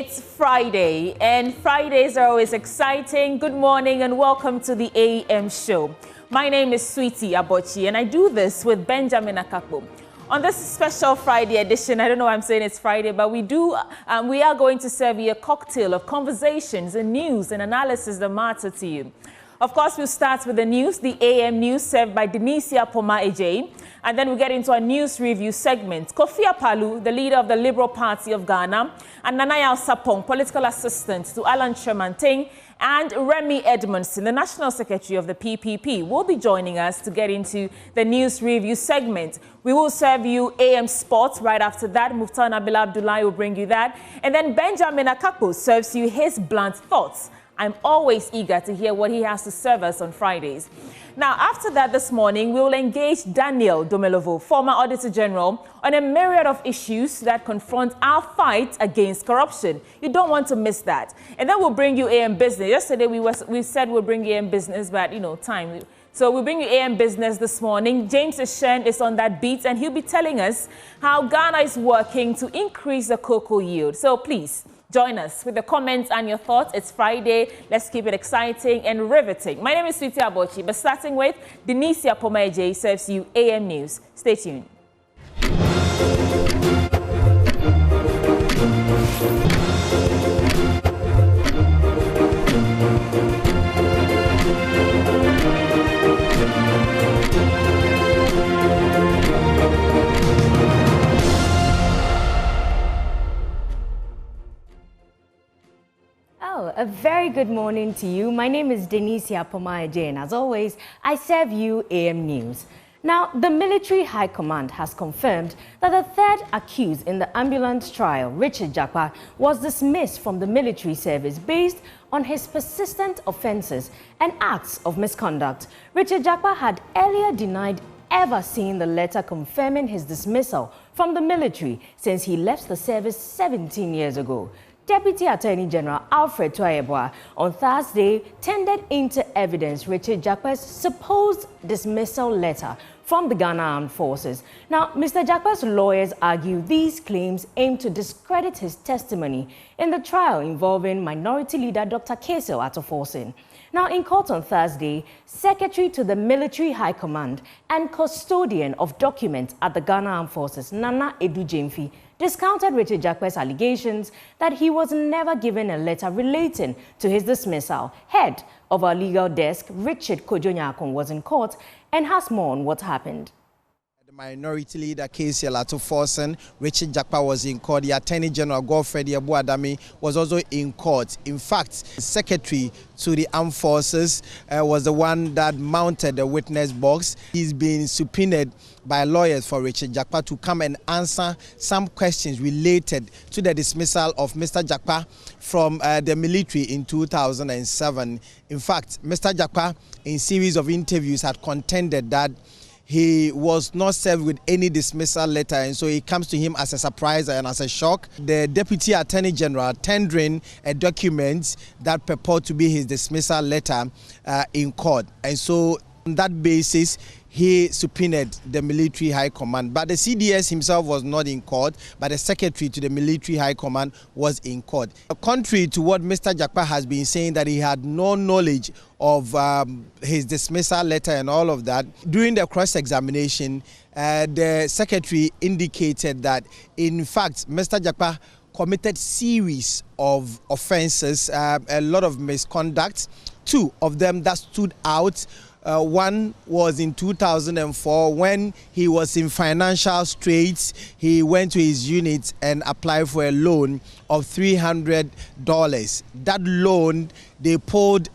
It's Friday, and Fridays are always exciting. Good morning and welcome to the AM show. My name is Sweetie Abochi, and I do this with Benjamin Akakpo. On this special Friday edition, I don't know why I'm saying it's Friday, but we are going to serve you a cocktail of conversations and news and analysis that matter to you. Of course, we'll start with the news, the AM news served by Denisia Poma-Ejei. And then we'll get into a news review segment. Kofi Apalu, the leader of the Liberal Party of Ghana, and Nanaya Sapong, political assistant to Alan Tremanting, and Remy Edmondson, the National Secretary of the PPP, will be joining us to get into the news review segment. We will serve you AM Sports right after that. Muftar Nabil Abdullahi will bring you that. And then Benjamin Akakpo serves you his blunt thoughts. I'm always eager to hear what he has to serve us on Fridays. Now, after that this morning, we will engage Daniel Domelevo, former Auditor General, on a myriad of issues that confront our fight against corruption. You don't want to miss that. And then we'll bring you AM Business. Yesterday, we said we'll bring you AM Business, but, time. So we'll bring you AM Business this morning. James Eshen is on that beat, and he'll be telling us how Ghana is working to increase the cocoa yield. So please, join us with the comments and your thoughts. It's Friday. Let's keep it exciting and riveting. My name is Sweetie Abochi, but starting with Denisia Poma-Ejei serves you AM News. Stay tuned. A very good morning to you. My name is Denisia Poma-Ejei, and as always, I serve you AM News. Now, the Military High Command has confirmed that the third accused in the ambulance trial, Richard Jakpa, was dismissed from the military service based on his persistent offences and acts of misconduct. Richard Jakpa had earlier denied ever seeing the letter confirming his dismissal from the military since he left the service 17 years ago. Deputy Attorney General Alfred Tuayeboa on Thursday tendered into evidence Richard Jakpa's supposed dismissal letter from the Ghana Armed Forces. Now, Mr. Jakpa's lawyers argue these claims aim to discredit his testimony in the trial involving Minority Leader Dr. Kesel Atoforsen. Now, in court on Thursday, Secretary to the Military High Command and Custodian of Documents at the Ghana Armed Forces, Nana Edu Jemfi, discounted Richard Jakpa's allegations that he was never given a letter relating to his dismissal. Head of our legal desk, Richard Kojonyakon, was in court and has more on what happened. The Minority Leader Kesel Atoforsen, Richard Jakpa was in court. The Attorney General Godfrey Abuadami was also in court. In fact, the Secretary to the Armed Forces was the one that mounted the witness box. He's been subpoenaed by lawyers for Richard Jakpa to come and answer some questions related to the dismissal of Mr. Jakpa from the military in 2007. In fact, Mr. Jakpa, in series of interviews, had contended that he was not served with any dismissal letter, and so it comes to him as a surprise and as a shock. The Deputy Attorney General tendering a document that purport to be his dismissal letter in court. And so on that basis, he subpoenaed the Military High Command. But the CDS himself was not in court, but the Secretary to the Military High Command was in court. Contrary to what Mr. Jakpa has been saying, that he had no knowledge of his dismissal letter and all of that, during the cross-examination, the Secretary indicated that, in fact, Mr. Jakpa committed series of offences, a lot of misconduct. Two of them that stood out. One was in 2004 when he was in financial straits. He went to his unit and applied for a loan of $300. That loan, they pulled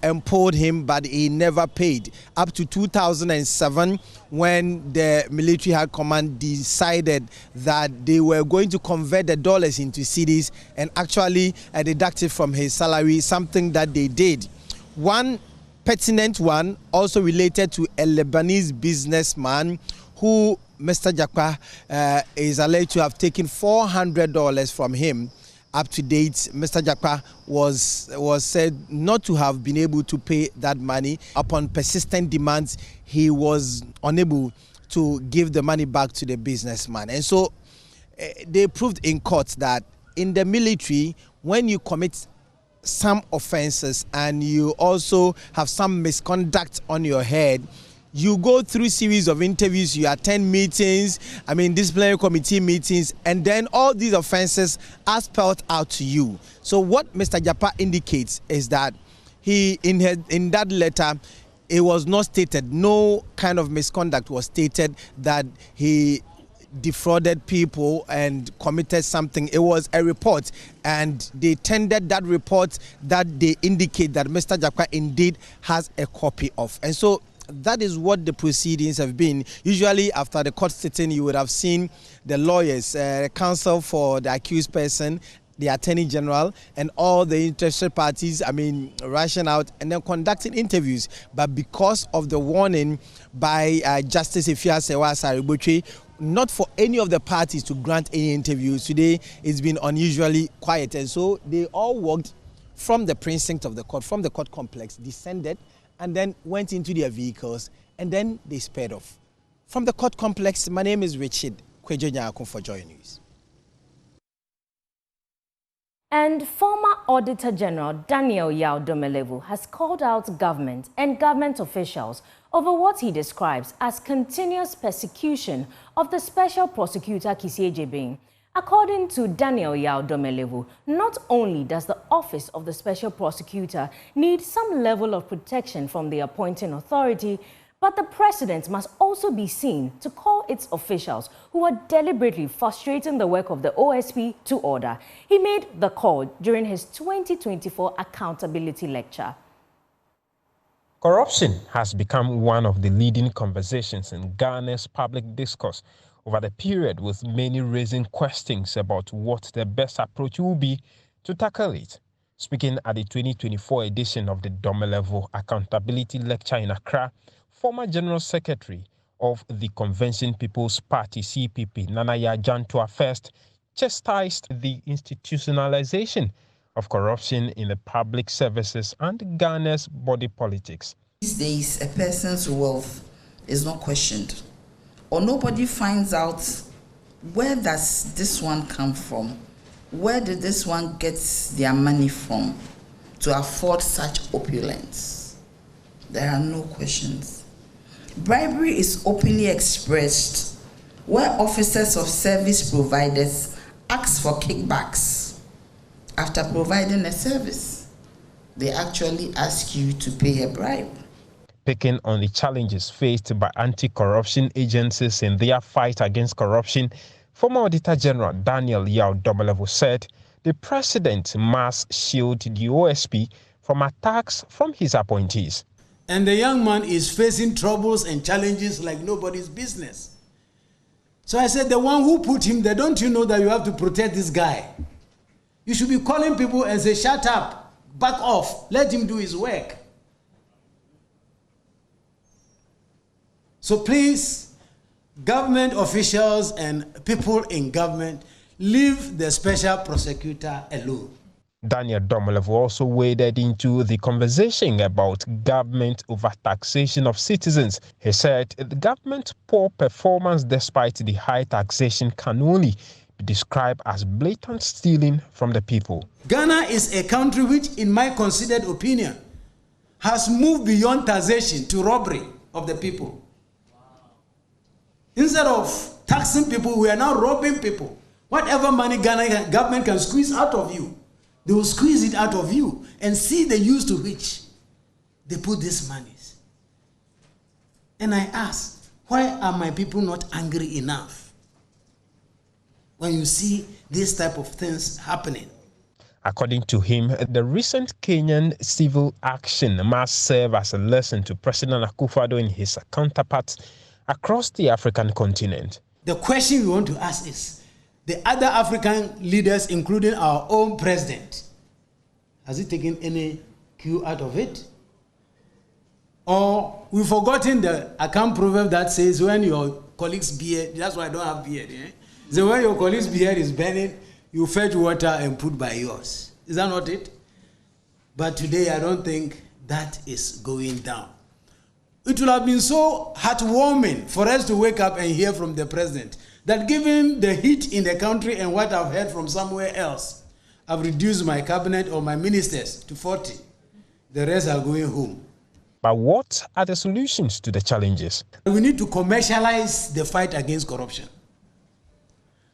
him, but he never paid. Up to 2007, when the Military High Command decided that they were going to convert the dollars into cedis and actually deduct it from his salary, something that they did. One pertinent one also related to a Lebanese businessman who Mr. Jakpa is alleged to have taken $400 from him. Up to date, Mr. Jakpa was said not to have been able to pay that money. Upon persistent demands, he was unable to give the money back to the businessman. And so they proved in court that in the military, when you commit some offenses and you also have some misconduct on your head, you go through series of interviews, you attend meetings, disciplinary committee meetings, and then all these offenses are spelled out to you. So what Mr. Japa indicates is that he, in that letter, it was not stated, no kind of misconduct was stated that he defrauded people and committed something. It was a report, and they tendered that report that they indicate that Mr. Japa indeed has a copy of. And so that is what the proceedings have been. Usually after the court sitting, you would have seen the lawyers, counsel for the accused person, the Attorney General, and all the interested parties, rushing out and then conducting interviews. But because of the warning by Justice Ifiasewa Saributri, not for any of the parties to grant any interviews, today it's been unusually quiet. And so they all walked from the precinct of the court, from the court complex, descended, and then went into their vehicles, and then they sped off. From the court complex, my name is Richard Kwejo Nyakun for Joy News. And former Auditor General Daniel Yao Domelevo has called out government and government officials over what he describes as continuous persecution of the Special Prosecutor Kisie Jebin. According to Daniel Yao Domelevo, not only does the Office of the Special Prosecutor need some level of protection from the appointing authority, but the President must also be seen to call its officials who are deliberately frustrating the work of the OSP to order. He made the call during his 2024 accountability lecture. Corruption has become one of the leading conversations in Ghana's public discourse over the period, with many raising questions about what the best approach will be to tackle it. Speaking at the 2024 edition of the Domelevo Accountability Lecture in Accra, former General Secretary of the Convention People's Party, CPP, Nanaya Jantua First, chastised the institutionalization of corruption in the public services and Ghana's body politics. These days, a person's wealth is not questioned, or nobody finds out where does this one come from, where did this one get their money from to afford such opulence. There are no questions. Bribery is openly expressed where officers of service providers ask for kickbacks. After providing a service, they actually ask you to pay a bribe. Picking on the challenges faced by anti-corruption agencies in their fight against corruption, former Auditor General Daniel Yao Domelevo said the President must shield the OSP from attacks from his appointees. And the young man is facing troubles and challenges like nobody's business. So I said, the one who put him there, don't you know that you have to protect this guy? You should be calling people and say, shut up, back off, let him do his work. So please, government officials and people in government, leave the special prosecutor alone. Daniel Domelevo also waded into the conversation about government overtaxation of citizens. He said the government's poor performance despite the high taxation can only be described as blatant stealing from the people. Ghana is a country which, in my considered opinion, has moved beyond taxation to robbery of the people. Instead of taxing people, we are now robbing people. Whatever money Ghana government can squeeze out of you, they will squeeze it out of you and see the use to which they put these monies. And I ask, why are my people not angry enough when you see this type of things happening? According to him, the recent Kenyan civil action must serve as a lesson to President Akufo-Addo and his counterparts across the African continent. The question we want to ask is, the other African leaders, including our own president, has he taken any cue out of it? Or we've forgotten the account proverb that says when your colleague's beard, that's why I don't have beard, so when your colleague's beard is burning, you fetch water and put by yours. Is that not it? But today I don't think that is going down. It would have been so heartwarming for us to wake up and hear from the president that given the heat in the country and what I've heard from somewhere else, I've reduced my cabinet or my ministers to 40. The rest are going home. But what are the solutions to the challenges? We need to commercialize the fight against corruption.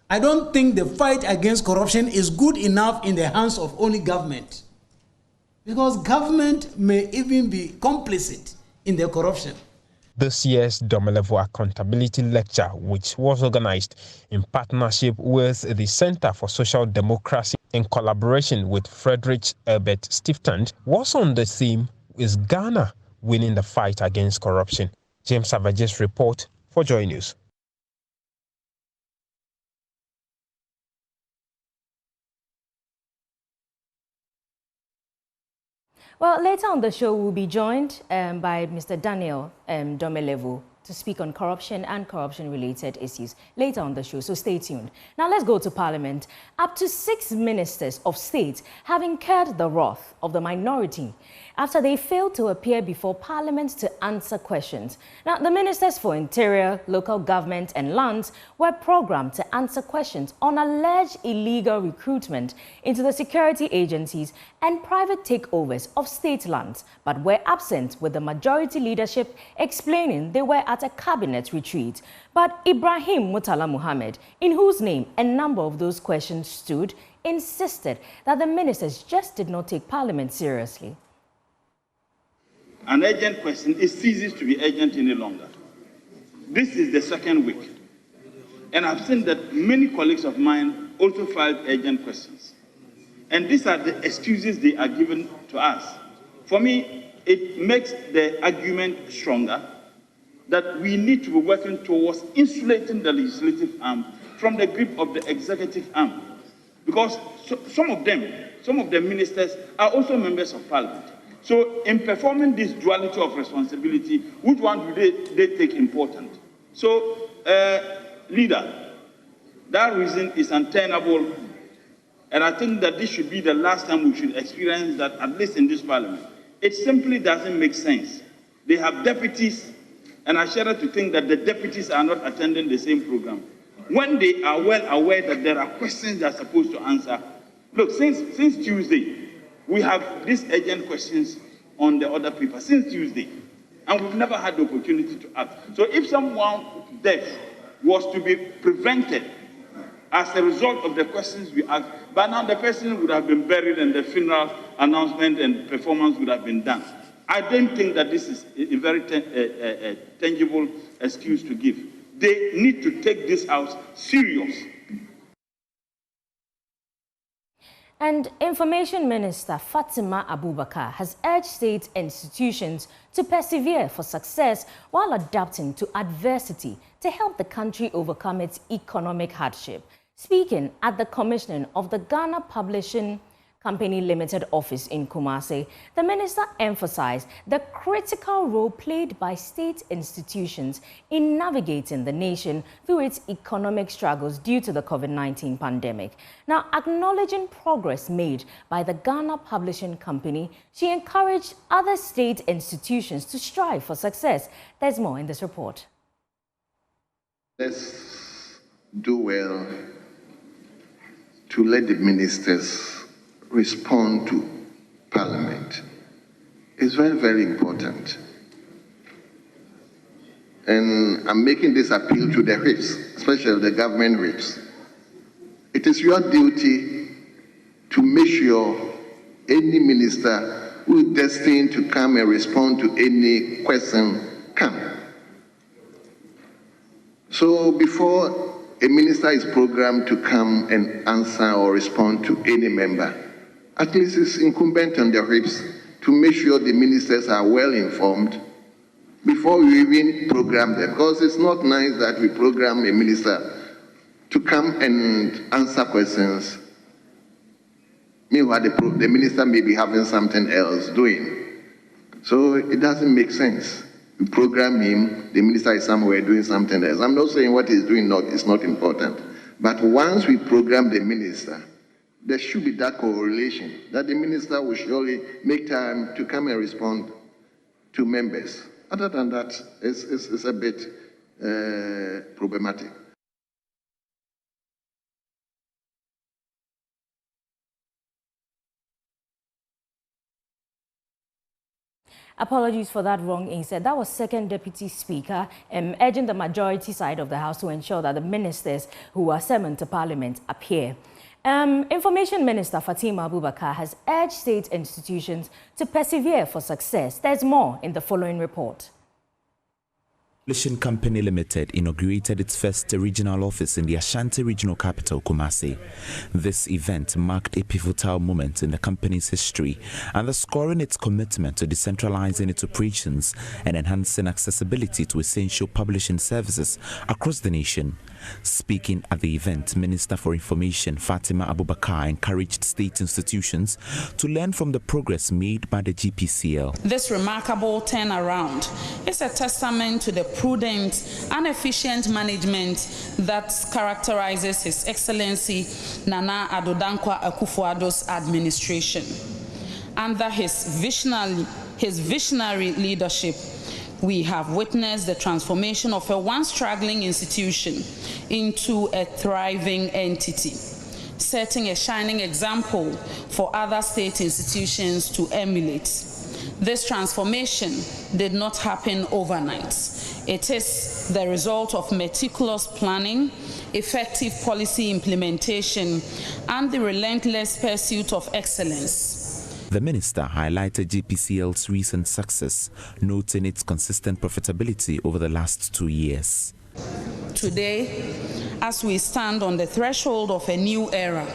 I don't think the fight against corruption is good enough in the hands of only government. Because government may even be complicit in the corruption. This year's Domelevo Accountability Lecture, which was organized in partnership with the Center for Social Democracy in collaboration with Frederick Herbert Stiftand, was on the theme, Is Ghana Winning the Fight Against Corruption? James Savage's report for Joy News. Well, later on the show, we'll be joined by Mr. Daniel Domelevo to speak on corruption and corruption-related issues later on the show, so stay tuned. Now let's go to Parliament. Up to 6 ministers of state have incurred the wrath of the minority after they failed to appear before Parliament to answer questions. Now, the ministers for Interior, Local Government and Lands were programmed to answer questions on alleged illegal recruitment into the security agencies and private takeovers of state lands, but were absent, with the majority leadership explaining they were at a cabinet retreat. But Ibrahim Mutala Muhammad, in whose name a number of those questions stood, insisted that the ministers just did not take Parliament seriously. An urgent question, it ceases to be urgent any longer. This is the second week. And I've seen that many colleagues of mine also filed urgent questions. And these are the excuses they are given to us. For me, it makes the argument stronger that we need to be working towards insulating the legislative arm from the grip of the executive arm. Because some of the ministers are also members of Parliament. So in performing this duality of responsibility, which one do they take important? So, leader, that reason is untenable. And I think that this should be the last time we should experience that, at least in this Parliament. It simply doesn't make sense. They have deputies, and I shudder to think that the deputies are not attending the same program, when they are well aware that there are questions they are supposed to answer. Look, since Tuesday, we have these urgent questions on the other paper since Tuesday, and we've never had the opportunity to ask. So if someone's death was to be prevented as a result of the questions we asked, by now the person would have been buried and the funeral announcement and performance would have been done. I don't think that this is a very tangible excuse to give. They need to take this house serious. And Information Minister Fatima Abubakar has urged state institutions to persevere for success while adapting to adversity to help the country overcome its economic hardship. Speaking at the commissioning of the Ghana Publishing Company Limited office in Kumasi, the minister emphasized the critical role played by state institutions in navigating the nation through its economic struggles due to the COVID-19 pandemic. Now, acknowledging progress made by the Ghana Publishing Company, she encouraged other state institutions to strive for success. There's more in this report. Let's do well to let the ministers respond to Parliament. It's very, very important. And I'm making this appeal to the reps, especially the government reps. It is your duty to make sure any minister who is destined to come and respond to any question come. So before a minister is programmed to come and answer or respond to any member, at least it's incumbent on the reps to make sure the ministers are well informed before we even program them. Because it's not nice that we program a minister to come and answer questions. Meanwhile, the minister may be having something else doing. So it doesn't make sense. We program him, the minister is somewhere doing something else. I'm not saying what he's doing is not important. But once we program the minister, there should be that correlation that the minister will surely make time to come and respond to members. Other than that, it's a bit problematic. Apologies for that wrong inset. That was Second Deputy Speaker urging the majority side of the House to ensure that the ministers who are summoned to Parliament appear. Information Minister Fatima Abubakar has urged state institutions to persevere for success. There's more in the following report. Publishing Company Limited inaugurated its first regional office in the Ashanti regional capital, Kumasi. This event marked a pivotal moment in the company's history, underscoring its commitment to decentralizing its operations and enhancing accessibility to essential publishing services across the nation. Speaking at the event, Minister for Information Fatima Abubakar encouraged state institutions to learn from the progress made by the GPCL. This remarkable turnaround is a testament to the prudent and efficient management that characterizes His Excellency Nana Addo Dankwa Akufo-Addo's administration. Under his visionary leadership, we have witnessed the transformation of a once struggling institution into a thriving entity, setting a shining example for other state institutions to emulate. This transformation did not happen overnight. It is the result of meticulous planning, effective policy implementation, and the relentless pursuit of excellence. The minister highlighted GPCL's recent success, noting its consistent profitability over the last 2 years. Today, as we stand on the threshold of a new era,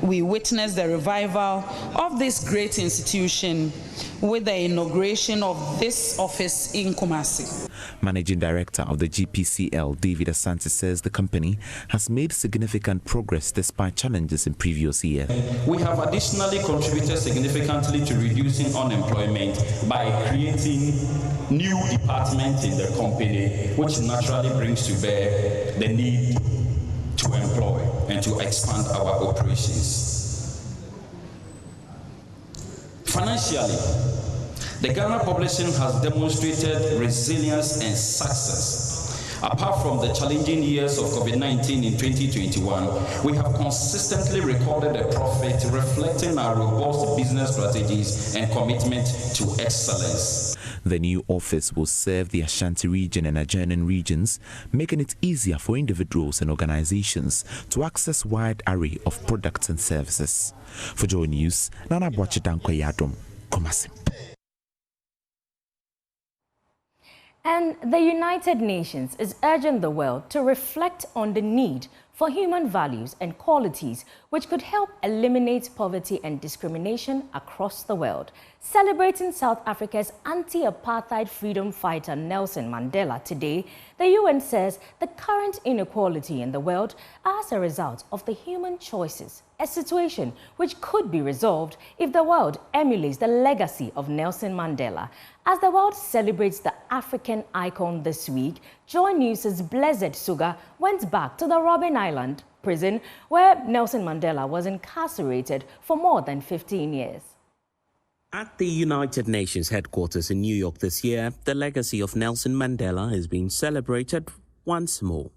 we witness the revival of this great institution with the inauguration of this office in Kumasi. Managing Director of the GPCL, David Asante, says the company has made significant progress despite challenges in previous years. We have additionally contributed significantly to reducing unemployment by creating new departments in the company, which naturally brings to bear the need to employ and to expand our operations. Financially, the Ghana Publishing has demonstrated resilience and success. Apart from the challenging years of COVID-19 in 2021, we have consistently recorded a profit reflecting our robust business strategies and commitment to excellence. The new office will serve the Ashanti region and adjoining regions, making it easier for individuals and organizations to access a wide array of products and services. For Joy News, Nana Boachidanko Yadom, Kumasi. And the United Nations is urging the world to reflect on the need for human values and qualities which could help eliminate poverty and discrimination across the world. Celebrating South Africa's anti-apartheid freedom fighter Nelson Mandela today, the UN says the current inequality in the world as a result of the human choices, a situation which could be resolved if the world emulates the legacy of Nelson Mandela. As the world celebrates the African icon this week, Joy News' Blessed Sugar went back to the Robben Island prison where Nelson Mandela was incarcerated for more than 15 years. At the United Nations headquarters in New York this year, the legacy of Nelson Mandela is being celebrated once more.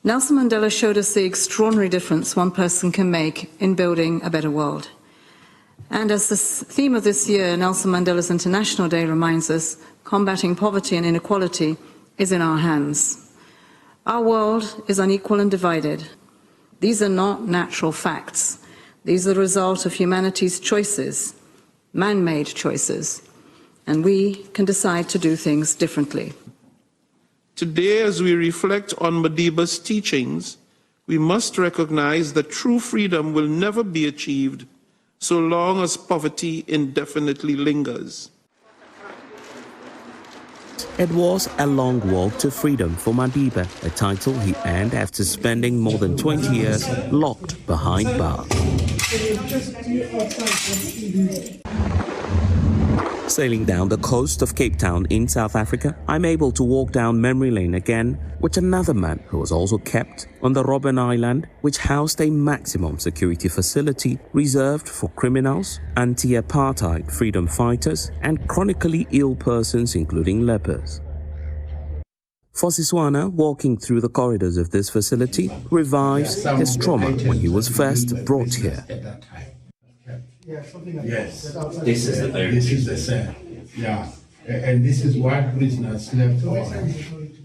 Nelson Mandela showed us the extraordinary difference one person can make in building a better world. And as the theme of this year, Nelson Mandela's International Day, reminds us, combating poverty and inequality is in our hands. Our world is unequal and divided. These are not natural facts. These are the result of humanity's choices, man-made choices, and we can decide to do things differently. Today, as we reflect on Madiba's teachings, we must recognize that true freedom will never be achieved so long as poverty indefinitely lingers. It was a long walk to freedom for Madiba, a title he earned after spending more than 20 years locked behind bars. Sailing down the coast of Cape Town in South Africa, I'm able to walk down memory lane again with another man who was also kept on the Robben Island, which housed a maximum security facility reserved for criminals, anti-apartheid freedom fighters, and chronically ill persons, including lepers. For Siswana, walking through the corridors of this facility revives his trauma when he was first brought here. Yes, this is the cell. Yeah, and this is what prisoners slept on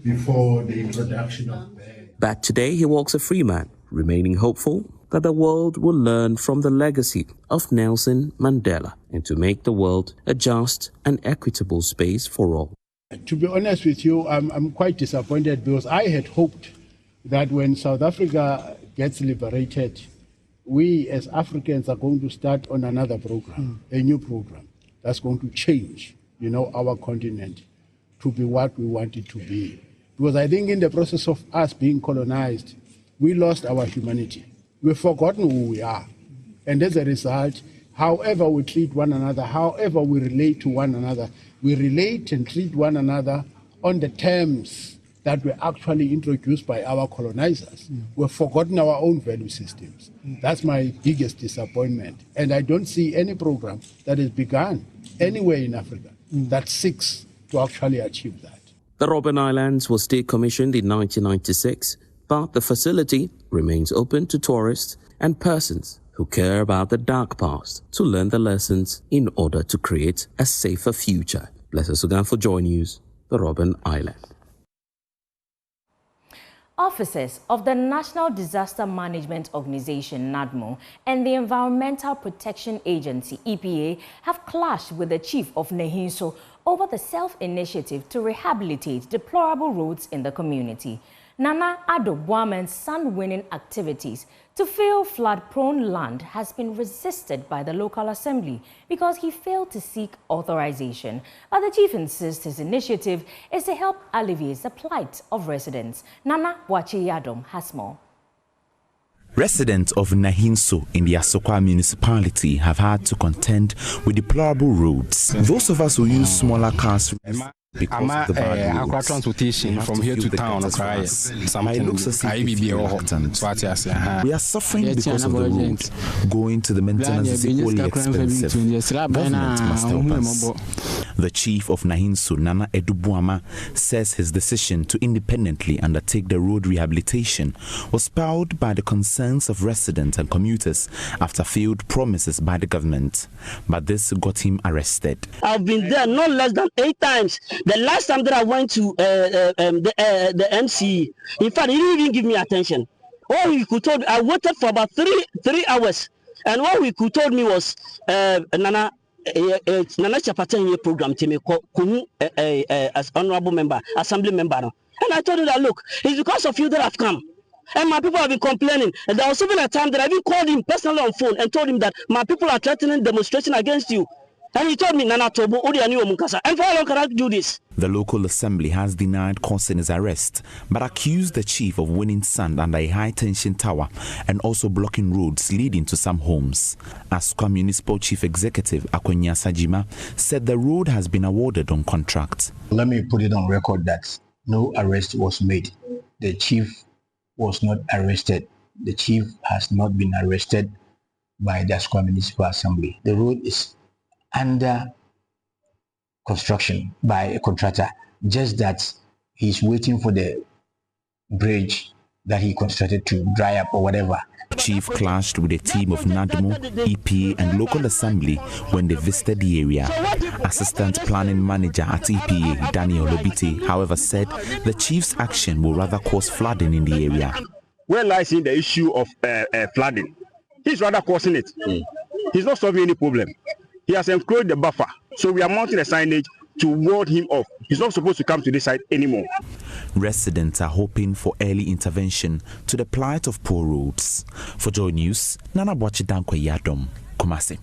before the introduction of bed. But today he walks a free man, remaining hopeful that the world will learn from the legacy of Nelson Mandela and to make the world a just and equitable space for all. To be honest with you, I'm quite disappointed because I had hoped that when South Africa gets liberated, we as Africans are going to start on another program, a new program that's going to change, our continent to be what we want it to be. Because I think in the process of us being colonized, we lost our humanity. We've forgotten who we are. And as a result, however we treat one another, however we relate to one another, we relate and treat one another on the terms that were actually introduced by our colonizers. We've forgotten our own value systems. That's my biggest disappointment. And I don't see any program that has begun anywhere in Africa that seeks to actually achieve that. The Robben Islands was decommissioned in 1996, but the facility remains open to tourists and persons who care about the dark past to learn the lessons in order to create a safer future. Blessed Sugan for Joy News, the Robben Island. Officers of the National Disaster Management Organization, NADMO, and the Environmental Protection Agency, EPA, have clashed with the chief of Nahinso over the self-initiative to rehabilitate deplorable roads in the community. Nana Addo Boaman's sun-winning activities to fill flood-prone land has been resisted by the local assembly because he failed to seek authorization. But the chief insists his initiative is to help alleviate the plight of residents. Nana Boachi Yadom has more. Residents of Nahinso in the Asokwa municipality have had to contend with deplorable roads. Those of us who use smaller cars because of the bad roads, transportation from here to town we are suffering because of the road. Going to the maintenance is equally expensive. Government must help us. The chief of Nahinso, Nana Edubuama, says his decision to independently undertake the road rehabilitation was spurred by the concerns of residents and commuters after failed promises by the government. But this got him arrested. I've been there no less than 8 times. The last time that I went to the MC, in fact, he didn't even give me attention. All he could told, I waited for about three hours, and all he could told me was, Nana Chapatan program to me as honorable member, assembly member. And I told him that, look, it's because of you that I've come. And my people have been complaining. And there was even a time that I even called him personally on phone and told him that my people are threatening demonstration against you. And he told me, Nana Tobo, and for how long can I do this? The local assembly has denied causing his arrest, but accused the chief of winning sand under a high-tension tower and also blocking roads leading to some homes. Asokwa Municipal Chief Executive Akonya Sajima said the road has been awarded on contract. Let me put it on record that no arrest was made. The chief was not arrested. The chief has not been arrested by the Asokwa Municipal Assembly. The road is under construction by a contractor, just that he's waiting for the bridge that he constructed to dry up or whatever. Chief clashed with a team of NADMO, EPA and local assembly when they visited the area. Assistant planning manager at EPA, Daniel Lobite, however, said the chief's action will rather cause flooding in the area. Where lies in the issue of flooding? He's rather causing it. He's not solving any problem. He has encroached the buffer, so we are mounting a signage to ward him off. He's not supposed to come to this side anymore. Residents are hoping for early intervention to the plight of poor roads. For Joy News, Nana Boachi Dankwa Yadom, Kumasi.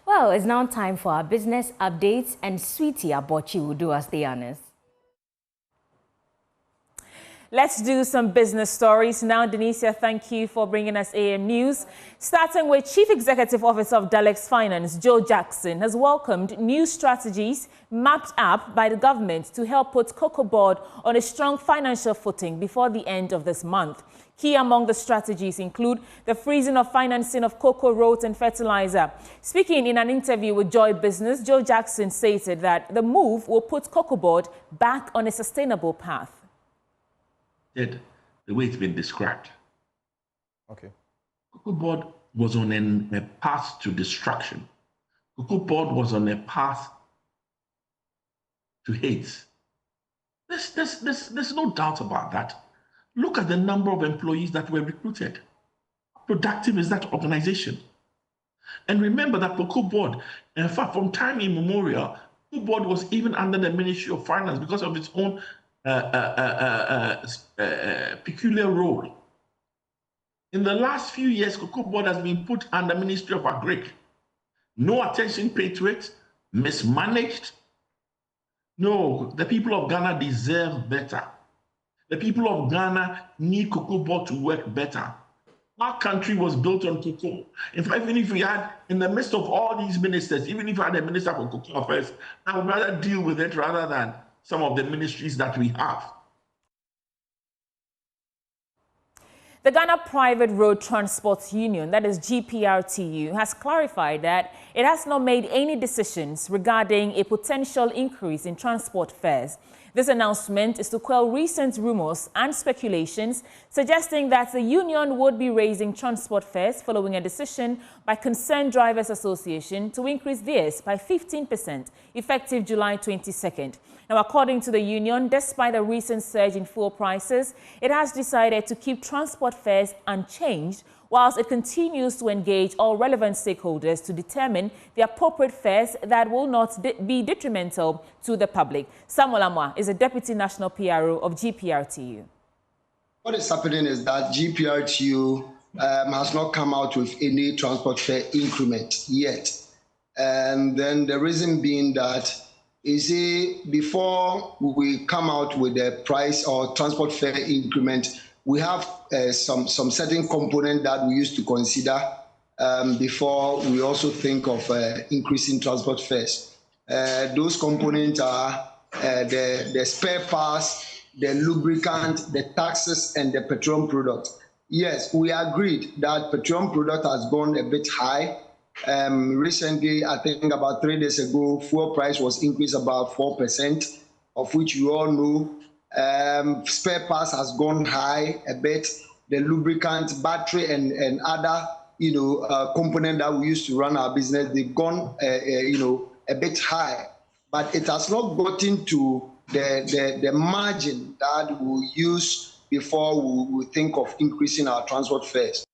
Well, it's now time for our business updates, and Sweetie Abochi will do us the honors. Let's do some business stories now. Denicia, thank you for bringing us AM News. Starting with Chief Executive Officer of Dalex Finance, Joe Jackson, has welcomed new strategies mapped up by the government to help put Cocoa Board on a strong financial footing before the end of this month. Key among the strategies include the freezing of financing of cocoa, roads and fertilizer. Speaking in an interview with Joy Business, Joe Jackson stated that the move will put Cocoa Board back on a sustainable path. The way it's been described. Okay. Cocoa Board was on a path to destruction. Cocoa Board was on a path to hate. There's no doubt about that. Look at the number of employees that were recruited. How productive is that organization? And remember that Cocoa Board, in fact, from time immemorial, Cocoa Board was even under the Ministry of Finance because of its own peculiar role. In the last few years, Cocoa Board has been put under Ministry of Agric. No attention paid to it, mismanaged. No, the people of Ghana deserve better. The people of Ghana need Cocoa Board to work better. Our country was built on cocoa. In fact, even if we had, in the midst of all these ministers, even if I had a minister for cocoa affairs, I would rather deal with it rather than some of the ministries that we have. The Ghana Private Road Transport Union, that is GPRTU, has clarified that it has not made any decisions regarding a potential increase in transport fares. This announcement is to quell recent rumors and speculations suggesting that the union would be raising transport fares following a decision by Concerned Drivers Association to increase theirs by 15% effective July 22nd. Now, according to the union, despite the recent surge in fuel prices, it has decided to keep transport fares unchanged whilst it continues to engage all relevant stakeholders to determine the appropriate fares that will not be detrimental to the public. Samuel Amwa is a Deputy National PRO of GPRTU. What is happening is that GPRTU has not come out with any transport fare increment yet. And then the reason being that, you see, before we come out with the price or transport fare increment, we have some certain component that we used to consider before we also think of increasing transport fares. Those components are the spare parts, the lubricant, the taxes, and the petroleum product. Yes, we agreed that petroleum product has gone a bit high. Recently, I think about 3 days ago, fuel price was increased about 4%, of which you all know. Spare parts has gone high a bit. The lubricant, battery, and other component that we used to run our business, they've gone a bit high. But it has not gotten to the margin that we'll use before we think of increasing our transport fares.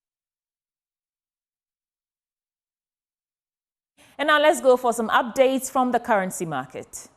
And now let's go for some updates from the currency market.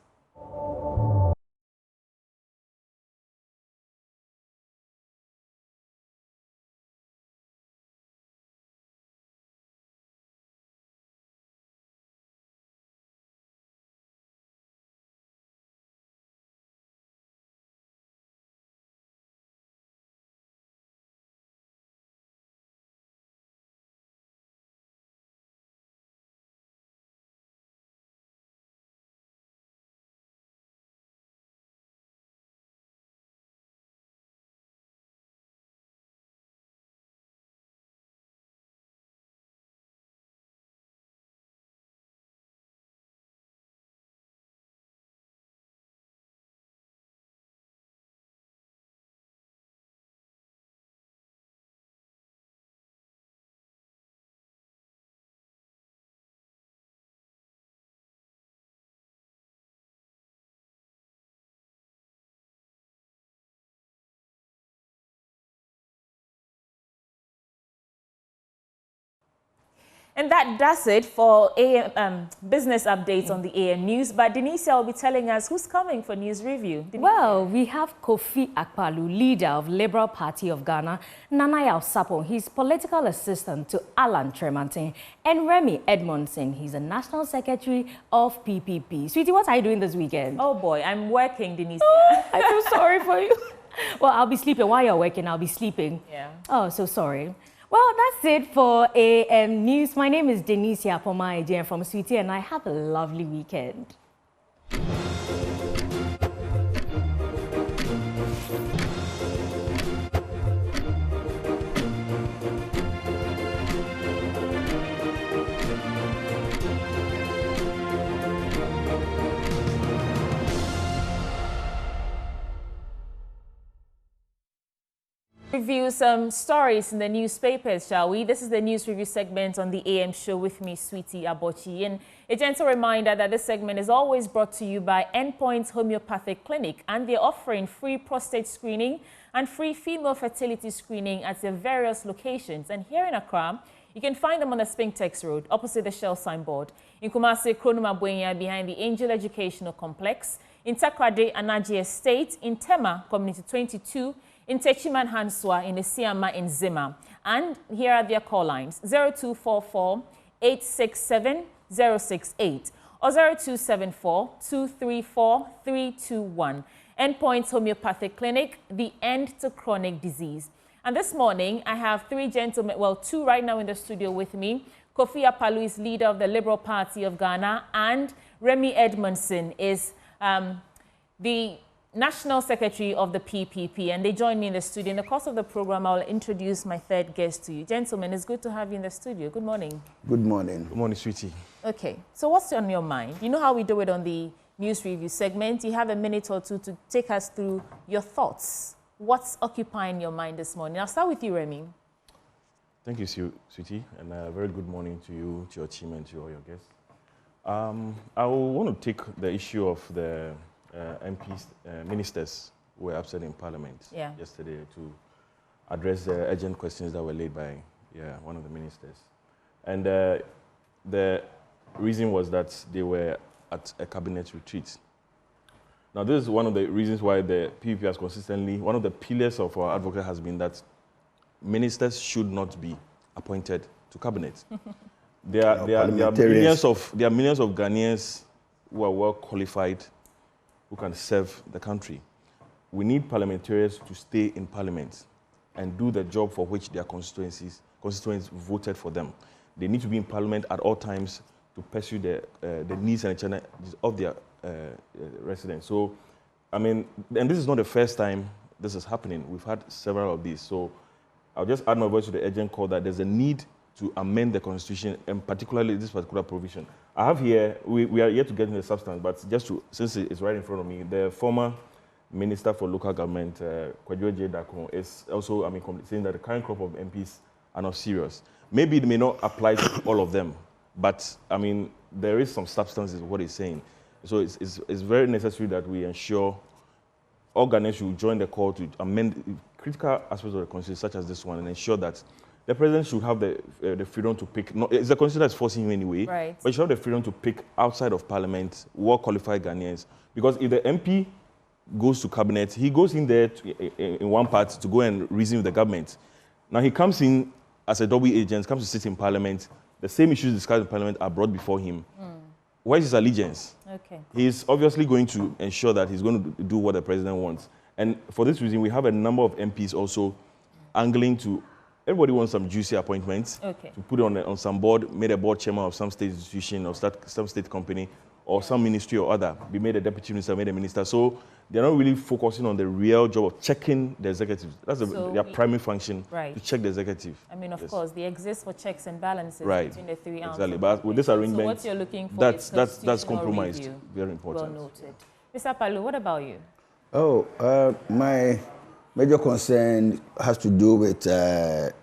And that does it for business updates on the AM News. But Denise will be telling us who's coming for news review. Denise? Well, we have Kofi Akpalu, leader of Liberal Party of Ghana, Nana Sapon, he's political assistant to Alan Tremantin, and Remy Edmondson, he's a national secretary of PPP. Sweetie, what are you doing this weekend? Oh boy, I'm working, Denise. Oh, I feel sorry for you. Well, I'll be sleeping. While you're working, I'll be sleeping. Yeah. Oh, so sorry. Well, that's it for AM News. My name is Denise Yapoma from Sweetie, and I have a lovely weekend. review some stories in the newspapers, shall we? This is the news review segment on the AM show with me, Sweetie Abochi. And a gentle reminder that this segment is always brought to you by Endpoint Homeopathic Clinic, and they're offering free prostate screening and free female fertility screening at their various locations. And here in Accra, you can find them on the Spintex Road, opposite the Shell signboard. In Kumasi, Kronuma Buenya, behind the Angel Educational Complex. In Takrade, Anaji Estate. In Tema, Community 22. In Techiman Hanswa, in Isiama, in Zima. And here are their call lines, 0244-867-068 or 0274-234-321. Endpoint Homeopathic Clinic, the end to chronic disease. And this morning, I have three gentlemen, well, two right now in the studio with me. Kofi Apalu is leader of the Liberal Party of Ghana, and Remy Edmondson is the National Secretary of the PPP, and they join me in the studio. In the course of the program, I'll introduce my third guest to you. Gentlemen, it's good to have you in the studio. Good morning. Good morning. Good morning, Sweetie. Okay, so what's on your mind? You know how we do it on the news review segment. You have a minute or two to take us through your thoughts. What's occupying your mind this morning? I'll start with you, Remy. Thank you, Sweetie, and a very good morning to you, to your team, and to all your guests. I want to take the issue of the MPs, ministers who were absent in Parliament yesterday to address the urgent questions that were laid by one of the ministers. And the reason was that they were at a cabinet retreat. Now, this is one of the reasons why the PPP has consistently, one of the pillars of our advocate has been that ministers should not be appointed to cabinet. There are millions of Ghanaians who are well qualified, who can serve the country. We need parliamentarians to stay in parliament and do the job for which their constituents voted for them. They need to be in parliament at all times to pursue the needs and challenges of their residents. So, I mean, and this is not the first time this is happening. We've had several of these. So I'll just add my voice to the urgent call that there's a need to amend the constitution, and particularly this particular provision. I have here, we are yet to get into the substance, but just to, since it's right in front of me, the former Minister for Local Government, Kwadwo J. Dakon, is also, saying that the current crop of MPs are not serious. Maybe it may not apply to all of them, but, there is some substance in what he's saying. So it's very necessary that we ensure all Ghanaians should join the call to amend critical aspects of the constitution, such as this one, and ensure that the president should have the freedom to pick, it's the constitution that's forcing him anyway, but he should have the freedom to pick outside of parliament well-qualified Ghanaians. Because if the MP goes to cabinet, he goes in there in one part to go and reason with the government. Now he comes in as a double agent, comes to sit in parliament, the same issues discussed in parliament are brought before him. Where is his allegiance? Okay. He's obviously going to ensure that he's going to do what the president wants. And for this reason, we have a number of MPs also angling to, everybody wants some juicy appointments to put on some board, made a board chairman of some state institution or some state company or some ministry or other, be made a deputy minister, made a minister. So they're not really focusing on the real job of checking the executive. That's their primary function, to check the executive. Of course, they exist for checks and balances between the three arms. Exactly, but with this arrangement, so what you're looking for that's compromised. Review. Very important. Well noted. Mr. Palu, what about you? My major concern has to do with the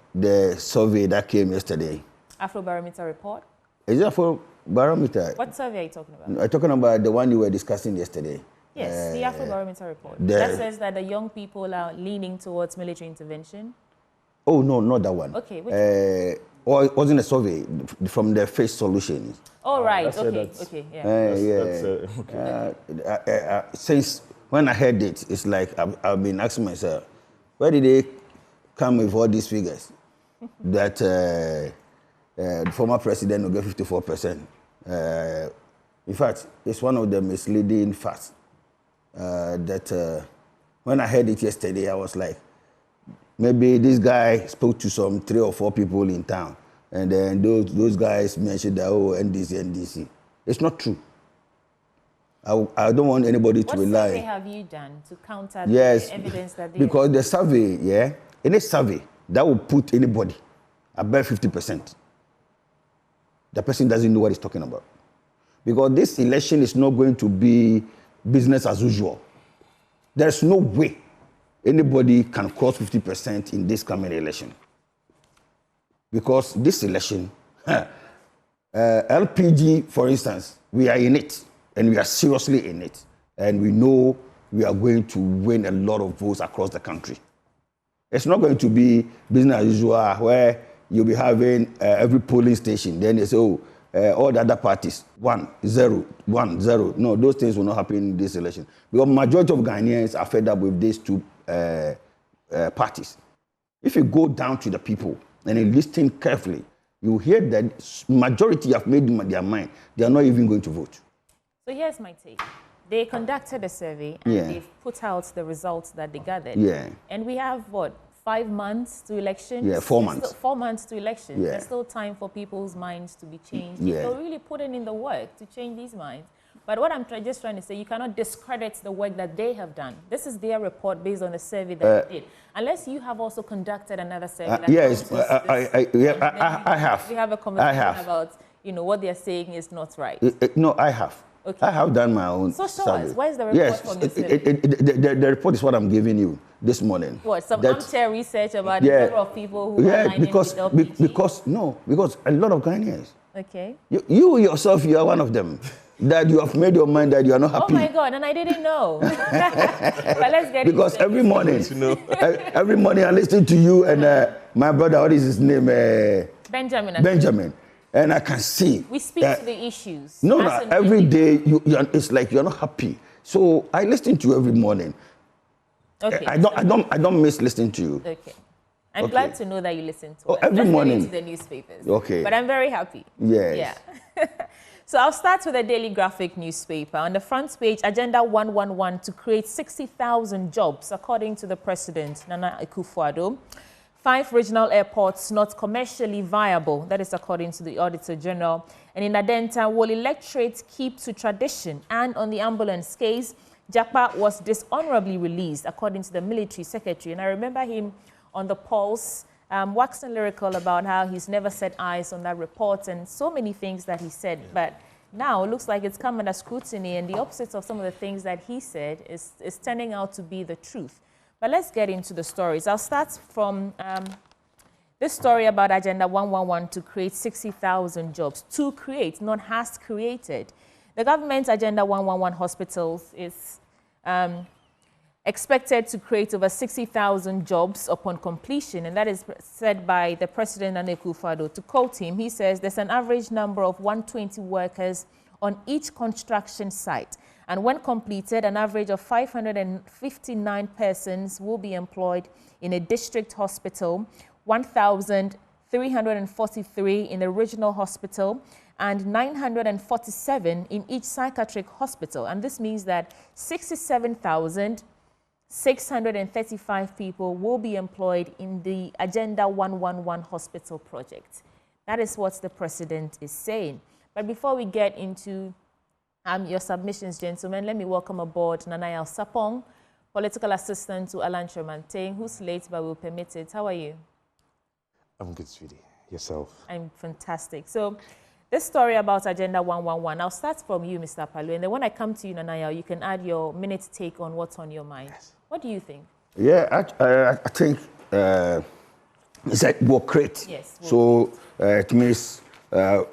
survey that came yesterday. Afrobarometer report? Is it Afrobarometer? What survey are you talking about? I'm talking about the one you were discussing yesterday. Yes, the Afrobarometer report. That says that the young people are leaning towards military intervention. Oh, no, not that one. Okay, which one? Or it wasn't a survey from the Face Solutions. Oh, right. Since when I heard it, it's like I've been asking myself, where did they come with all these figures? That the former president will get 54%. In fact, it's one of the misleading facts that when I heard it yesterday, I was like, maybe this guy spoke to some 3 or 4 people in town, and then those guys mentioned that, NDC. It's not true. I don't want anybody to rely. What survey have you done to counter the evidence that they... Because the survey, any survey that will put anybody above 50%, the person doesn't know what he's talking about. Because this election is not going to be business as usual. There's no way anybody can cross 50% in this coming election. Because this election, LPG, for instance, we are in it, and we are seriously in it, and we know we are going to win a lot of votes across the country. It's not going to be business as usual where you'll be having every polling station. Then they say, oh, all the other parties, 1, 0, 1, 0. No, those things will not happen in this election. Because majority of Ghanaians are fed up with these two parties. If you go down to the people and you listen carefully, you hear that majority have made their mind. They are not even going to vote. So here's my take. They conducted a survey and they've put out the results that they gathered. Yeah. And we have, what, 5 months to elections? Yeah, 4 months. 4 months to elections. Yeah. There's still time for people's minds to be changed. Yeah. They're really putting in the work to change these minds. But what I'm just trying to say, you cannot discredit the work that they have done. This is their report based on the survey that they did. Unless you have also conducted another survey. Yes, I have. We have a conversation about, you know, what they're saying is not right. No, I have. Okay. I have done my own So show survey. us. Where's the report from the survey? The report is what I'm giving you this morning. What, some armchair research about the number of people who are lining because with LPG? because a lot of Ghanaians. Okay. You yourself, you are one of them. That you have made your mind that you are not happy. Oh my God, and I didn't know. But let's get because into every morning, every morning I listen to you and my brother, what is his name? Benjamin. Benjamin. And I can see. We speak to the issues. No, every day it's like you're not happy. So I listen to you every morning. Okay. I don't miss listening to you. Okay. I'm glad to know that you listen to us. Every morning. To the newspapers. Okay. But I'm very happy. Yes. Yeah. So I'll start with the Daily Graphic newspaper. On the front page, Agenda 111 to create 60,000 jobs, according to the President, Nana Akufo-Addo. 5 regional airports not commercially viable. That is according to the Auditor General. And in Adenta, will electorate keep to tradition? And on the ambulance case, Japa was dishonorably released, according to the military secretary. And I remember him on the Pulse, waxing lyrical about how he's never set eyes on that report and so many things that he said. But now it looks like it's come under scrutiny, and the opposite of some of the things that he said is turning out to be the truth. But let's get into the stories. I'll start from this story about Agenda 111 to create 60,000 jobs. To create, not has created. The government's Agenda 111 hospitals is expected to create over 60,000 jobs upon completion, and that is said by the President Nana Akufo-Addo. To quote him, he says there's an average number of 120 workers on each construction site. And when completed, an average of 559 persons will be employed in a district hospital, 1,343 in a regional hospital, and 947 in each psychiatric hospital. And this means that 67,635 people will be employed in the Agenda 111 hospital project. That is what the President is saying. But before we get into your submissions, gentlemen, let me welcome aboard Nanayal Sapong, political assistant to Alan Chermanteng, who's late but will permit it. How are you? I'm good, sweetie. Yourself? I'm fantastic. So this story about Agenda 111, I'll start from you, Mr. Palu, and then when I come to you, Nanayal, you can add your minute take on what's on your mind. Yes. What do you think? Yeah, I think it's like work rate. Yes. So it means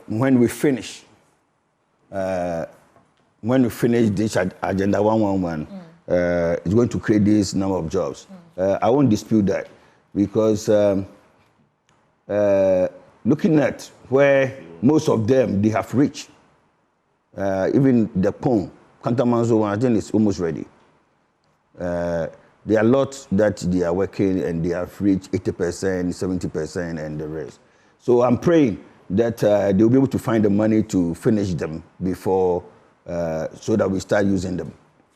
when we finish this Agenda 111, it's going to create this number of jobs. I won't dispute that because looking at where most of them they have reached, even the POM, Kantamanzo one, I think it's almost ready. There are lots that they are working and they have reached 80%, 70%, and the rest. So I'm praying that they'll be able to find the money to finish them before, so that we start using them.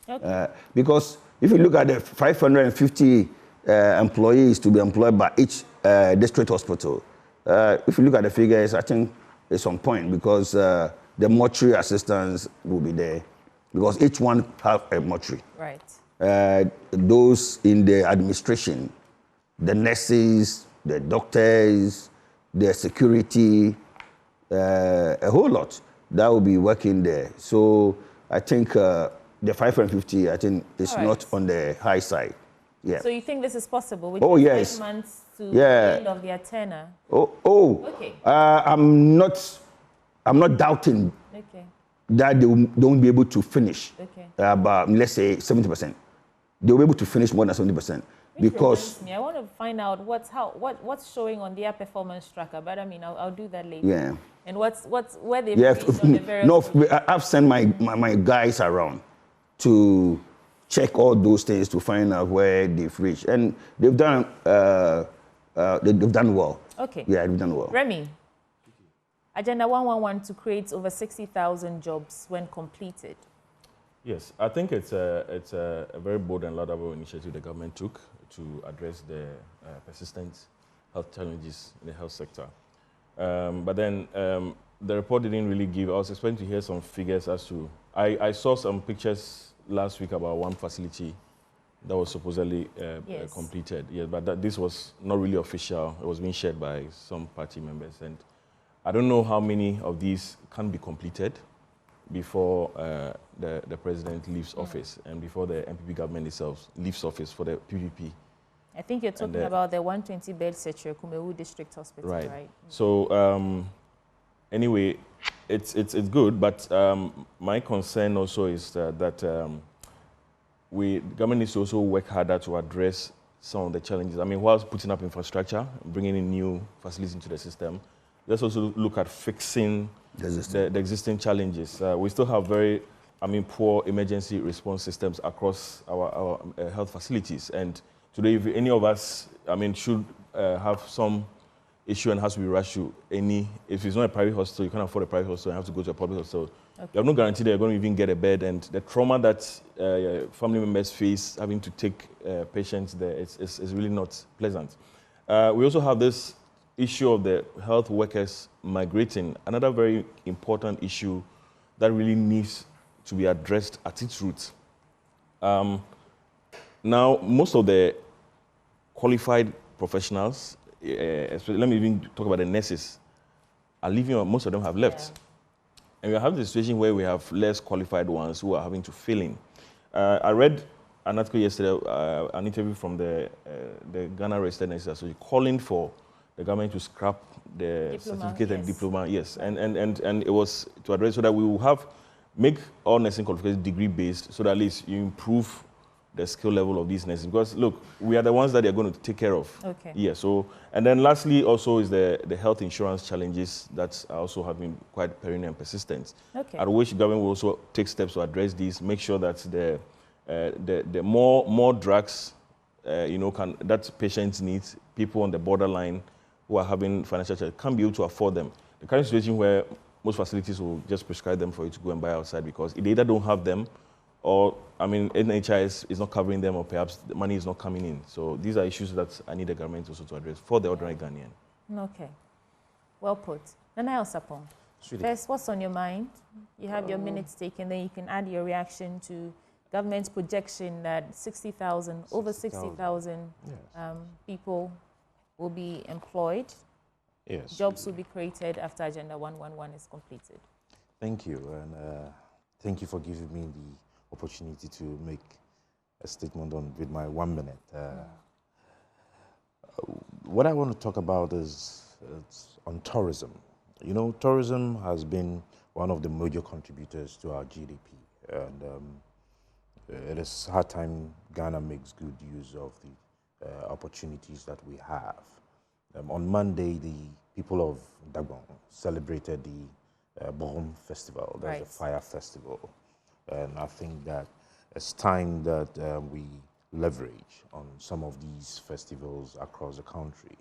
Okay. Because if you look at the 550 employees to be employed by each district hospital, if you look at the figures, I think it's on point because the mortuary assistants will be there because each one have a mortuary. Right. Those in the administration, the nurses, the doctors, the security, a whole lot that will be working there. So I think the 550, I think, is not on the high side. Yeah. So you think this is possible? With Oh, just yes. 5 months to Yeah. the end of their tenure? Okay. I'm not doubting Okay. that they won't be able to finish. Okay. About, let's say, 70%. They'll be able to finish more than 70%. Which Because reminds me, I want to find out what's showing on their performance tracker. But I mean, I'll do that later. Yeah. And where they've reached on the various. No, I've sent my guys around to check all those things to find out where they've reached, and they've done well. Okay. Yeah, they've done well. Remy, Agenda 111 to create over 60,000 jobs when completed. Yes, I think it's a very bold and laudable initiative the government took to address the persistent health challenges in the health sector. But then the report didn't really give. I was expecting to hear some figures as to. I saw some pictures last week about one facility that was supposedly completed. Yeah, but this was not really official. It was being shared by some party members, and I don't know how many of these can be completed before the president leaves office and before the MPP government itself leaves office for the PPP. I think you're talking about the 120-bed Setre Kumewu District Hospital, right? So anyway, it's good, but my concern also is that the government needs to also work harder to address some of the challenges. I mean, whilst putting up infrastructure, bringing in new facilities into the system, let's also look at fixing the existing challenges. We still have very, poor emergency response systems across our health facilities. And today, if any of us, should have some issue and has to be rushed to if it's not a private hospital, you can't afford a private hospital, you have to go to a public hospital. Okay. You have no guarantee that you're going to even get a bed, and the trauma that family members face having to take patients there is really not pleasant. We also have this issue of the health workers migrating, another very important issue that really needs to be addressed at its roots. Now, most of the qualified professionals, let me even talk about the nurses, are leaving, or most of them have left. Yeah. And we are having a situation where we have less qualified ones who are having to fill in. I read an article yesterday, an interview from the Ghana Registered Nurses Association calling for the government to scrap the certificate and diploma, yes. And it was to address so that we will make all nursing qualifications degree-based, so that at least you improve the skill level of these nurses. Because look, we are the ones that they're going to take care of. Okay. Yeah, so, and then lastly also is the health insurance challenges that also have been quite perennial and persistent. Okay. I wish the government will also take steps to address these, make sure that the more drugs, that patients need, people on the borderline who are having financial challenges can be able to afford them. The current situation where most facilities will just prescribe them for you to go and buy outside because they either don't have them or, NHIS is not covering them, or perhaps the money is not coming in. So these are issues that I need the government also to address for the ordinary Ghanaian. Okay. Well put. Nana Elsapong, first, what's on your mind? You have your minutes taken, then you can add your reaction to government's projection that over 60,000 people will be employed. Yes. Jobs will be created after Agenda 111 is completed. Thank you, and thank you for giving me the opportunity to make a statement with my 1 minute. What I want to talk about is on tourism. You know, tourism has been one of the major contributors to our GDP, and it is hard time Ghana makes good use of the opportunities that we have. On Monday, the people of Dagon celebrated the Bohom Festival, that's a fire festival. And I think that it's time that we leverage on some of these festivals across the country.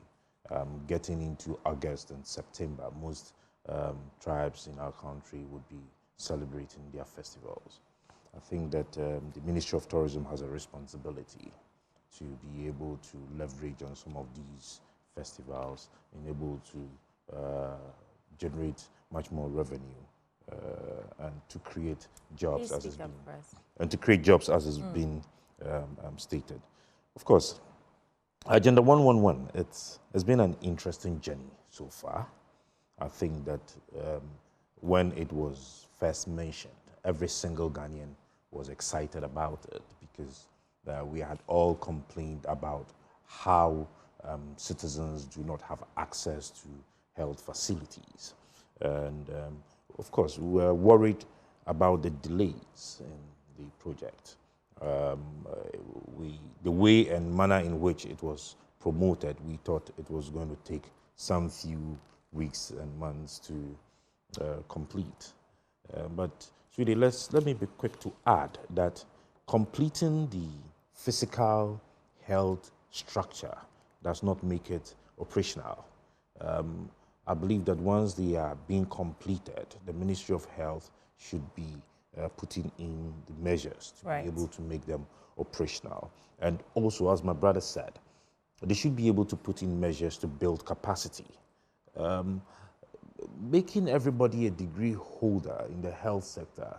Getting into August and September, most tribes in our country would be celebrating their festivals. I think that the Ministry of Tourism has a responsibility to be able to leverage on some of these festivals and able to generate much more revenue and to create jobs as it's been stated. Of course, Agenda 111, it's been an interesting journey so far. I think that when it was first mentioned, every single Ghanaian was excited about it because we had all complained about how citizens do not have access to health facilities. And of course, we were worried about the delays in the project. The way and manner in which it was promoted, we thought it was going to take some few weeks and months to complete. But sweetie, let me be quick to add that completing the physical health structure does not make it operational. I believe that once they are being completed, the Ministry of Health should be putting in the measures to be able to make them operational. And also, as my brother said, they should be able to put in measures to build capacity. Making everybody a degree holder in the health sector,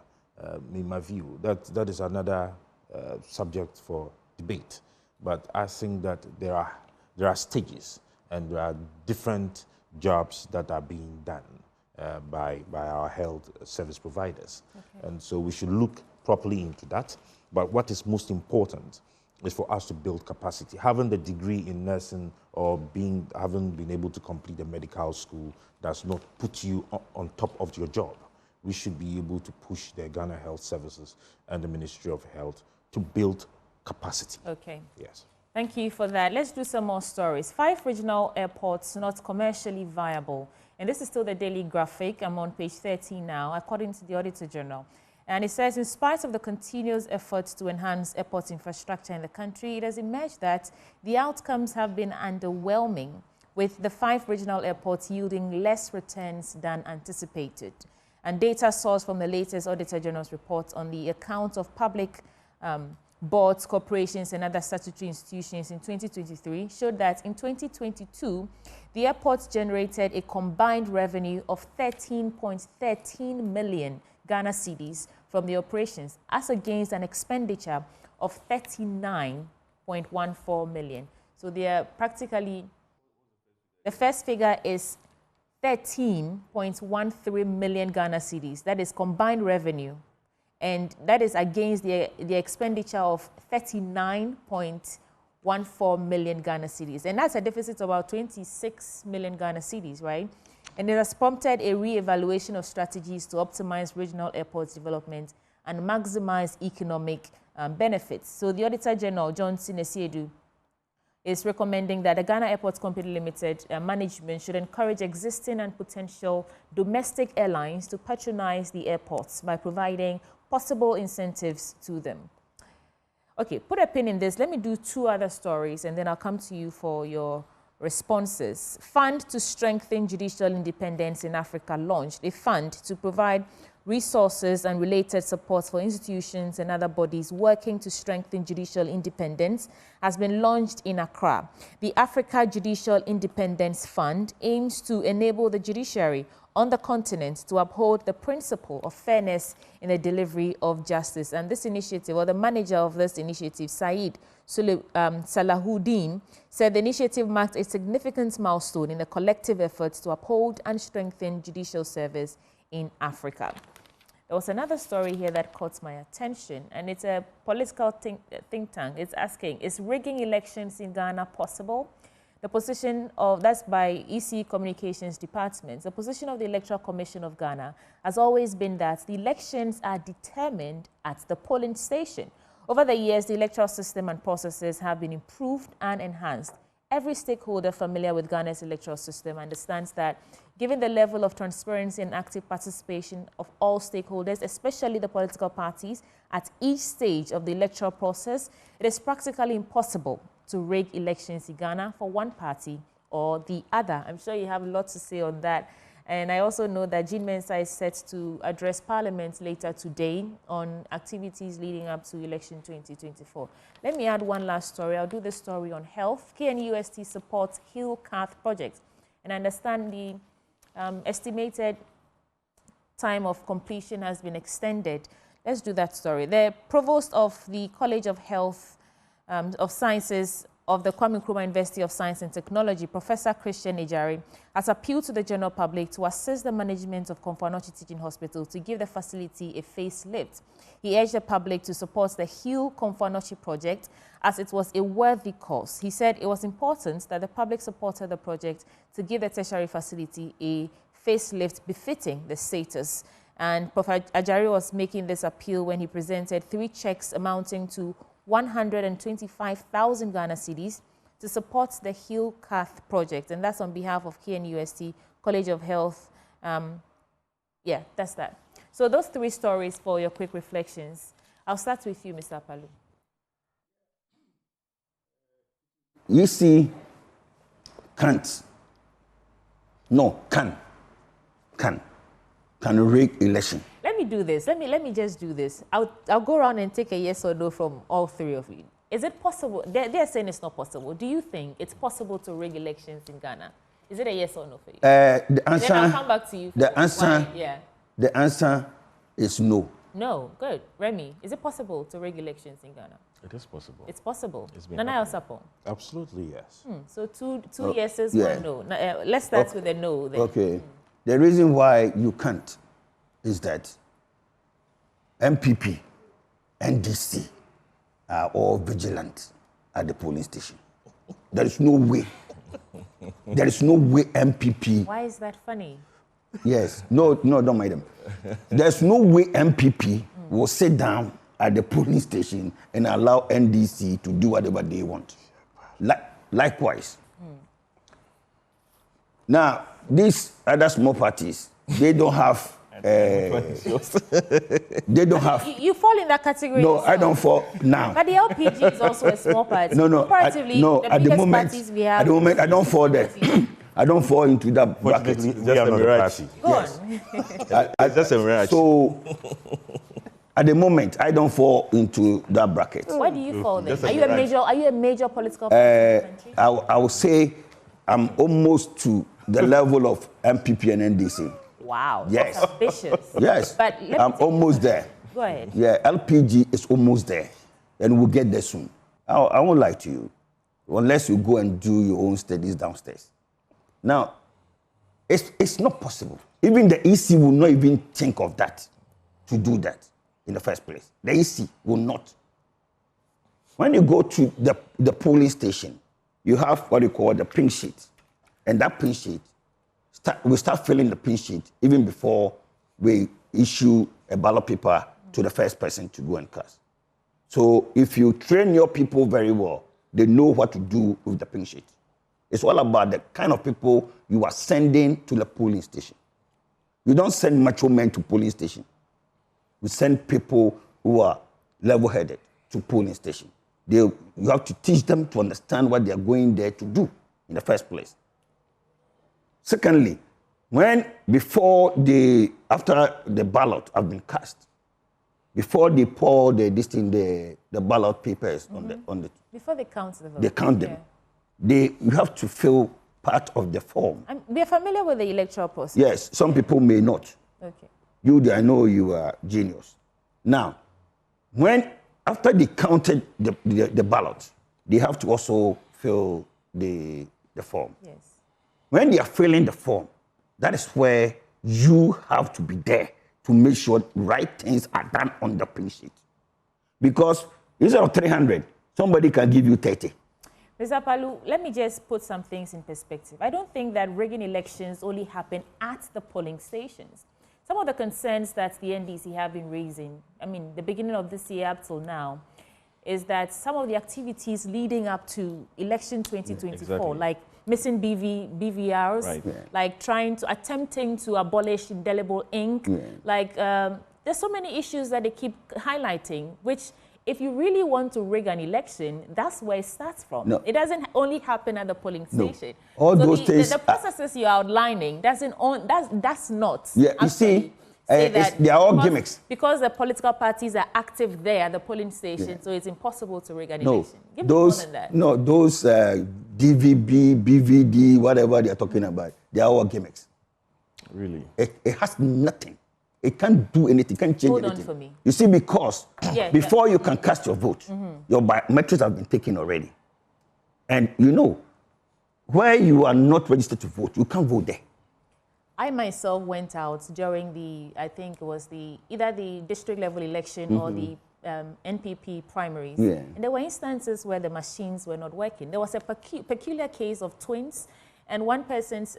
in my view, that is another subject for debate. But I think that there are stages and there are different jobs that are being done by our health service providers. Okay. And so we should look properly into that. But what is most important is for us to build capacity. Having the degree in nursing or having been able to complete a medical school does not put you on top of your job. We should be able to push the Ghana Health Services and the Ministry of Health to build capacity. Okay. Yes. Thank you for that. Let's do some more stories. 5 regional airports not commercially viable. And this is still the Daily Graphic. I'm on page 13 now, according to the Auditor General. And it says, in spite of the continuous efforts to enhance airport infrastructure in the country, it has emerged that the outcomes have been underwhelming, with the 5 regional airports yielding less returns than anticipated. And data sourced from the latest Auditor General's report on the account of public boards, corporations, and other statutory institutions in 2023 showed that in 2022, the airports generated a combined revenue of 13.13 million Ghana cedis from the operations, as against an expenditure of 39.14 million. So they are practically, the first figure is 13.13 million Ghana cedis. That is combined revenue. And that is against the expenditure of 39.14 million Ghana cedis. And that's a deficit of about 26 million Ghana cedis, right? And it has prompted a re-evaluation of strategies to optimize regional airports development and maximize economic benefits. So the Auditor General, John Sinesiedu, is recommending that the Ghana Airports Company Limited management should encourage existing and potential domestic airlines to patronize the airports by providing possible incentives to them. Okay, put a pin in this. Let me do 2 other stories and then I'll come to you for your responses. Fund to strengthen judicial independence in Africa launched a fund to provide resources and related support for institutions and other bodies working to strengthen judicial independence has been launched in Accra. The Africa Judicial Independence Fund aims to enable the judiciary on the continent to uphold the principle of fairness in the delivery of justice. And this initiative, or the manager of this initiative, Saeed Salahuddin, said the initiative marked a significant milestone in the collective efforts to uphold and strengthen judicial service in Africa. There was another story here that caught my attention, and it's a political think tank. It's asking, is rigging elections in Ghana possible? The position of, that's by EC Communications Department, the position of the Electoral Commission of Ghana has always been that the elections are determined at the polling station. Over the years, the electoral system and processes have been improved and enhanced. Every stakeholder familiar with Ghana's electoral system understands that given the level of transparency and active participation of all stakeholders, especially the political parties, at each stage of the electoral process, it is practically impossible to rig elections in Ghana for one party or the other. I'm sure you have a lot to say on that. And I also know that Jean Mensah is set to address Parliament later today on activities leading up to election 2024. Let me add one last story. I'll do this story on health. KNUST supports Hill Cath project. And I understand the estimated time of completion has been extended. Let's do that story. The provost of the College of Health of Sciences of the Kwame Nkrumah University of Science and Technology, Professor Christian Ejari, has appealed to the general public to assist the management of Komfo Teaching Hospital to give the facility a facelift. He urged the public to support the Heal Komfo project as it was a worthy cause. He said it was important that the public supported the project to give the tertiary facility a facelift befitting the status. And Professor Ejari was making this appeal when he presented 3 checks amounting to 125,000 Ghana cedis to support the Heal Cath project. And that's on behalf of KNUST, College of Health. Yeah, that's that. So those 3 stories for your quick reflections. I'll start with you, Mr. Palu. You see, can't. No, can rig election. Let me do this. Let me just do this. I'll go around and take a yes or no from all 3 of you. Is it possible? They're saying it's not possible. Do you think it's possible to rig elections in Ghana? Is it a yes or no for you? The answer. Then I'll come back to you. The answer. Yeah. The answer is no. No. Good. Remy, is it possible to rig elections in Ghana? It is possible. It's possible. It's been Nana happening. Elsapon. Absolutely yes. So two yeses, one no. Let's start with a no then. Okay. The reason why you can't is that MPP, NDC are all vigilant at the polling station. There is no way. There is no way MPP. Why is that funny? Yes. No, don't mind them. There's no way MPP will sit down at the polling station and allow NDC to do whatever they want. Likewise. Now, these other small parties, they don't have. They don't have. You fall in that category. No, I don't fall now. But the LPG is also a small party. No. Comparatively, At the moment, I don't fall there. I don't fall into that bracket. Just a mirage. Go on. Just a mirage. So, at the moment, I don't fall into that bracket. Where do you fall then? Are you a major political party in the country? I would say I'm almost to the level of MPP and NDC. Wow. Yes. That's ambitious. Yes. But I'm almost there. Go ahead. Yeah, LPG is almost there, and we'll get there soon. I won't lie to you, unless you go and do your own studies downstairs. Now, it's not possible. Even the EC will not even think of that, to do that in the first place. The EC will not. When you go to the polling station, you have what you call the pink sheet, and that pink sheet, we start filling the pink sheet even before we issue a ballot paper to the first person to go and cast. So if you train your people very well, they know what to do with the pink sheet. It's all about the kind of people you are sending to the polling station. You don't send macho men to polling station. We send people who are level-headed to polling station. You have to teach them to understand what they are going there to do in the first place. Secondly, after the ballot have been cast, before they pour the ballot papers on the before they count the vote. They count them. Yeah. You have to fill part of the form. We're familiar with the electoral process. Yes, some people may not. Okay. I know you are genius. Now, after they counted the ballot, they have to also fill the form. Yes. When they are filling the form, that is where you have to be there to make sure right things are done on the pink sheet. Because instead of 300, somebody can give you 30. Mr. Palu, let me just put some things in perspective. I don't think that rigging elections only happen at the polling stations. Some of the concerns that the NDC have been raising, the beginning of this year up till now, is that some of the activities leading up to election 2024, like missing BVRs, right. Like attempting to abolish indelible ink, there's so many issues that they keep highlighting, which if you really want to rig an election, that's where it starts from. No. It doesn't only happen at the polling station. No. All those things. The processes you're outlining that's not. Yeah, you see, they are all gimmicks. Because the political parties are active there at the polling station, so it's impossible to rig an election. Give me more than that. No, those DVB, BVD, whatever they are talking about, they are all gimmicks. Really? It has nothing. It can't do anything. It can't change anything. Hold on for me. You see, because before you can cast your vote, your biometrics have been taken already. And you know, where you are not registered to vote, you can't vote there. I myself went out during I think it was either the district level election or the NPP primaries. Yeah. And there were instances where the machines were not working. There was a peculiar case of twins, and one person's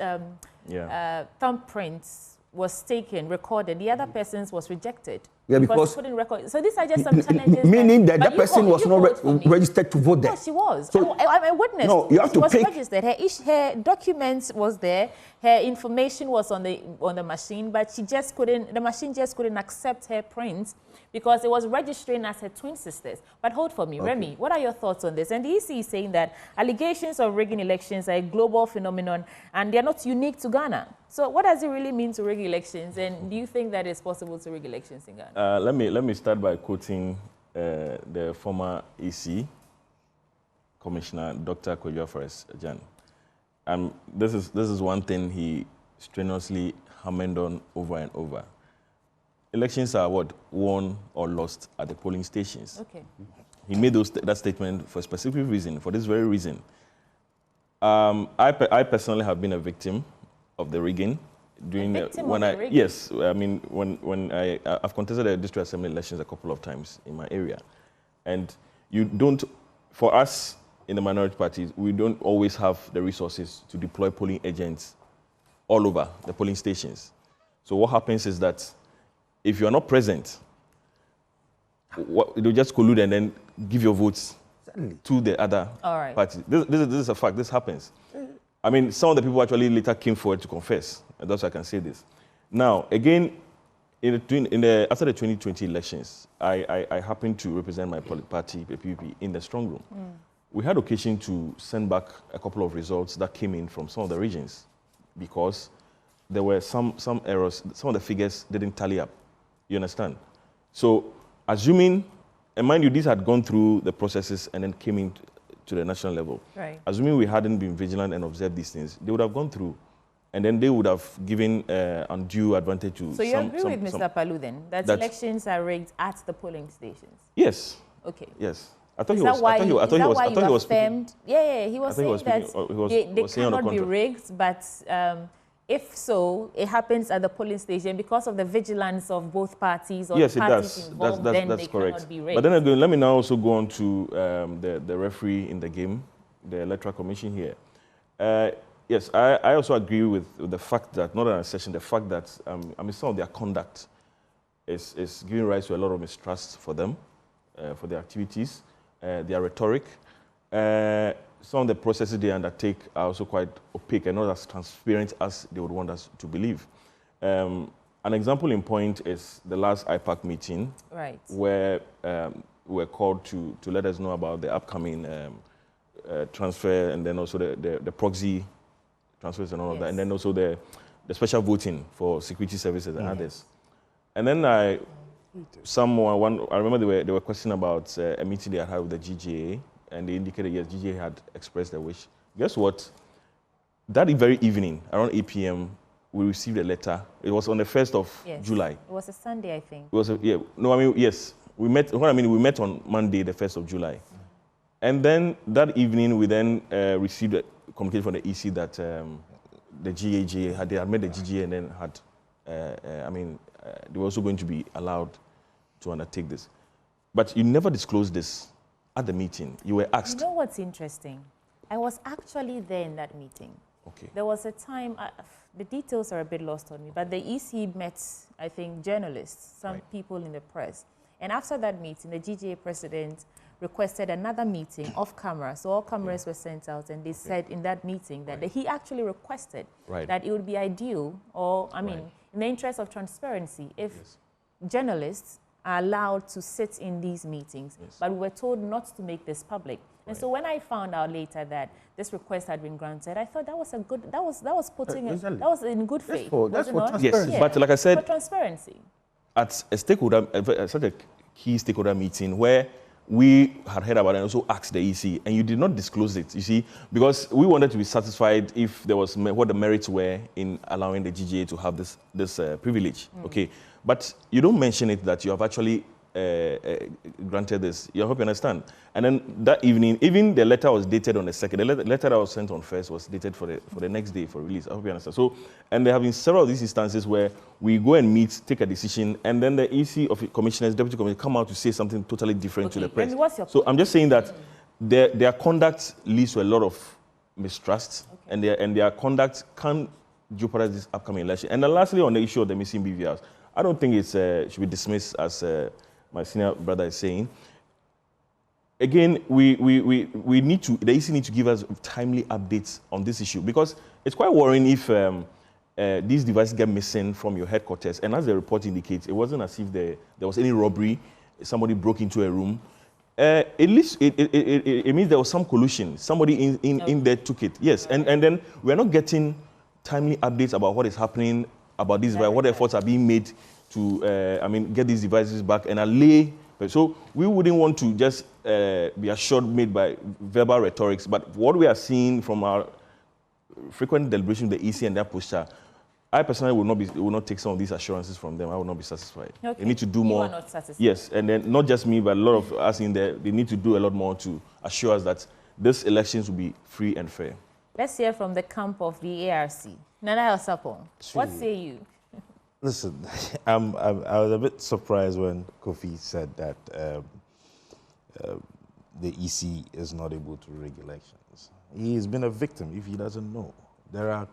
thumbprints was taken, recorded. The other person's was rejected. Yeah, because couldn't record. So these are just some challenges. Meaning that person was not registered to vote there. No, she was. So, I'm a witness. No, you have to was pick. Registered. Her documents was there. Her information was on the machine, but she just couldn't. The machine just couldn't accept her prints because it was registering as her twin sisters. But hold for me, okay. Remy, what are your thoughts on this? And the EC is saying that allegations of rigging elections are a global phenomenon and they're not unique to Ghana. So what does it really mean to rig elections? And do you think that it's possible to rig elections in Ghana? Let me start by quoting the former EC Commissioner, Dr. Kojo Forest-Jan. This is one thing he strenuously hammered on over and over. Elections are won or lost at the polling stations. Okay. He made that statement for a specific reason, for this very reason. I personally have been a victim of the rigging. Yes, I mean when I've contested the district assembly elections a couple of times in my area, and you don't, for us in the minority parties, we don't always have the resources to deploy polling agents all over the polling stations. So what happens is that if you are not present, they'll just collude and then give your votes to the other parties. This is a fact. This happens. I mean, some of the people actually later came forward to confess, and that's why I can say this. Now, again, after the 2020 elections, I happened to represent my party, the PPP, in the strong room. Mm. We had occasion to send back a couple of results that came in from some of the regions because there were some errors. Some of the figures didn't tally up. You understand? So, assuming, and mind you, these had gone through the processes and then came in to the national level. Right. Assuming we hadn't been vigilant and observed these things, they would have gone through, and then they would have given undue advantage to. So you agree with Mr. Palu then that elections are rigged at the polling stations? Yes. Okay. Yes. I thought he was saying that they cannot be rigged, but if so, it happens at the polling station because of the vigilance of both parties or yes, the parties involved, then that's they correct. cannot be rigged. But then again, let me now also go on to the referee in the game, the Electoral Commission here. Yes, I also agree with the fact that, not an assertion, the fact that some of their conduct is giving rise to a lot of mistrust for them, for their activities, their rhetoric. Some of the processes they undertake are also quite opaque and not as transparent as they would want us to believe. An example in point is the last IPAC meeting, right, where we were called to let us know about the upcoming transfer and then also the proxy transfers and all of that, and then also the special voting for security services and others. And then I remember they were questioning about a meeting they had with the GJA, and they indicated, yes, GJA had expressed their wish. Guess what? That very evening, around 8 p.m., we received a letter. It was on the 1st of July. It was a Sunday, I think. It was yes. We met on Monday, the 1st of July. And then that evening, we then received a communication from the EC that the GAJ had met the GJA and then had, they were also going to be allowed to undertake this. But you never disclosed this at the meeting. You were asked. You know what's interesting? I was actually there in that meeting. Okay. There was a time, the details are a bit lost on me, but the EC met, I think, journalists, some people in the press. And after that meeting, the GJA president requested another meeting off camera. So all cameras were sent out, and they said in that meeting that he actually requested that it would be ideal, or in the interest of transparency, if journalists are allowed to sit in these meetings, but we were told not to make this public. And so when I found out later that this request had been granted, I thought that was that was in good faith. That's for transparency. Yes, but like I said, for transparency. At a stakeholder, such a key stakeholder meeting where we had heard about it and also asked the EC, and you did not disclose it, you see, because we wanted to be satisfied if there was what the merits were in allowing the GJA to have this privilege, okay? But you don't mention it that you have actually granted this. I hope you understand. And then that evening, even the letter was dated on the 2nd. The letter that was sent on 1st was dated for the next day for release. I hope you understand. So, and there have been several of these instances where we go and meet, take a decision, and then the EC of commissioners, deputy commissioners come out to say something totally different to the press. So I'm just saying that their conduct leads to a lot of mistrust, and their conduct can jeopardize this upcoming election. And then lastly, on the issue of the missing BVRs, I don't think it should be dismissed as my senior brother is saying. Again, we need to, the EC need to give us timely updates on this issue, because it's quite worrying if these devices get missing from your headquarters. And as the report indicates, it wasn't as if there was any robbery, somebody broke into a room. At least it means there was some collusion. Somebody in there took it. Yes, and then we're not getting timely updates about what is happening about these devices, what efforts are being made to, get these devices back and allay. So we wouldn't want to just be assured made by verbal rhetorics, but what we are seeing from our frequent deliberation with the EC and their posture, I personally will not take some of these assurances from them. I will not be satisfied. Okay. They need to do more. You are not satisfied. Yes, and then not just me, but a lot of us in there, they need to do a lot more to assure us that these elections will be free and fair. Let's hear from the camp of the ARC. Nana Elsapong, what say you? Listen, I was a bit surprised when Kofi said that the EC is not able to rig elections. He's been a victim if he doesn't know. There are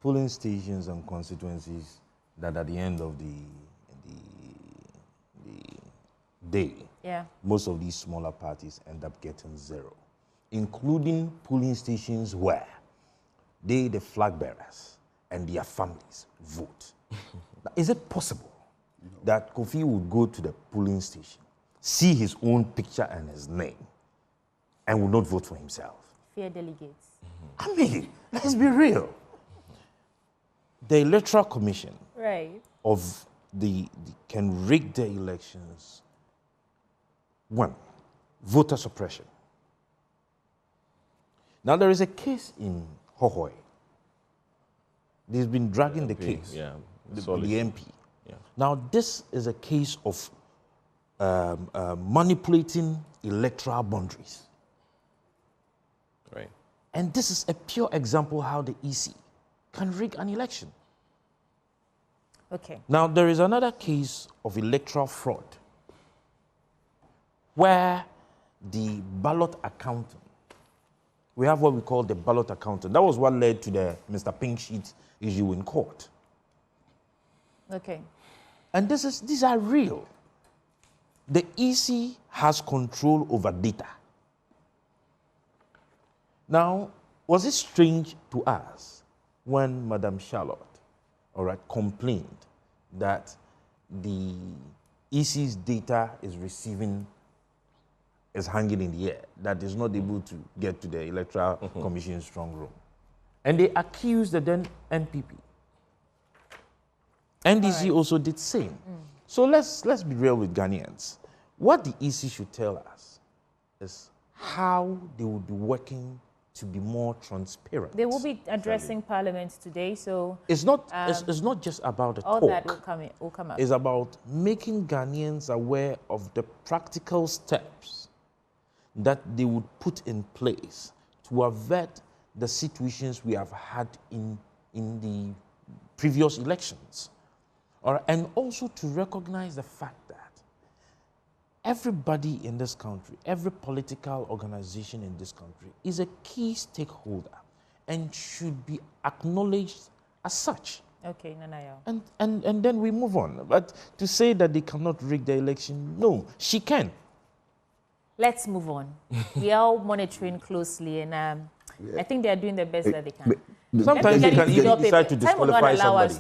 polling stations and constituencies that at the end of the day, most of these smaller parties end up getting 0, including polling stations where the flag bearers and their families vote. Is it possible that Kofi would go to the polling station, see his own picture and his name, and would not vote for himself? Fear delegates. I mean, let's be real. The Electoral Commission of the can rig the elections. 1, voter suppression. Now there is a case in Hohoi. They've been dragging the case. Yeah, the MP. Yeah. Now this is a case of manipulating electoral boundaries. Right. And this is a pure example how the EC can rig an election. Okay. Now, there is another case of electoral fraud where the ballot accountant, we have what we call the ballot accountant. That was what led to the Mr. Pink Sheet issue in court. Okay. And these are real. The EC has control over data. Now, was it strange to us when Madam Charlotte, complained that the EC's data is hanging in the air, that is not able to get to the Electoral Commission's strong room? And they accused the then NPP. NDC also did same. So let's be real with Ghanaians. What the EC should tell us is how they will be working to be more transparent. They will be addressing Parliament today, so it's not just about the all talk. that will come up. It's about making Ghanaians aware of the practical steps that they would put in place to avert the situations we have had in the previous elections. And also to recognize the fact that everybody in this country, every political organization in this country is a key stakeholder and should be acknowledged as such. Okay, Nanayo. And then we move on. But to say that they cannot rig the election, no, she can. Let's move on. We are all monitoring closely, and I think they are doing the best that they can. Sometimes they can even decide to disqualify somebody.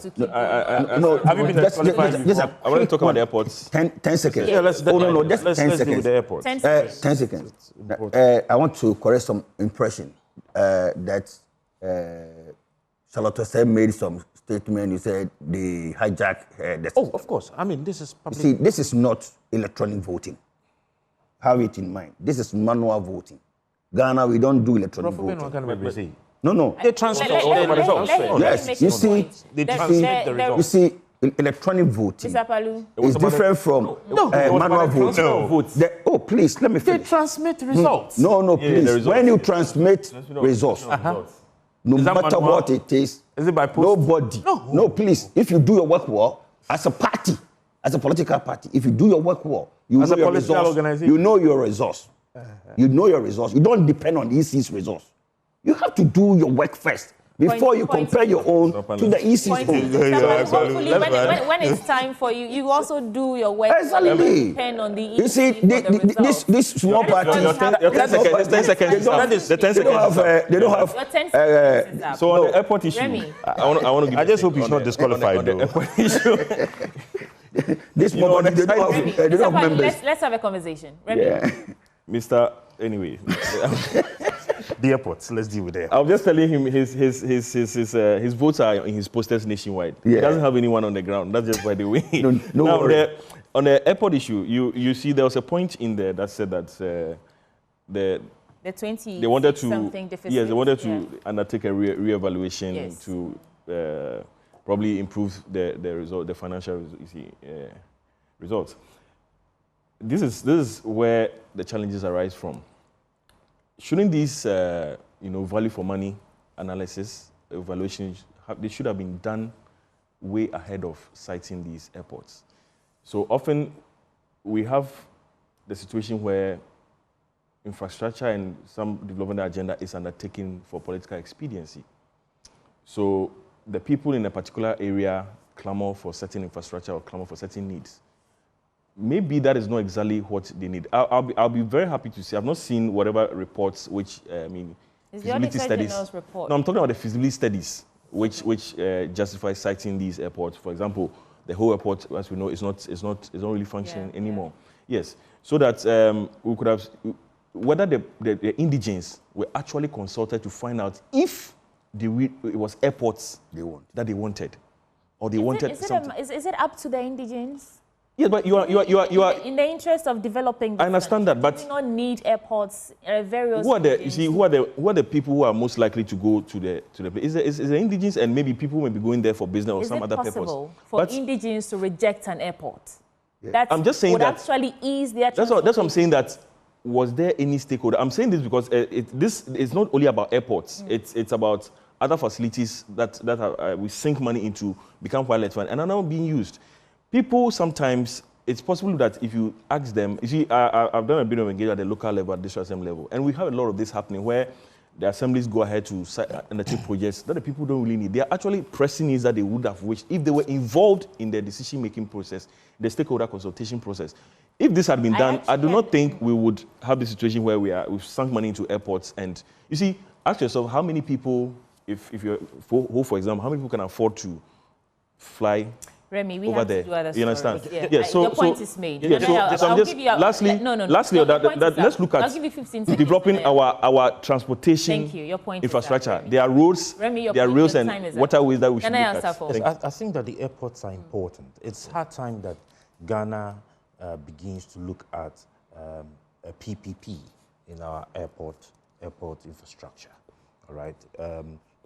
Have you been disqualified before? I want to talk about the airports. 10 seconds. Yeah, let's deal with the airports. 10 seconds. 10 seconds. I want to correct some impression that Charlotte said made some statement. You said they hijacked the system. Oh, of course. I mean, this is public. See, this is not electronic voting. Have it in mind. This is manual voting. Ghana, we don't do electronic voting. No. They transmit the results. Yes, you see, electronic voting Mr. Palu. is different from manual voting. Oh, please, let me finish. They transmit results. No, please. When you transmit results, no matter what it is it by post? Nobody. No, please. If you do your work well, as a party, as a political party, if you do your work well, you know your resource. You know your resource. You know your resource. You don't depend on the EC's resource. You have to do your work first before you compare your own to the EC's own. Hopefully, when it's time for you, you also do your work. Exactly. Depend on the EC. You see, this small party. Your 10 seconds. The 10 seconds. They don't have. So on the airport issue, I want to give. I just hope he's not disqualified though. This small party, they don't have members. Let's have a conversation. Remy. Mr. Anyway. The airports, let's deal with that. I was just telling him his votes are in his posters nationwide. Yeah. He doesn't have anyone on the ground. That's just by the way. No on the airport issue, you see there was a point in there that said that the 20 they wanted to something deficit. Yes, they wanted to undertake a re-evaluation to probably improve the result, the financial results. This is where the challenges arise from. Shouldn't these, value for money analysis, evaluations, they should have been done way ahead of siting these airports? So often we have the situation where infrastructure and some development agenda is undertaken for political expediency. So the people in a particular area clamor for certain infrastructure or clamor for certain needs. Maybe that is not exactly what they need. I'll be very happy to see. I've not seen whatever reports which feasibility studies. Report. No, I'm talking about the feasibility studies which justify citing these airports. For example, the whole airport, as we know, is not really functioning anymore. Yes, so that we could have whether the indigents were actually consulted to find out if it was airports that they wanted, or they wanted something. Is it up to the indigents? Yes, but you are in the interest of developing. I understand that, but we do not need airports. Various. Who are the people who are most likely to go to the place? Is the indigents, and maybe people may be going there for business or some other purpose. Is it possible for indigents to reject an airport? Yeah. I'm just saying would that actually ease their. That's what I'm saying. That was there any stakeholder? I'm saying this because this is not only about airports. It's about other facilities that we sink money into, become wireless fund, and are now being used. People sometimes, it's possible that if you ask them, you see, I've done a bit of engagement at the local level, at the district assembly level, and we have a lot of this happening where the assemblies go ahead to undertake projects that the people don't really need. They are actually pressing needs that they would have wished if they were involved in the decision-making process, the stakeholder consultation process. If this had been done, I do not think we would have the situation where we've sunk money into airports. And you see, ask yourself, how many people, if you're, for example, how many people can afford to fly Remy, we over have there? To do other you understand? Yeah. Yeah. So your point is made. Yeah. Lastly, let's look at developing our transportation infrastructure. There are roads, there are rails and waterways that we should look at. I think that the airports are important. It's hard time that Ghana begins to look at a PPP in our airport infrastructure. All right.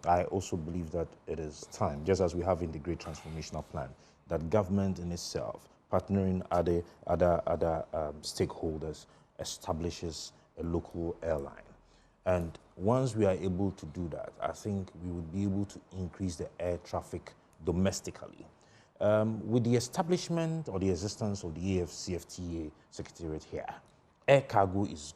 I also believe that it is time, just as we have in the Great Transformational Plan, that government in itself, partnering other stakeholders, establishes a local airline. And once we are able to do that, I think we would be able to increase the air traffic domestically. With the establishment or the existence of the AFCFTA Secretariat here, air cargo is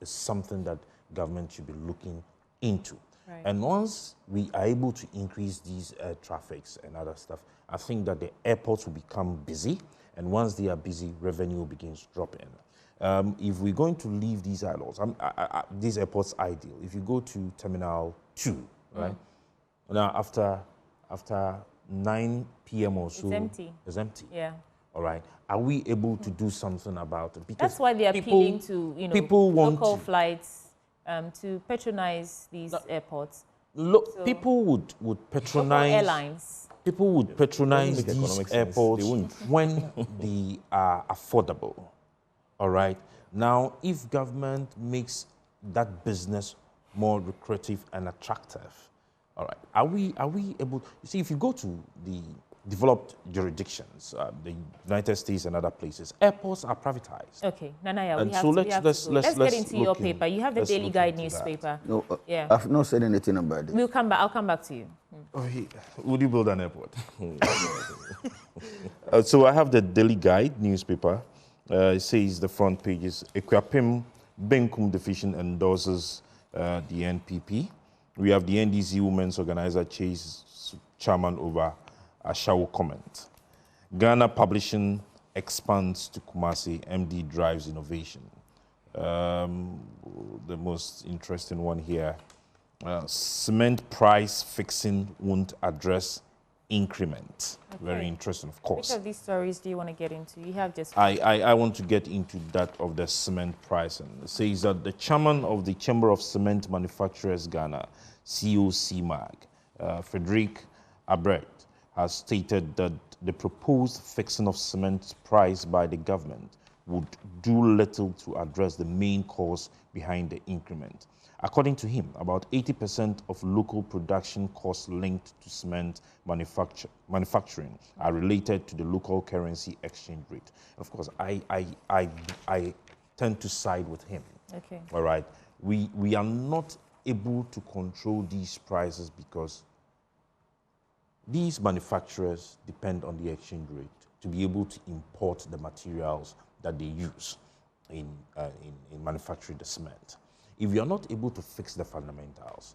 something that government should be looking into. Right. And once we are able to increase these air traffics and other stuff, I think that the airports will become busy. And once they are busy, revenue begins dropping. If we're going to leave these islands, these airports ideal. If you go to Terminal 2, right? Now, after 9 p.m. or so, it's empty. Yeah. All right. Are we able to do something about it? Because that's why they're appealing to local flights. To patronize these airports. People would patronize airlines. People would patronize these airports when they are affordable. All right. Now, if government makes that business more lucrative and attractive, all right. Are we able? You see, if you go to the developed jurisdictions, the United States and other places, airports are privatized. Okay, Nanaya, and we have so to, let's get into your paper. You have the Daily Guide newspaper. No, yeah. I've not said anything about it. We'll come back. I'll come back to you. Oh, would you build an airport? So I have the Daily Guide newspaper. It says the front page is Ekwapim Benkum Division endorses the NPP. We have the NDC Women's Organizer Chase chairman over Ashawo comment. Ghana Publishing expands to Kumasi, MD drives innovation. The most interesting one here, cement price fixing won't address increment. Okay. Very interesting, of course. Which of these stories do you want to get into? You have just... I want to get into that of the cement pricing. It says that the chairman of the Chamber of Cement Manufacturers Ghana, COCMAG, Frederick Abret, has stated that the proposed fixing of cement price by the government would do little to address the main cause behind the increment. According to him, about 80% of local production costs linked to cement manufacturing are related to the local currency exchange rate. Of course, I tend to side with him. Okay. All right. We are not able to control these prices because these manufacturers depend on the exchange rate to be able to import the materials that they use in manufacturing the cement. If you are not able to fix the fundamentals,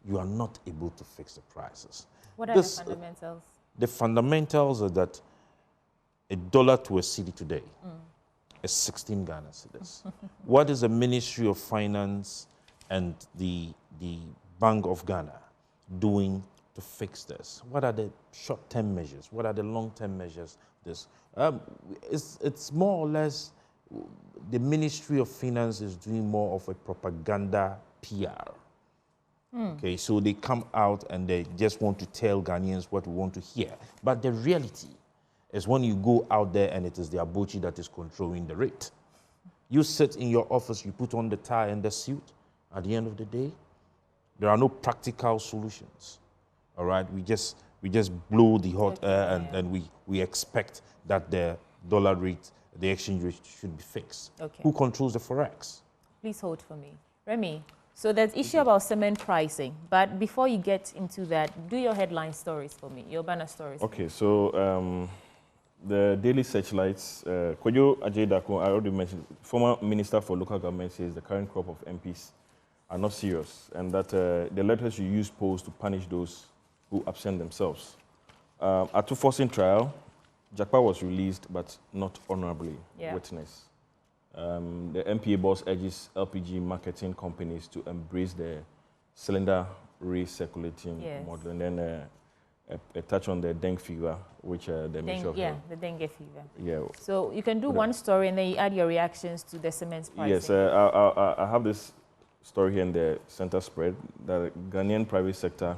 you are not able to fix the prices. What are the fundamentals? The fundamentals are that $1 to a cedi today is 16 Ghana cedis. What is the Ministry of Finance and the Bank of Ghana doing to fix this? What are the short-term measures? What are the long-term measures? It's more or less the Ministry of Finance is doing more of a propaganda PR. Okay, so they come out and they just want to tell Ghanaians what we want to hear. But the reality is when you go out there and it is the Abochi that is controlling the rate. You sit in your office, you put on the tie and the suit. At the end of the day, there are no practical solutions. All right, we just blow the hot air and we expect that the dollar rate, the exchange rate should be fixed. Okay. Who controls the forex? Please hold for me. Remy, so there's issue about cement pricing, but before you get into that, do your headline stories for me, your banner stories. Okay, so the Daily Searchlights, Kojo Ajaydako, I already mentioned, former Minister for Local Government, says the current crop of MPs are not serious and that the letters you use pose to punish those who absent themselves. At a forcing trial, Jakpa was released but not honorably witnessed. The MPA boss urges LPG marketing companies to embrace the cylinder recirculating model. And then a touch on the dengue fever, which the Ministry of Health. The dengue fever. Yeah. So you can do one story and then you add your reactions to the cement pricing. Yes, I have this story here in the center spread that Ghanaian private sector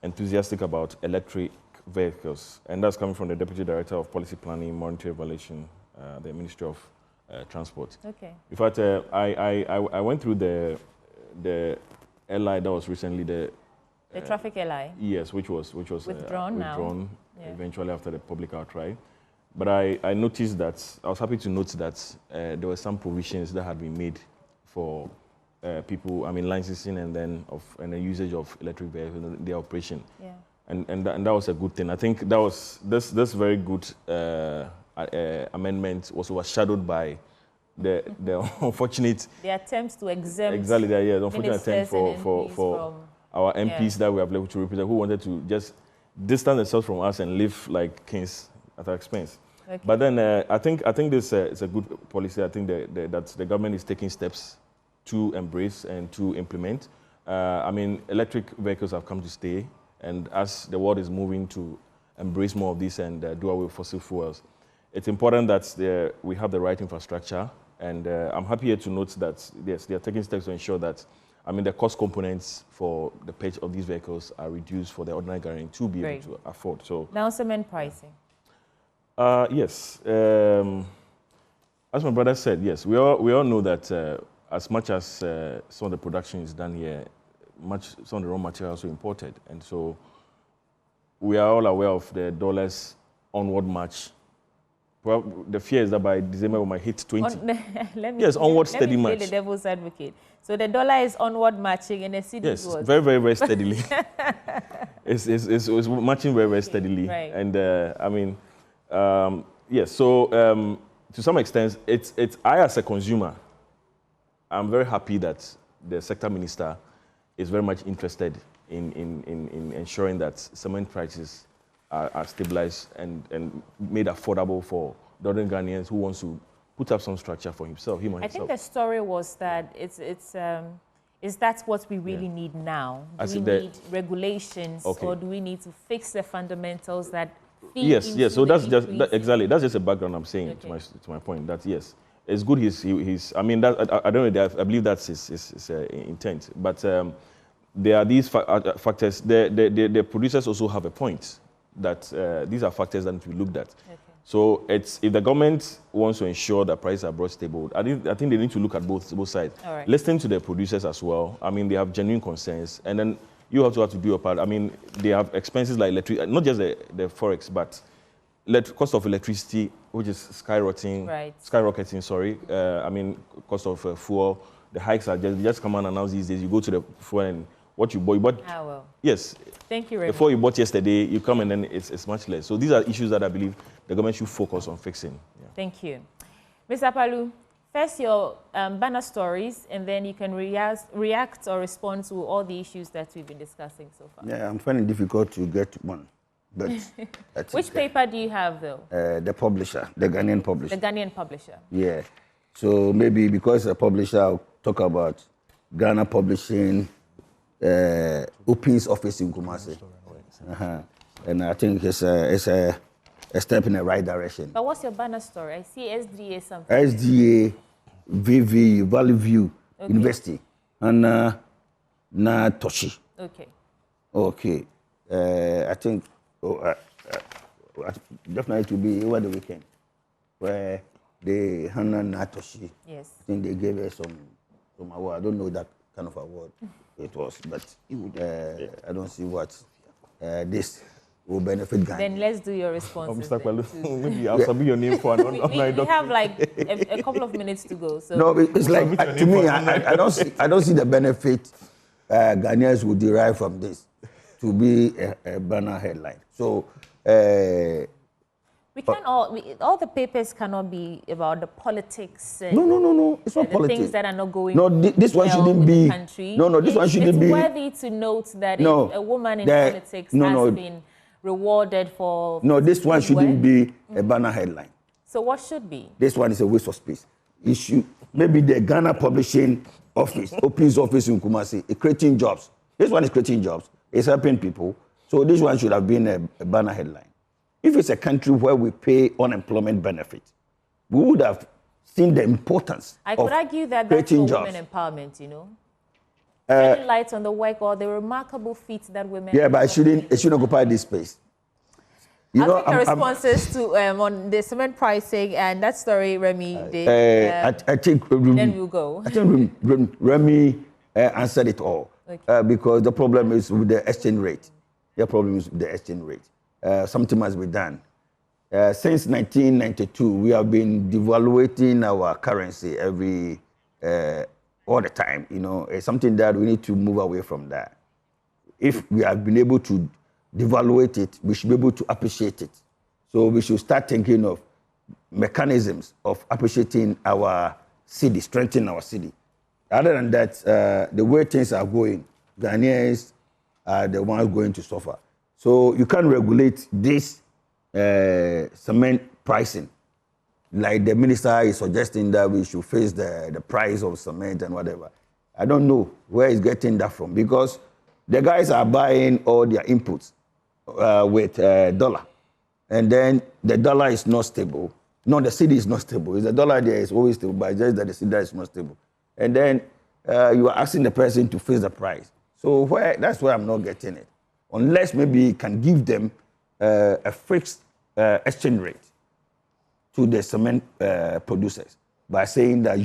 enthusiastic about electric vehicles, and that's coming from the Deputy Director of Policy Planning, Monetary Evaluation, the Ministry of Transport. Okay. In fact, I went through the LI that was recently the traffic LI. Yes, which was withdrawn now. Eventually after the public outcry. But I noticed that I was happy to note that there were some provisions that had been made for people, licensing and the usage of electric vehicles in their operation. Yeah. And that was a good thing. I think that was this very good amendment was overshadowed by the unfortunate attempts to exempt the unfortunate attempt for our MPs that we have left to represent, who wanted to just distance themselves from us and live like kings at our expense. Okay. But then I think this is a good policy. I think that the government is taking steps to embrace and to implement. Electric vehicles have come to stay, and as the world is moving to embrace more of this and do away with fossil fuels, it's important that we have the right infrastructure. And I'm happy here to note that, yes, they are taking steps to ensure that, the cost components for the purchase of these vehicles are reduced for the ordinary Ghanaian to be able to afford. So now cement pricing. Yes. As my brother said, yes, we all know that as much as some of the production is done here, some of the raw materials are imported. And so we are all aware of the dollar's onward march. Well, the fear is that by December we might hit 20. Yes, onward steady march. Let me play the devil's advocate. So the dollar is onward marching and the city yes, very, very, very steadily. it's marching very, very steadily. Right. And I mean, yes. So to some extent, it's I as a consumer, I'm very happy that the sector minister is very much interested in ensuring that cement prices are stabilized and made affordable for the other Ghanaians who wants to put up some structure for himself, him or I himself. think the story was that is that what we really need now? Do we need regulations, or do we need to fix the fundamentals that feed yes, into yes. So the that's just increase? exactly that's just a background I'm saying to my point. That yes, it's good. He's I mean that I don't know. I believe that's his intent. But there are these factors. The producers also have a point that these are factors that need to be looked at. Okay. So if the government wants to ensure that prices are brought stable, I think they need to look at both sides. All right. Listen to the producers as well. I mean, they have genuine concerns, and then you have to do your part. I mean, they have expenses like electricity, not just the forex, but cost of electricity, which is skyrocketing. Sorry. I mean, cost of fuel. The hikes are just come and announce these days. You go to the fuel and what you bought. Yes. Thank you, Remy. Before you bought yesterday, you come and then it's much less. So these are issues that I believe the government should focus on fixing. Yeah. Thank you. Mr. Palu, first your banner stories, and then you can react or respond to all the issues that we've been discussing so far. Yeah, I'm finding it difficult to get one. But which paper do you have, though? The publisher, the Ghanaian publisher. The Ghanaian publisher. Yeah. So maybe because the publisher, I'll talk about Ghana Publishing, Opin's office in Kumasi. And I think it's a step in the right direction. But what's your banner story? I see SDA something. SDA, VV, Valley View University, and na Toshi. Okay. Okay. I think definitely to be over the weekend, where they Hannah Natoshi. Yes. I think they gave her some award. I don't know that kind of award it was, but I don't see what this will benefit Ghana. Then let's do your responses. Mr. Palu, maybe I'll submit your name for an online document. We have like a couple of minutes to go. So. No, it's like to me, I don't see the benefit Ghanaians will derive from this to be a banner headline. So. We can't all the papers cannot be about the politics. No. It's not the politics. Things that are not going. No, this one shouldn't be. No, this one shouldn't be. It's worthy to note that if a woman in politics has been rewarded for. No, this one shouldn't be a banner headline. So what should be? This one is a waste of space. Maybe the Ghana Publishing Office, Opin's office in Kumasi, creating jobs. This one is creating jobs. It's helping people. So this one should have been a banner headline. If it's a country where we pay unemployment benefit, we would have seen the importance I could argue that that's for women empowerment, you know. Shedding light on the work or the remarkable feats that women. Yeah, but it shouldn't occupy this space. I'll take the responses to on the cement pricing and that story, Remy. I think then we'll go. I think Remy answered it all because the problem is with the exchange rate. The problem is with the exchange rate. Something must be done. Since 1992, we have been devaluating our currency all the time. You know, it's something that we need to move away from that. If we have been able to devaluate it, we should be able to appreciate it. So we should start thinking of mechanisms of appreciating our city, strengthening our city. Other than that, the way things are going, Ghanaians are the ones going to suffer. So you can't regulate this cement pricing. Like the minister is suggesting that we should face the price of cement and whatever. I don't know where he's getting that from because the guys are buying all their inputs with dollar. And then the dollar is not stable. No, the cedi is not stable. It's the dollar there is always stable, but just that the cedi is not stable. And then you are asking the person to fix the price. So that's where I'm not getting it. Unless maybe you can give them a fixed exchange rate to the cement producers by saying that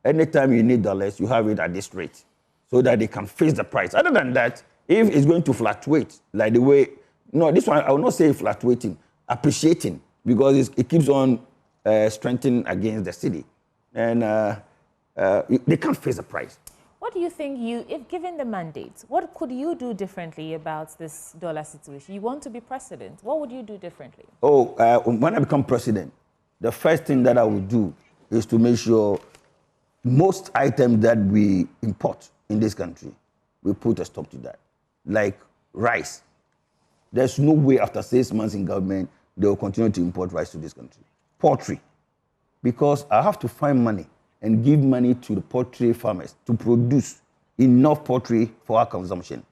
anytime you need dollars, you have it at this rate so that they can fix the price. Other than that, if it's going to fluctuate like the way No, this one I will not say fluctuating, appreciating, because it keeps on strengthening against the cedi. And they can't face the price. What do you think if given the mandate, what could you do differently about this dollar situation? You want to be president. What would you do differently? When I become president, the first thing that I will do is to make sure most items that we import in this country, we put a stop to that. Like rice. There's no way after 6 months in government, they will continue to import rice to this country. Poultry. Because I have to find money and give money to the poultry farmers to produce enough poultry for our consumption.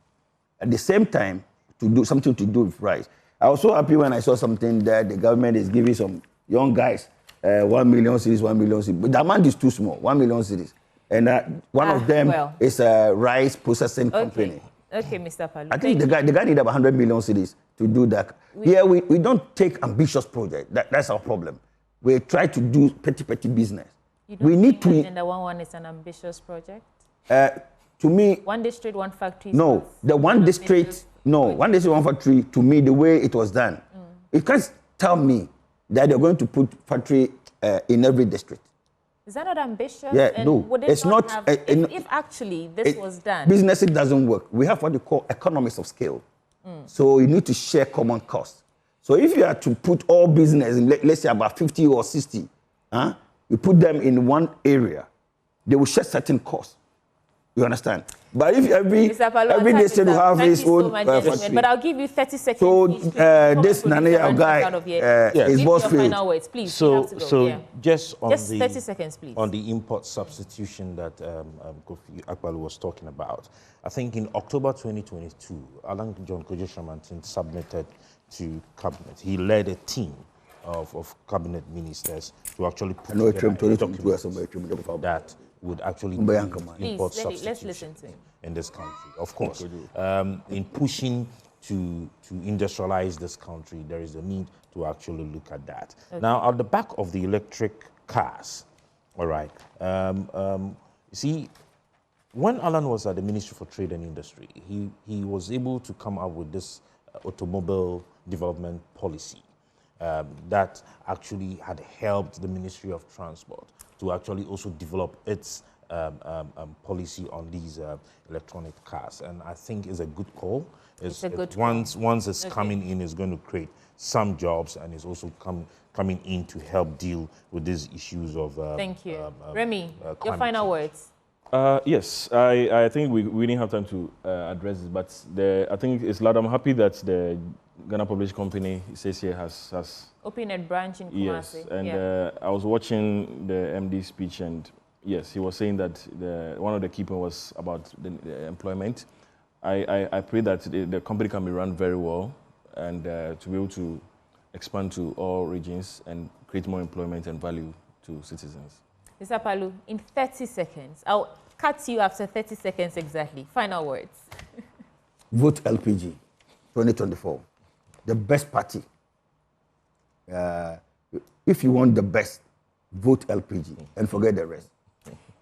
At the same time, to do something to do with rice. I was so happy when I saw something that the government is giving some young guys 1 million cedis, 1 million cedis. But the amount is too small, 1 million cedis. And one of them is a rice processing company. Okay, Mr. Palu. I think the guy need about 100 million cedis to do that. We don't take ambitious projects. That's our problem. We try to do petty business. You don't think that the one is an ambitious project? To me, one district, one factory. No, the one district, one district, one factory. To me, the way it was done, you can't tell me that they're going to put factory in every district. Is that not ambitious? Yeah, and no, would it it's not. Have, if actually this was done, business it doesn't work. We have what you call economies of scale. So you need to share common costs. So if you are to put all business, in, let's say about 50 or 60, you put them in one area, they will share certain costs. You understand? But if every district will have his own factory. But I'll give you 30 seconds. So this Nanaya guy is boss field. Please. So just 30 seconds, please. On the import substitution that Kofi Akpalu was talking about, I think in October 2022, Alan John Kojo Shamantin submitted to cabinet. He led a team of cabinet ministers to actually put together a document that would actually import substitution in this country. Of course, in pushing to industrialize this country, there is a need to actually look at that. Okay. Now, at the back of the electric cars, all right, see, when Alan was at the Ministry for Trade and Industry, he was able to come up with this automobile development policy that actually had helped the Ministry of Transport to actually also develop its policy on these electronic cars. And I think it's a good call. It's a good once it's coming in, it's going to create some jobs, and it's also coming in to help deal with these issues of Thank you. Remy, your final words. Yes, I think we didn't have time to address this, but I think it's loud. I'm happy that the Ghana Publishing Company, it says here, has opened a branch in Kumasi. Yes, and I was watching the MD speech, and yes, he was saying that one of the key points was about the employment. I pray that the company can be run very well, and to be able to expand to all regions and create more employment and value to citizens. Mr. Palu, in 30 seconds, I'll cut you after 30 seconds exactly. Final words. Vote LPG 2024. The best party. If you want the best, vote LPG and forget the rest.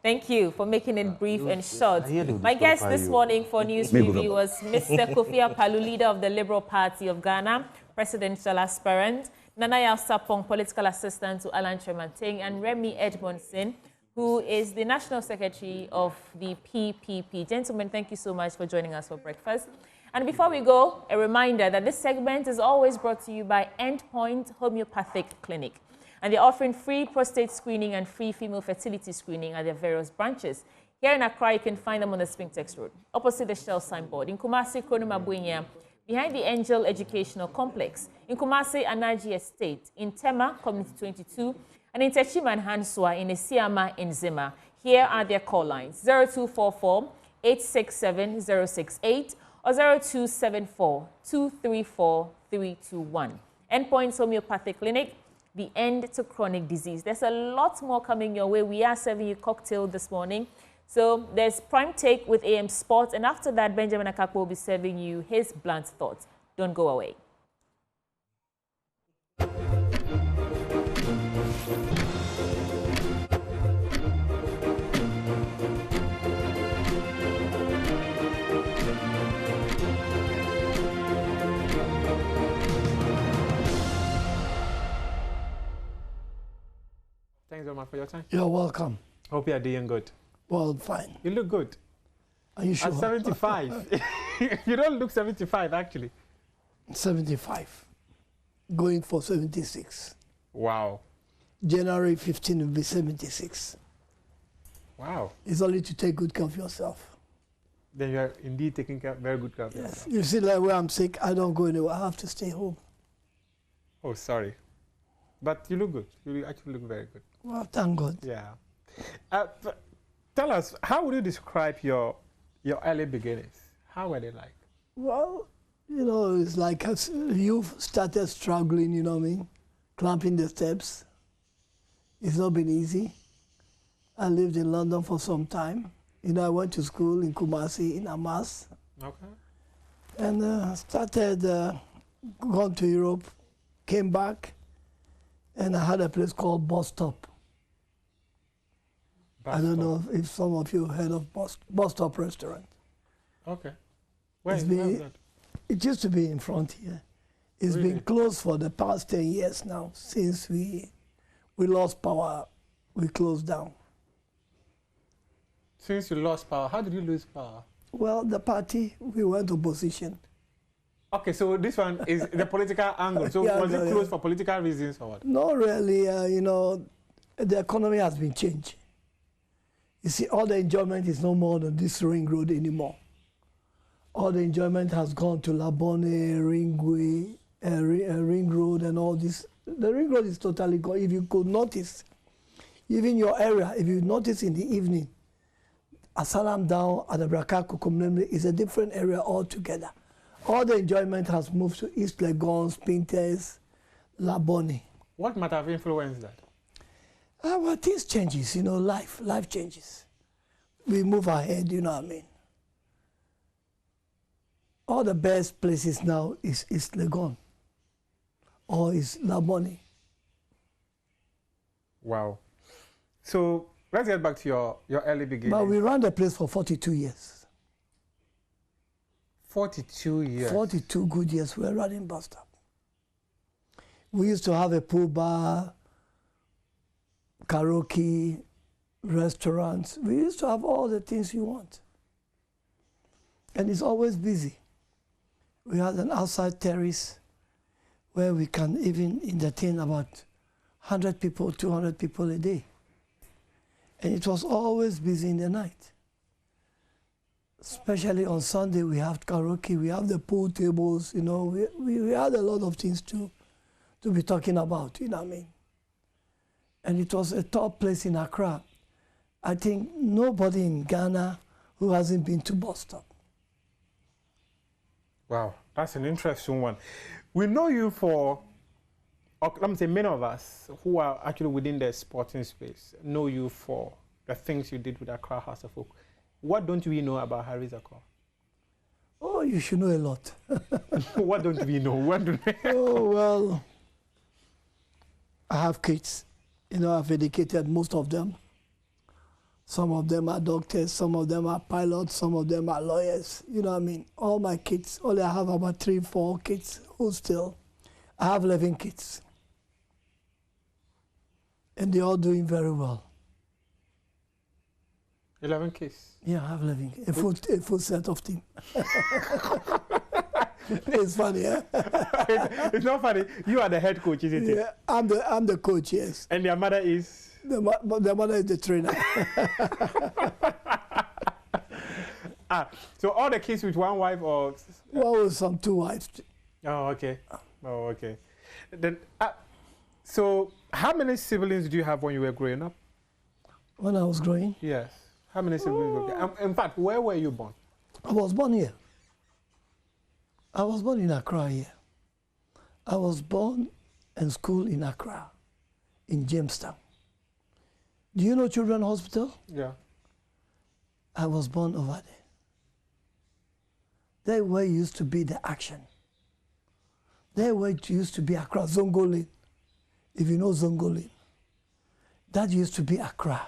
Thank you for making it brief and short. My guest this morning for News Review was Mr. Kofi Akpalu, leader of the Liberal Party of Ghana, presidential aspirant, Nanaya Sapong, political assistant to Alan Tremanting, and Remy Edmondson, who is the National Secretary of the PPP. Gentlemen, thank you so much for joining us for breakfast. And before we go, a reminder that this segment is always brought to you by Endpoint Homeopathic Clinic. And they're offering free prostate screening and free female fertility screening at their various branches. Here in Accra, you can find them on the Spintex Road, opposite the Shell signboard. In Kumasi, Kronuma Buenya, behind the Angel Educational Complex. In Kumasi, Anaji Estate. In Tema, Community 22. And in Techima and Hansua, in Esiama, in Zima. Here are their call lines: 0244 867 068 or 0274 234 321. Endpoints Homeopathic Clinic, the end to chronic disease. There's a lot more coming your way. We are serving you cocktail this morning. So there's Prime Take with AM Sports, and after that, Benjamin Akakpo will be serving you his blunt thoughts. Don't go away. very much for your time. You're welcome. Hope you are doing good. Well, fine. You look good. Are you sure? At 75. You don't look 75, actually. 75. Going for 76. Wow. January 15 will be 76. Wow. It's only to take good care of yourself. Then you are indeed taking very good care of yourself. You see, like when I'm sick, I don't go anywhere. I have to stay home. Oh, sorry. But you look good. You actually look very good. Well, thank God. Yeah. Tell us, how would you describe your early beginnings? How were they like? Well, you know, it's like you started struggling, you know what I mean? Climbing the steps. It's not been easy. I lived in London for some time. You know, I went to school in Kumasi, in Amas. Okay. And started going to Europe, came back, and I had a place called Bus Stop. I don't know if some of you heard of Bus Stop restaurant. Okay. Where is that? It used to be in front here. It's Really? been closed for the past 10 years now. Since we lost power, we closed down. Since you lost power, how did you lose power? Well, the party, we went opposition. Okay, so this one is the political angle. So Yeah, was it yeah. closed for political reasons or what? Not really, you know, the economy has been changed. You see, all the enjoyment is no more on this ring road anymore. All the enjoyment has gone to Labone, Ringway, Ring Road and all this. The Ring Road is totally gone. If you could notice, even your area, if you notice in the evening, Asalam down at the Braka Kukumlemle is a different area altogether. All the enjoyment has moved to East Legon, Spintex, Labone. What might have influenced that? Well, things changes, you know, life changes. We move ahead, you know what I mean? All the best places now is East Legon or is Labone. Wow. So let's get back to your early beginnings. But we ran the place for 42 years. 42 years? 42 good years we were running Bus Stop. We used to have a pool bar, karaoke, restaurants. We used to have all the things you want. And it's always busy. We had an outside terrace where we can even entertain about 100 people, 200 people a day. And it was always busy in the night. Especially on Sunday, we have karaoke, we have the pool tables, you know, we had a lot of things to be talking about, you know what I mean? And it was a top place in Accra. I think nobody in Ghana who hasn't been to Bus Stop. Wow, that's an interesting one. We know you for, or let me say many of us who are actually within the sporting space know you for the things you did with Accra House of Folk. What don't we know about Harry Zakor? Oh, you should know a lot. What don't we know? What do we Oh, well, I have kids. You know, I've educated most of them. Some of them are doctors, some of them are pilots, some of them are lawyers. You know what I mean? All my kids, only I have about 3, 4 kids who still, I have 11 kids. And they're all doing very well. 11 kids? Yeah, I have 11 kids. A full set of team. It's funny, eh? It's not funny. You are the head coach, isn't it? Yeah, I'm the coach, yes. And your mother is? The mother is the trainer. So all the kids with one wife or? Well, with some 2 wives. Oh, okay. Oh, okay. Then, so how many siblings do you have when you were growing up? When I was growing? Yes. How many siblings were there? In fact, where were you born? I was born here. I was born in Accra here. I was born and schooled in Accra, in Jamestown. Do you know Children's Hospital? Yeah. I was born over there. There where used to be the action. There where it used to be Accra, Zongo Lane. If you know Zongo Lane. That used to be Accra.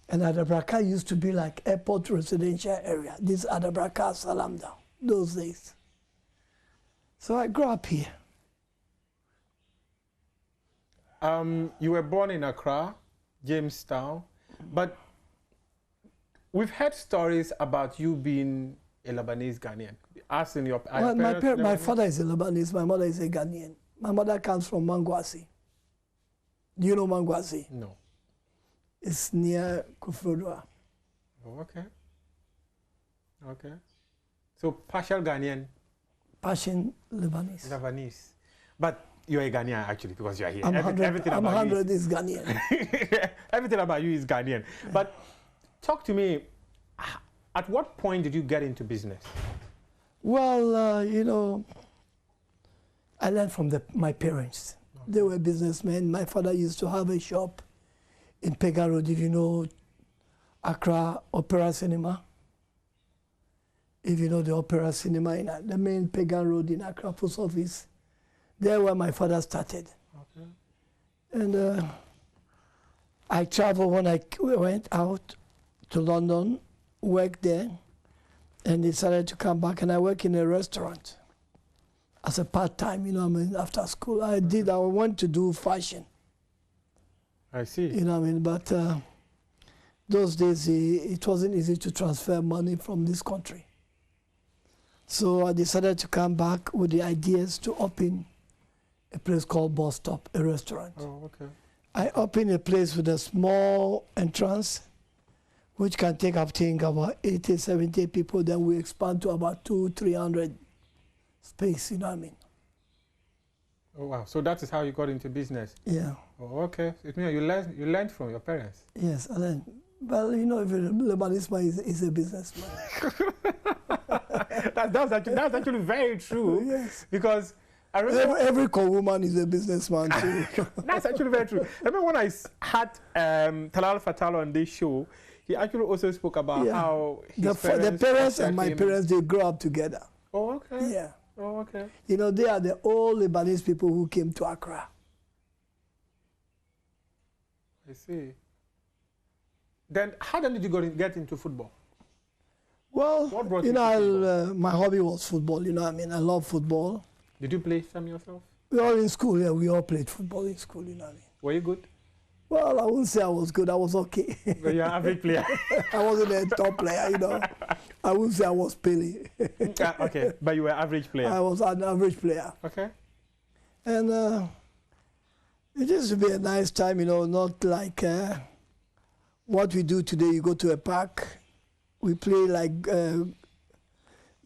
And Adabraka used to be like airport residential area. This Adabraka Salam down, those days. So I grew up here. You were born in Accra, Jamestown, but we've heard stories about you being a Lebanese Ghanaian. As in your well, my father is a Lebanese, my mother is a Ghanaian. My mother comes from Mangwasi. Do you know Mangwasi? No. It's near Kufrodwa. Oh, okay. Okay. So partial Ghanaian? Partial Lebanese. Lebanese. But you're a Ghanaian actually because you're here. I'm Everything about 100 you is Ghanaian. Everything about you is Ghanaian. Yeah. But talk to me, at what point did you get into business? Well, you know, I learned from my parents. Okay. They were businessmen. My father used to have a shop in Pega Road, if you know Accra Opera Cinema. If you know the Opera Cinema, in the main Pega Road in Accra Post Office. There where my father started. Okay. And I traveled when I went out to London, worked there, and decided to come back, and I work in a restaurant as a part-time, you know what I mean, after school. I went to do fashion. I see. You know what I mean, but those days it wasn't easy to transfer money from this country. So I decided to come back with the ideas to open a place called Bus Stop, a restaurant. Oh, okay. I opened a place with a small entrance, which can take, I think, about 80, 70 people. Then we expand to about 200-300 space, you know what I mean? Oh, wow. So that is how you got into business? Yeah. Oh, okay. It means you learned from your parents? Yes, I learned. Well, you know, if a Lebanese man is a businessman. That's actually very true. Yes. Because I remember every woman is a businessman too. That's actually very true. I remember when I had Talal Fatal on this show, he actually also spoke about how the parents and my parents, they grew up together. Oh, okay. Yeah. Oh, okay. You know, they are the old Lebanese people who came to Accra. I see. Then how did you get into football? Well, what brought you know, my hobby was football, you know what I mean? I love football. Did you play some yourself? We all in school, yeah, we all played football in school, you know what I mean? Were you good? Well, I wouldn't say I was good, I was okay. But you're an average player. I wasn't a top player, you know. I wouldn't say I was Pele. Okay, but you were an average player. I was an average player. Okay. And it used to be a nice time, you know, not like what we do today. You go to a park, we play like,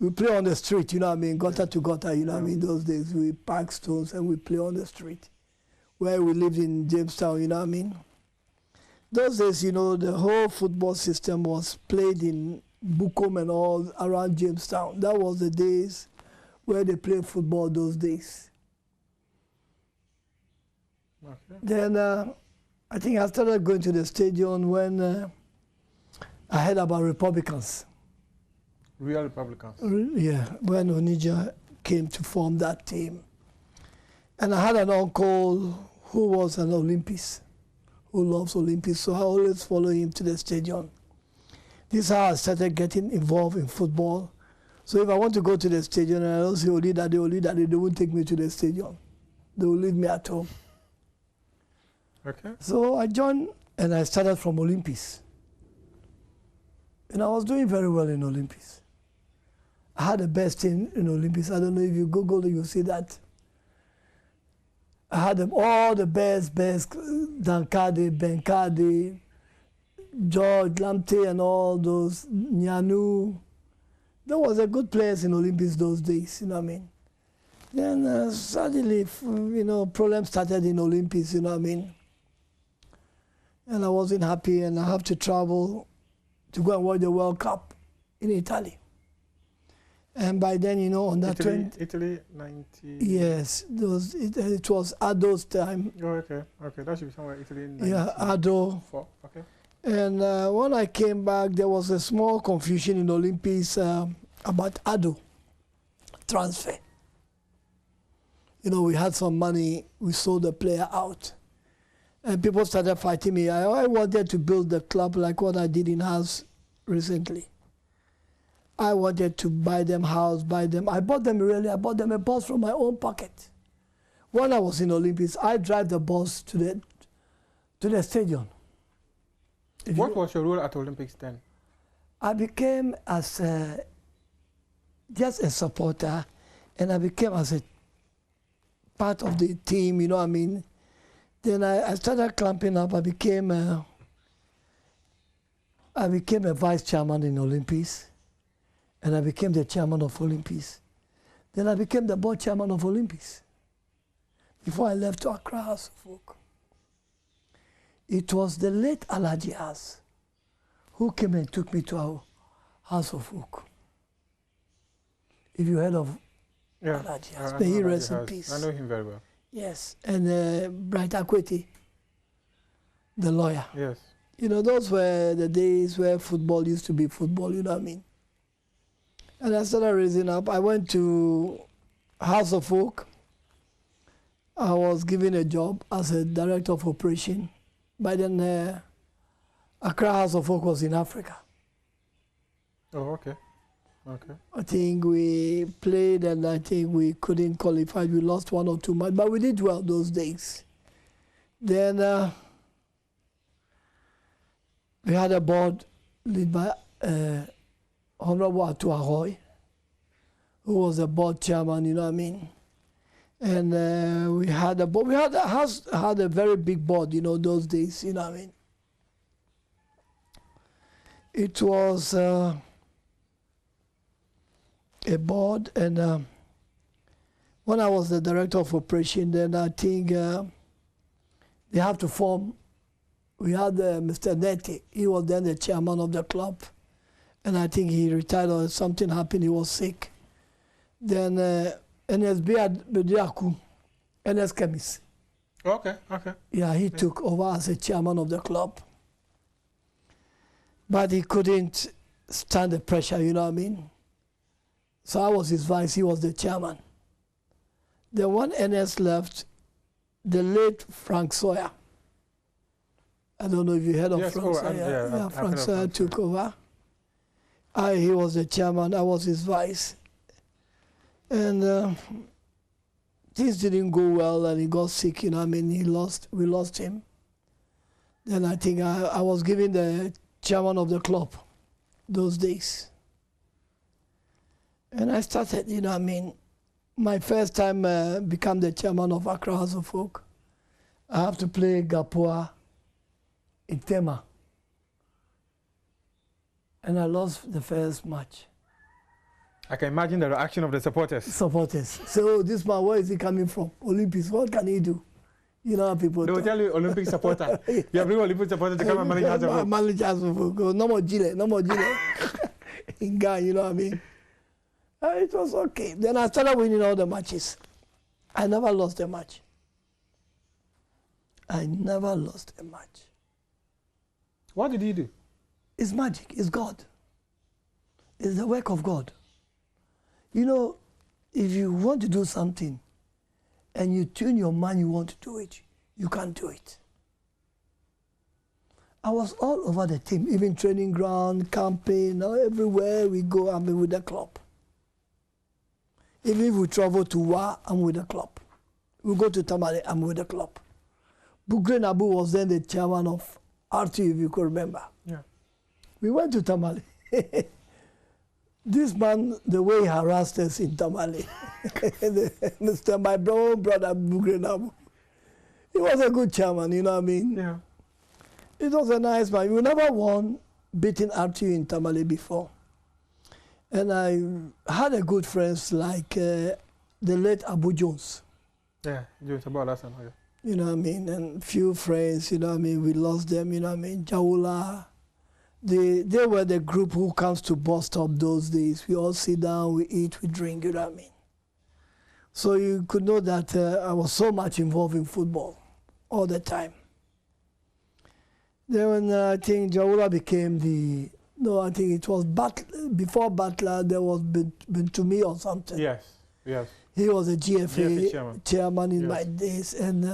we play on the street, you know what I mean, gutter to gutter, you know what I mean, those days we pack stones and we play on the street. Where we lived in Jamestown, you know what I mean. Those days, you know, the whole football system was played in Bukom and all around Jamestown. That was the days where they played football those days. Okay. Then I think I started going to the stadium when I heard about Republicans. Real Republicans? Yeah, when Onija came to form that team. And I had an uncle who was an Olympist, who loves Olympics, so I always follow him to the stadium. This is how I started getting involved in football. So if I want to go to the stadium and I don't see Olida, they won't take me to the stadium. They will leave me at home. Okay. So I joined and I started from Olympics. And I was doing very well in Olympics. I had the best team in Olympics. I don't know if you Google it, you'll see that. I had them all the best, Dankade, Benkade, George, Lamte, and all those, Nyanu. There was a good players in Olympics those days, you know what I mean? Then suddenly, you know, problems started in Olympics, you know what I mean? And I wasn't happy, and I have to travel to go and watch the World Cup in Italy. And by then, you know, on that Italy 90. Yes, it was Ado's time. Oh, okay, okay, that should be somewhere Italy 90. Yeah, Ado. Okay. And when I came back, there was a small confusion in the Olympics about Ado transfer. You know, we had some money, we sold the player out. And people started fighting me. I wanted to build the club like what I did in house recently. I wanted to buy them house, I bought them a bus from my own pocket. when I was in Olympics, I drive the bus to the stadium. What was your role at Olympics then? I became as just a supporter, and I became as a part of the team, you know what I mean? Then I started clamping up. I became a vice chairman in Olympics, and I became the chairman of Olympics. Then I became the board chairman of Olympics before I left to Accra House of Folk. It was the late Alhaji Has who came and took me to our House of Folk. If you heard of Alhaji Has, may he rest in peace. I know him very well. Yes, and Bright Akweti, the lawyer. Yes. You know, those were the days where football used to be football, you know what I mean? And I started raising up. I went to House of Folk. I was given a job as a director of operation. By then, Accra House of Folk was in Africa. Oh, okay. Okay. I think we played and I think we couldn't qualify. We lost 1 or 2 matches, but we did well those days. Then we had a board led by Honorable Atu Ahoy, who was the board chairman, you know what I mean? And we had a board. We had a very big board, you know, those days, you know what I mean? It was a board, and when I was the director of operation, then I think they have to form. We had Mr. Neti. He was then the chairman of the club, and I think he retired or something happened. He was sick. Then NSB had Bediaku, NS Chemis. Okay, okay. Yeah, he took over as a chairman of the club, but he couldn't stand the pressure. You know what I mean? So I was his vice, he was the chairman. Then when NS left, the late Frank Sawyer, I don't know if you heard of Frank Sawyer. Frank Sawyer took over. He was the chairman, I was his vice. And things didn't go well and he got sick, you know what I mean? We lost him. Then I think I was given the chairman of the club those days. And I started, you know what I mean, my first time become the chairman of Accra House of Folk. I have to play Gapua in Tema. And I lost the first match. I can imagine the reaction of the supporters. So this man, where is he coming from? Olympics, what can he do? You know how people They will tell you Olympic supporter. You have Olympic supporter to come and manage House of Folk. Manage House of Folk. No more Gile. In Ghana, you know what I mean? It was okay. Then I started winning all the matches. I never lost a match. I never lost a match. What did he do? It's magic. It's God. It's the work of God. You know, if you want to do something and you tune your mind, you want to do it, you can't do it. I was all over the team, even training ground, camping, everywhere we go, I'm with the club. Even if we travel to Wa, I'm with the club. We go to Tamale, I'm with the club. Bugre Nabu was then the chairman of RT, if you could remember. Yeah. We went to Tamale. This man, the way he harassed us in Tamale, my brother Bugre Nabu, he was a good chairman, you know what I mean? Yeah. It was a nice man. We never won beating RT in Tamale before. And I had a good friends like the late Abu Jones. Yeah, Jones about last time. You know what I mean? And few friends, you know what I mean? We lost them, you know what I mean? Jaula. They were the group who comes to bus stop those days. We all sit down, we eat, we drink, you know what I mean? So you could know that I was so much involved in football all the time. Then when I think Jaula became I think it was before Butler, there was Bentumi or something. Yes, yes. He was a GFA chairman in my days. And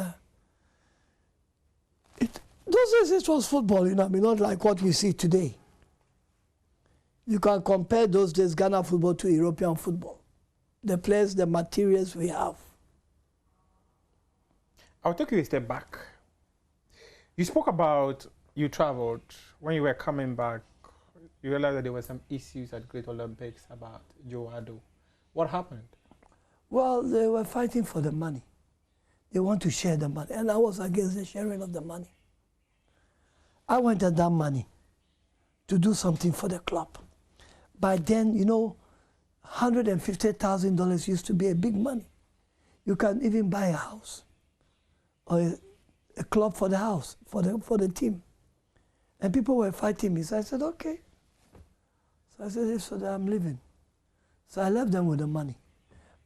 those days it was football, you know, I mean, not like what we see today. You can compare those days Ghana football to European football. The players, the materials we have. I'll take you a step back. You spoke about you traveled. When you were coming back, you realized that there were some issues at Great Olympics about Joe Ado. What happened? Well, they were fighting for the money. They want to share the money, and I was against the sharing of the money. I wanted that money to do something for the club. By then, you know, $150,000 used to be a big money. You can even buy a house or a club for the house, for the team. And people were fighting me, so I said, okay. So I said, so that I'm leaving. So I left them with the money.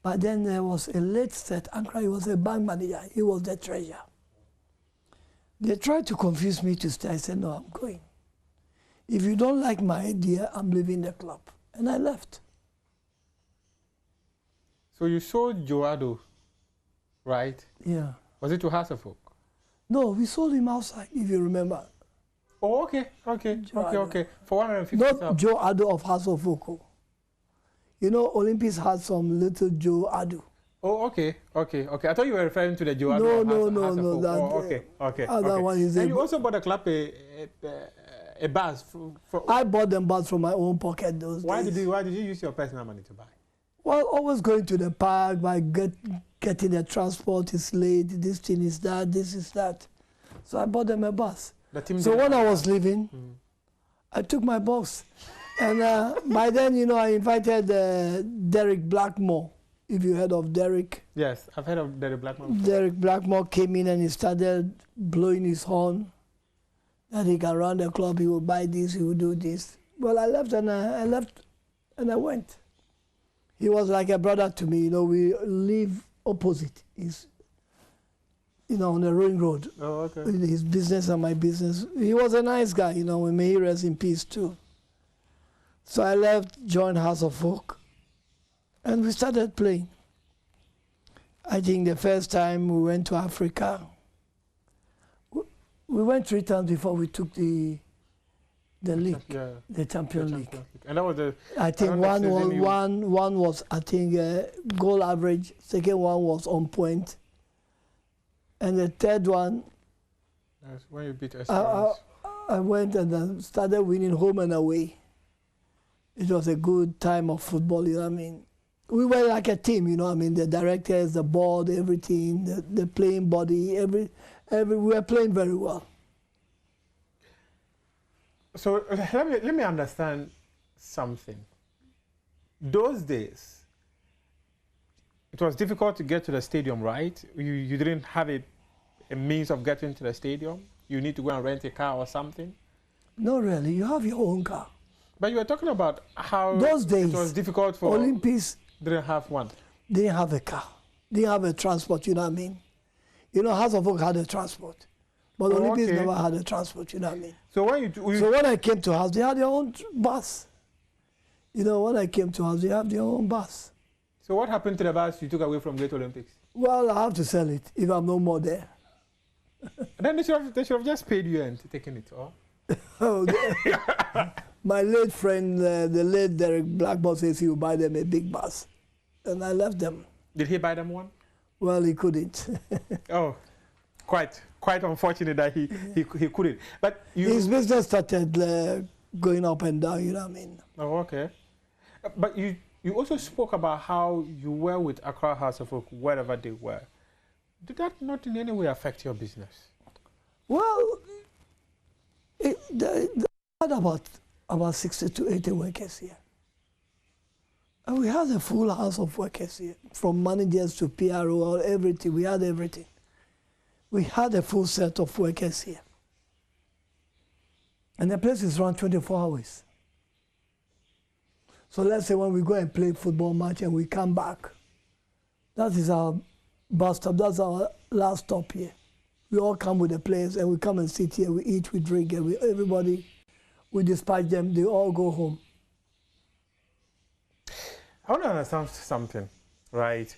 But then there was a late set, Ankara, he was a bank manager, he was the treasurer. They tried to confuse me to stay. I said, no, I'm going. If you don't like my idea, I'm leaving the club. And I left. So you sold Joe Ado, right? Yeah. Was it to Hasselhoff? No, we sold him outside, if you remember. Oh, okay. For 150,000. Not Joe Ado of Hasselhoff. You know, Olympics had some little Joe Ado. Oh, okay. I thought you were referring to the Joe Ado. No. That, okay. Other one is and you also bought a club a bus. I bought them bus from my own pocket those Why days. did you use your personal money to buy? Well, always going to the park, by getting the transport is late, this thing is that, this is that. So I bought them a bus. So when I was leaving, I took my box. And by then, you know, I invited Derek Blackmore, if you heard of Derek. Yes, I've heard of Derek Blackmore. Derek Blackmore came in and he started blowing his horn that he can run the club, he will buy this, he will do this. Well, I left and I went. He was like a brother to me, you know, we live opposite. He's, you know, on the Ring Road. Oh, okay. His business and my business. He was a nice guy, you know, may he rest in peace too. So I left, joined House of Folk, and we started playing. I think the first time we went to Africa, we went 3 times before we took the league, the Champions League. And that was the. I think one was I think goal average. Second one was on point, and the third one. That's when you beat Esperance. I went and then started winning home and away. It was a good time of football, you know what I mean? We were like a team, you know what I mean? The directors, the board, everything, the playing body, we were playing very well. So let me understand something. Those days, it was difficult to get to the stadium, right? You didn't have a means of getting to the stadium? You need to go and rent a car or something? No, really. You have your own car. But you were talking about how those days, it was difficult for Olympics. Didn't have one. Didn't have a car. Didn't have a transport, you know what I mean? You know, House of Folk had a transport. But Olympics never had a transport, you know what I mean? So when I came to House, they had their own bus. You know, when I came to House, they have their own bus. So what happened to the bus you took away from Great Olympics? Well, I have to sell it if I'm no more there. Then they should have just paid you and taken it, or? My late friend, the late Derek Blackmore, says he will buy them a big bus. And I left them. Did he buy them one? Well, he couldn't. Oh, quite unfortunate that he couldn't. But his business started going up and down, you know what I mean? Oh, okay. But you also spoke about how you were with Accra House of Folk, wherever they were. Did that not in any way affect your business? Well, they had about 60 to 80 workers here. And we had a full house of workers here, from managers to PRO, everything. We had everything. We had a full set of workers here. And the place is run 24 hours. So let's say when we go and play football match and we come back, that is our bus stop, that's our last stop here. We all come with the players and we come and sit here, we eat, we drink, and everybody, we dispatch them, they all go home. I want to understand something, right?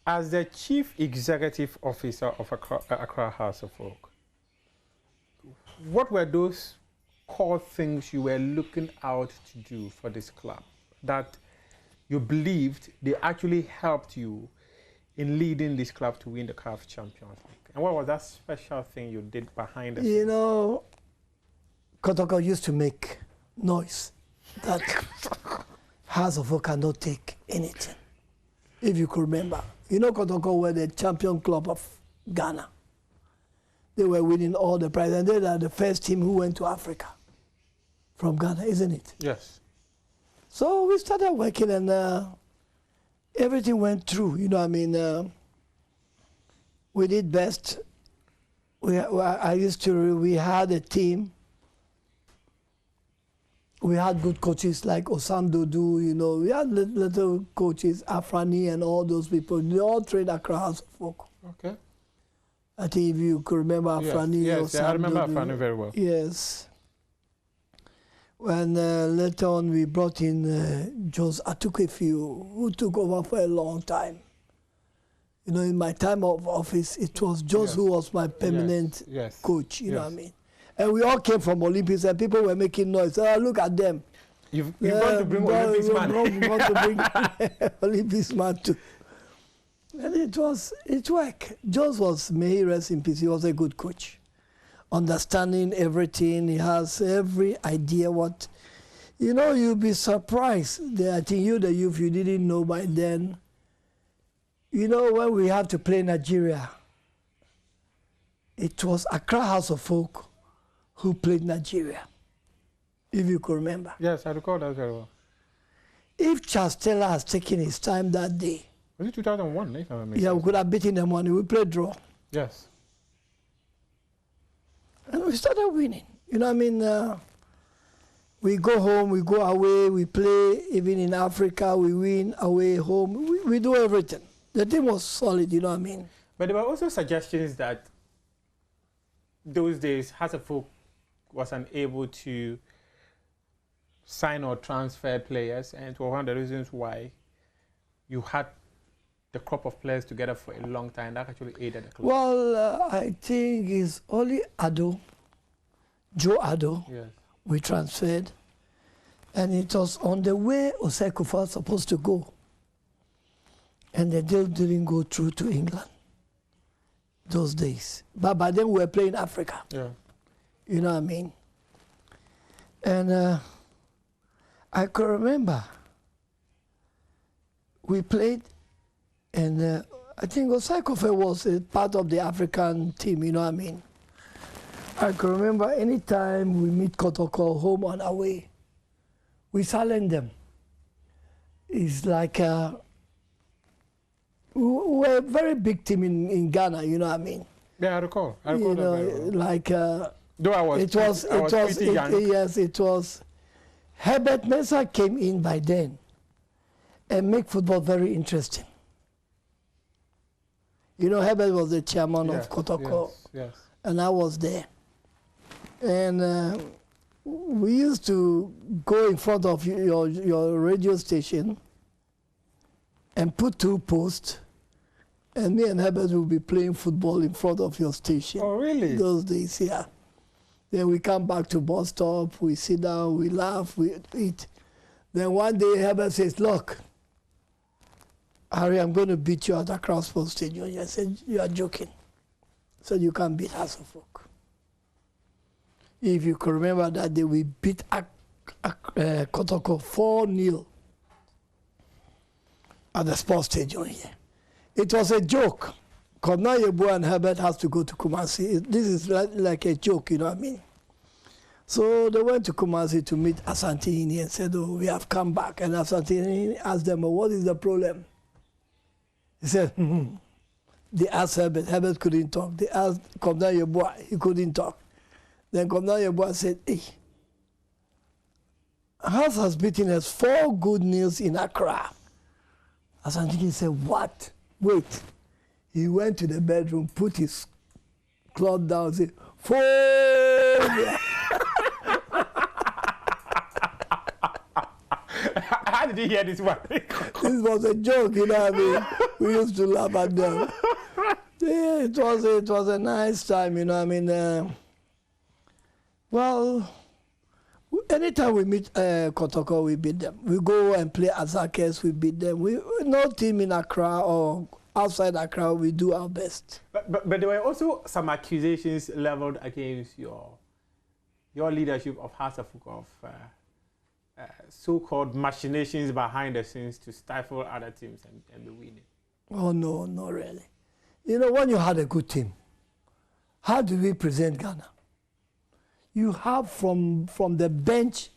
As the Chief Executive Officer of Accra House of Folk, what were those core things you were looking out to do for this club that you believed they actually helped you in leading this club to win the CAF Champions League? And what was that special thing you did behind the scenes? You know, Kotoko used to make noise that House of Oak cannot take anything. If you could remember. You know, Kotoko were the champion club of Ghana. They were winning all the prizes, and they are the first team who went to Africa from Ghana, isn't it? Yes. So we started working, and everything went through. You know, I mean, we did best. We had a team. We had good coaches like Osam Dodu, you know. We had little coaches, Afrani and all those people. They all trained Accra House of Folk. Okay. I think if you could remember Afrani. Yes, I remember Afrani very well. Yes. When later on we brought in Jos Atukwefiu, who took over for a long time. You know, in my time of office, it was Jos who was my permanent coach, you know what I mean? And we all came from Olympics, and people were making noise. Oh, look at them. You've got to bring Olympics man. We want to bring Olympics man too. And it worked. Jos was, may he rest in peace, he was a good coach. Understanding everything, he has every idea what, you know, you'll be surprised. I think you, the youth, you didn't know by then. You know, when we had to play Nigeria, it was Accra House of Folk who played Nigeria, if you could remember. Yes, I recall that very well. If Charles Taylor has taken his time that day. Was it 2001? If I remember. Yeah, we could have beaten them one. We played draw. Yes. And we started winning. You know what I mean? We go home, we go away, we play, even in Africa, we win, away, home. We do everything. The team was solid, you know what I mean? But there were also suggestions that those days, House of Folk was unable to sign or transfer players, and it was one of the reasons why you had the crop of players together for a long time. That actually aided the club. Well, I think it's only Ado, Joe Ado, we transferred, and it was on the way Oseko was supposed to go, and the deal didn't go through to England those days. But by then we were playing Africa. Yeah. You know what I mean? And I can remember we played, and I think Osako was a part of the African team, you know what I mean? I can remember anytime we meet Kotoko, home and away, we silence them. It's like we're a very big team in Ghana, you know what I mean? Yeah, I recall. I recall you know, that very well. like though I was pretty young. Yes, it was. Herbert Mensah came in by then and make football very interesting. You know, Herbert was the chairman of Kotoko, and I was there. And we used to go in front of your radio station and put 2 posts, and me and Herbert will be playing football in front of your station. Oh, really? Those days, yeah. Then we come back to bus stop, we sit down, we laugh, we eat. Then one day Herbert says, look, Harry, I'm going to beat you at the Crossport Stadium. I said, you are joking. So you can't beat House of Folk. If you can remember that day, we beat Kotoko 4-0 at the sports stadium here. It was a joke. Kobna Yeboah and Herbert has to go to Kumasi. This is like a joke, you know what I mean? So they went to Kumasi to meet Asantini and said, oh, we have come back. And Asantini asked them, well, what is the problem? He said, They asked Herbert. Herbert couldn't talk. They asked Kobna Yeboah. He couldn't talk. Then Kobna Yeboah said, hey, House has beaten us 4 good nils in Accra. Asantini said, what? Wait. He went to the bedroom, put his cloth down, and said, 4! How did he hear this one? This was a joke, you know what I mean? We used to laugh at them. Yeah, it was a nice time, you know what I mean? Well, anytime we meet Kotoko, we beat them. We go and play Azakes, we beat them. No team in Accra or outside Accra, we do our best. But there were also some accusations leveled against your leadership of House of Folk of so-called machinations behind the scenes to stifle other teams and be winning. Oh, no, not really. You know, when you had a good team, how do we present Ghana? You have from the bench,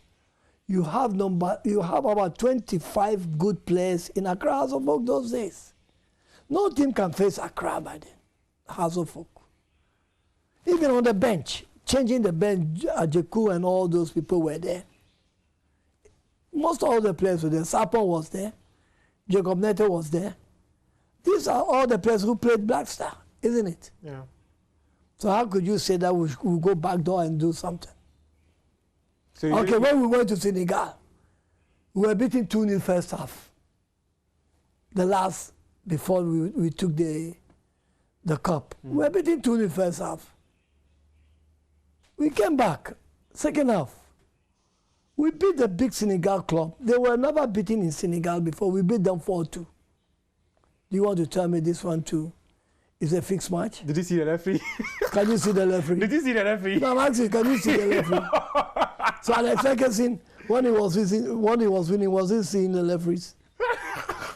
you have about 25 good players in Accra House of Folk those days. No team can face Accra by then, House of Folk. Even on the bench, changing the bench, Ajeku and all those people were there. Most all the players were there. Sapon was there. Jacob Neto was there. These are all the players who played Black Star, isn't it? Yeah. So how could you say that we'll go back door and do something? So okay, when we went to Senegal, we were beating 2-0 first half. The last, before we took the cup. We were beating 2-0 first half. We came back, second half. We beat the big Senegal club. They were never beaten in Senegal before. We beat them 4-2. Do you want to tell me this one too is a fixed match? Did you see the referee? Can you see the referee? Did you see the referee? No, I'm asking, can you see the referee? So Alex Ferguson, when he was winning, was he seeing the referees?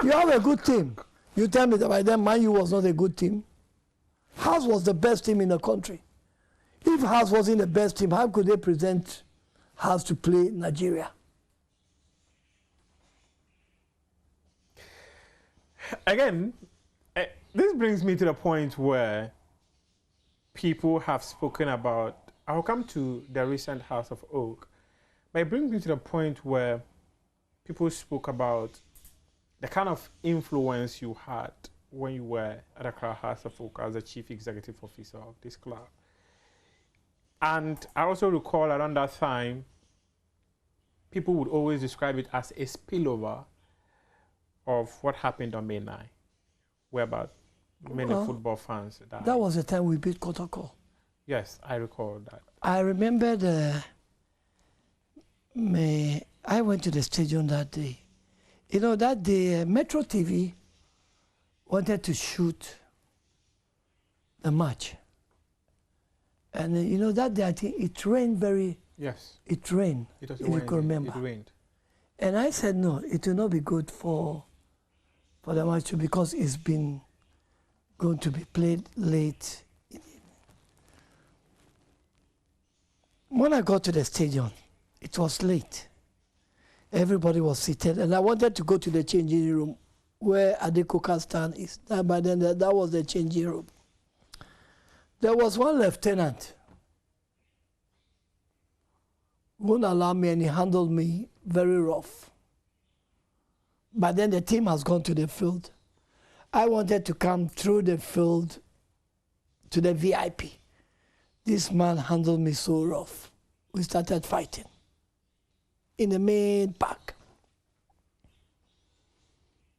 You have a good team. You tell me that by then Man U was not a good team. House was the best team in the country. If House wasn't the best team, how could they present House to play Nigeria? Again, this brings me to the point where people have spoken about, I'll come to the recent House of Oak, but it brings me to the point where people spoke about the kind of influence you had when you were at Accra House of Oak as the chief executive officer of this club. And I also recall around that time, people would always describe it as a spillover of what happened on May 9, where about many football fans died. That was the time we beat Kotoko. Yes, I recall that. I remember I went to the stadium that day. You know, that day, Metro TV wanted to shoot the match. And you know, that day, I think it rained very... Yes. It rained, if you can remember. It rained. And I said, no, it will not be good for the match because it's been going to be played late in the evening. When I got to the stadium, it was late. Everybody was seated, and I wanted to go to the changing room where Adekoka stand is. But then that was the changing room. There was one lieutenant who wouldn't allow me, and he handled me very rough. But then the team has gone to the field. I wanted to come through the field to the VIP. This man handled me so rough. We started fighting in the main park.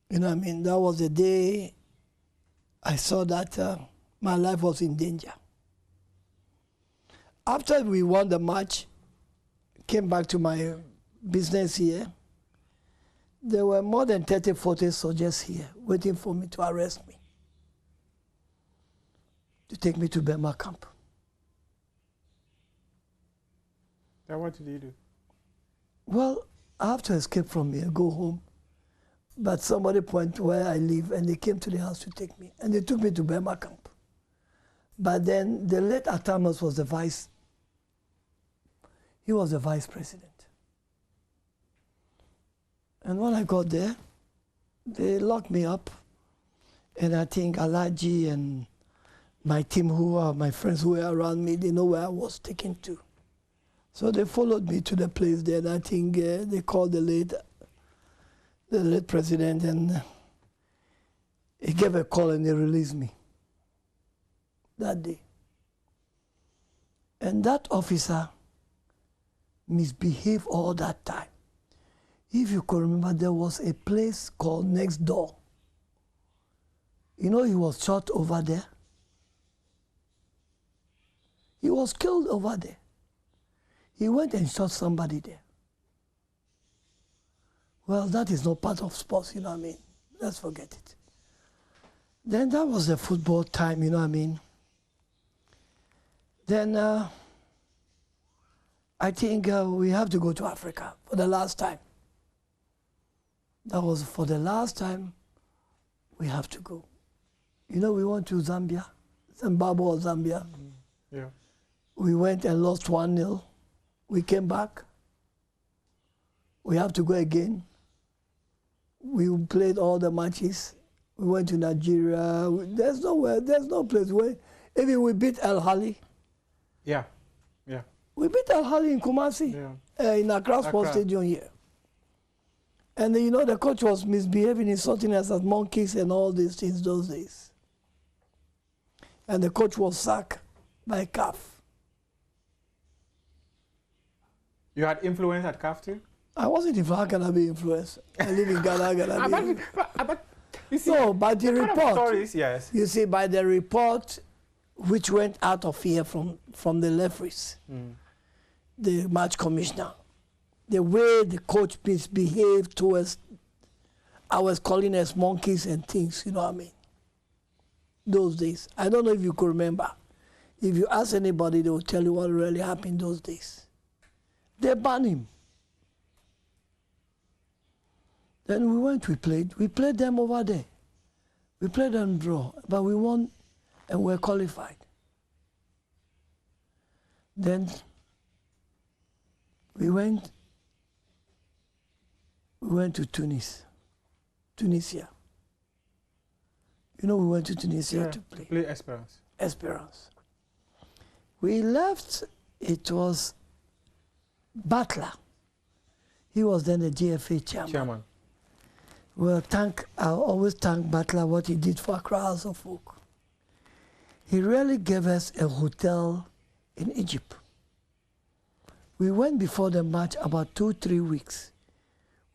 You know what I mean? That was the day I saw that my life was in danger. After we won the match, came back to my business here, there were more than 30, 40 soldiers here waiting for me to arrest me, to take me to Burma camp. Then what did you do? Well, I have to escape from here, go home. But somebody pointed where I live, and they came to the house to take me. And they took me to Burma camp. But then the late Atamas was the vice. He was the vice president. And when I got there, they locked me up. And I think Alaji and my team, who are my friends who were around me, they know where I was taken to. So they followed me to the place there. And I think they called the late president, and he gave a call and they released me that day. And that officer misbehaved all that time. If you could remember, there was a place called Next Door. You know, he was shot over there. He was killed over there. He went and shot somebody there. Well, that is not part of sports, you know what I mean? Let's forget it. Then that was the football time, you know what I mean? Then I think we have to go to Africa for the last time. That was for the last time we have to go. You know, we went to Zambia, Zimbabwe or Zambia. Yeah. We went and lost 1-0. We came back. We have to go again. We played all the matches. We went to Nigeria. There's no place where, even we beat El Hali. Yeah, yeah. We beat El Hali in Kumasi, in Accra Sports Stadium here. And you know, the coach was misbehaving, insulting us as monkeys and all these things those days. And the coach was sacked by CAF. You had influence at CAF too? I wasn't influenced. How can I be influenced? I live in Ghana. You see, no, by the report. Stories, yes. You see, by the report, which went out of here from the referees, the match commissioner, the way the coach misbehaved towards, I was calling us monkeys and things, you know what I mean? Those days. I don't know if you could remember. If you ask anybody, they will tell you what really happened those days. They banned him. Then we went, we played them over there. We played them draw, but we won and we're qualified. Then we went to Tunisia. You know, we went to Tunisia to play. Play Esperance. Esperance. We left, it was Butler. He was then the GFA chairman. Well, I always thank Butler what he did for Accra House of Folk. He really gave us a hotel in Egypt. We went before the match about 2-3 weeks.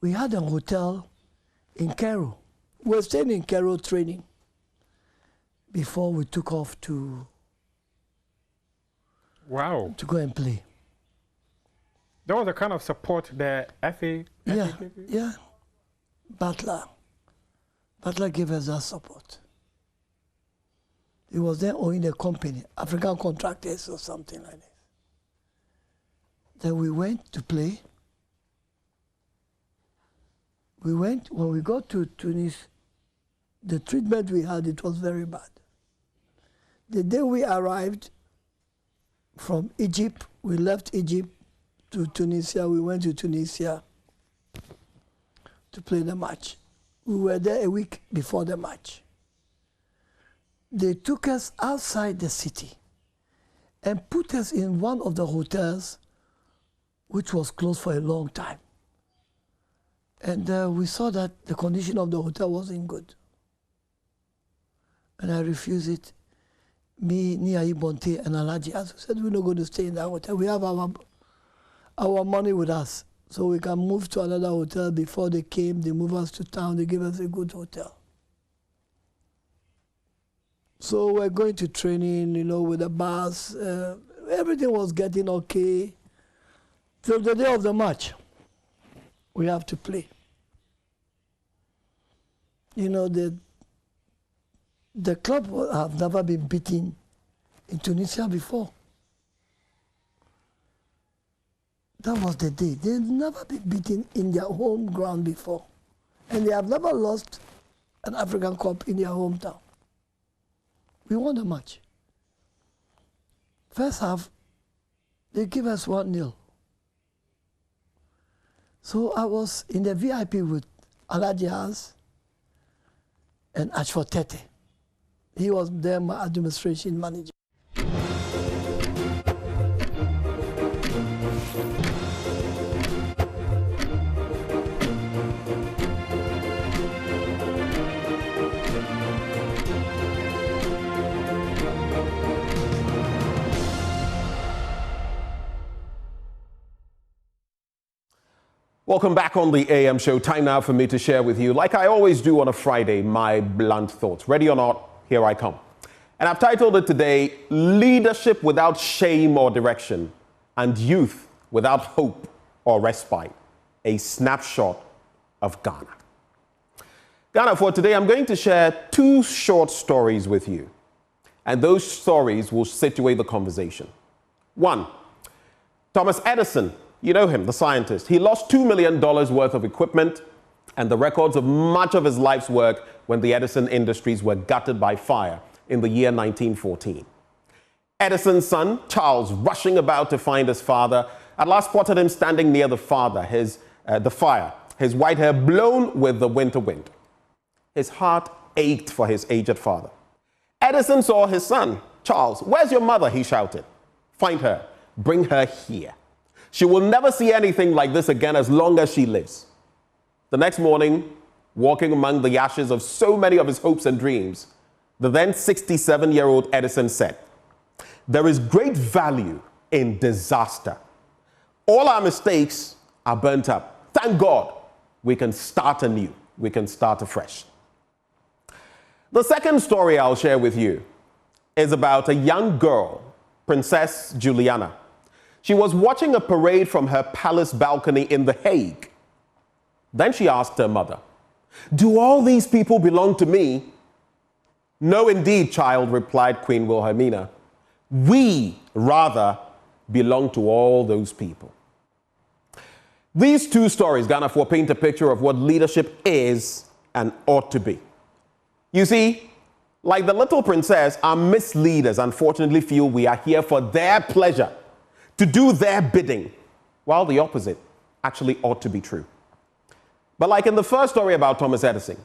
We had a hotel in Cairo. We were staying in Cairo training before we took off to go and play. That was the kind of support the FA gave you? Yeah. Butler gave us that support. He was then owning a company, African Contractors or something like this. Then we went to play. When we got to Tunis, the treatment we had, it was very bad. The day we arrived from Egypt, we left Egypt to Tunisia, we went to Tunisia to play the match. We were there a week before the match. They took us outside the city and put us in one of the hotels which was closed for a long time. And we saw that the condition of the hotel wasn't good. And I refused it. Me, Nia Bonte, and Alaji Azu said, we're not going to stay in that hotel. We have our money with us, so we can move to another hotel. Before they came, they moved us to town, they gave us a good hotel. So we're going to training, you know, with the bus. Everything was getting okay. Till the day of the match, we have to play. You know, the club have never been beaten in Tunisia before. That was the day. They've never been beaten in their home ground before. And they have never lost an African Cup in their hometown. We won the match. First half, they give us 1-0. So I was in the VIP with Alaji House and Ashford Tete. He was there, my administration manager. Welcome back on the AM show. Time now for me to share with you, like I always do on a Friday, my blunt thoughts. Ready or not, here I come. And I've titled it today, Leadership Without Shame or Direction and Youth Without Hope or Respite, a Snapshot of Ghana. Ghana, for today, I'm going to share 2 short stories with you. And those stories will situate the conversation. 1, Thomas Edison, you know him, the scientist. He lost $2 million worth of equipment and the records of much of his life's work when the Edison industries were gutted by fire in the year 1914. Edison's son, Charles, rushing about to find his father, at last spotted him standing near the fire, his white hair blown with the winter wind. His heart ached for his aged father. Edison saw his son, Charles. "Where's your mother?" he shouted. "Find her. Bring her here. She will never see anything like this again as long as she lives." The next morning, walking among the ashes of so many of his hopes and dreams, the then 67-year-old Edison said, "There is great value in disaster. All our mistakes are burnt up. Thank God we can start anew. We can start afresh." The second story I'll share with you is about a young girl, Princess Juliana. She was watching a parade from her palace balcony in The Hague. Then she asked her mother, "Do all these people belong to me?" "No, indeed, child," replied Queen Wilhelmina. "We, rather, belong to all those people." These 2 stories, Ghana, for paint a picture of what leadership is and ought to be. You see, like the little princess, our misleaders unfortunately feel we are here for their pleasure, to do their bidding, while the opposite actually ought to be true. But like in the first story about Thomas Edison,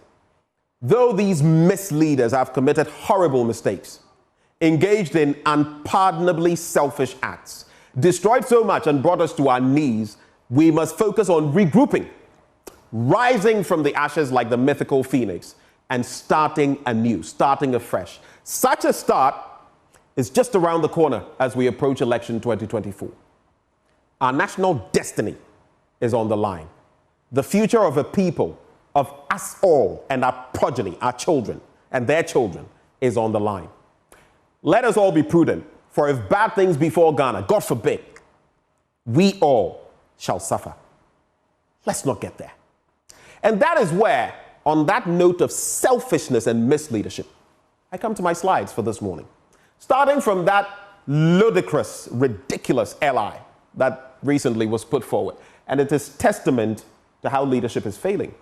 though these misleaders have committed horrible mistakes, engaged in unpardonably selfish acts, destroyed so much and brought us to our knees, we must focus on regrouping, rising from the ashes like the mythical phoenix, and starting anew, starting afresh. Such a start is just around the corner as we approach election 2024. Our national destiny is on the line. The future of a people, of us all and our progeny, our children and their children, is on the line. Let us all be prudent, for if bad things befall Ghana, God forbid, we all shall suffer. Let's not get there. And that is where, on that note of selfishness and misleadership, I come to my slides for this morning. Starting from that ludicrous, ridiculous LI that recently was put forward. And it is testament to how leadership is failing.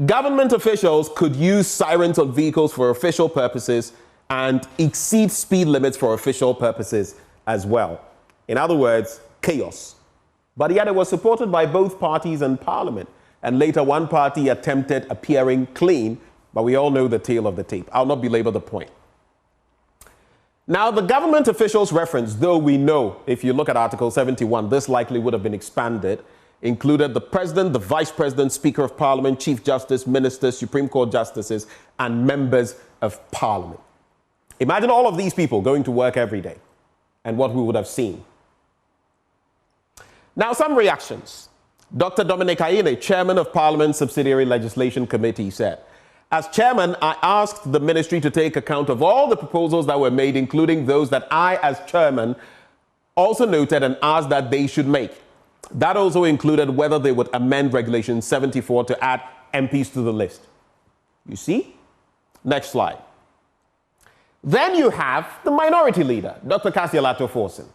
Government officials could use sirens on vehicles for official purposes and exceed speed limits for official purposes as well. In other words, chaos. But yet it was supported by both parties in Parliament. And later one party attempted appearing clean, but we all know the tale of the tape. I'll not belabor the point. Now, the government officials referenced, though we know, if you look at Article 71, this likely would have been expanded, included the President, the Vice President, Speaker of Parliament, Chief Justice, Ministers, Supreme Court Justices, and Members of Parliament. Imagine all of these people going to work every day and what we would have seen. Now, some reactions. Dr. Dominic Ayine, Chairman of Parliament's Subsidiary Legislation Committee, said, "As chairman, I asked the ministry to take account of all the proposals that were made, including those that I, as chairman, also noted and asked that they should make. That also included whether they would amend Regulation 74 to add MPs to the list." You see? Next slide. Then you have the minority leader, Dr. Kasialato Forson.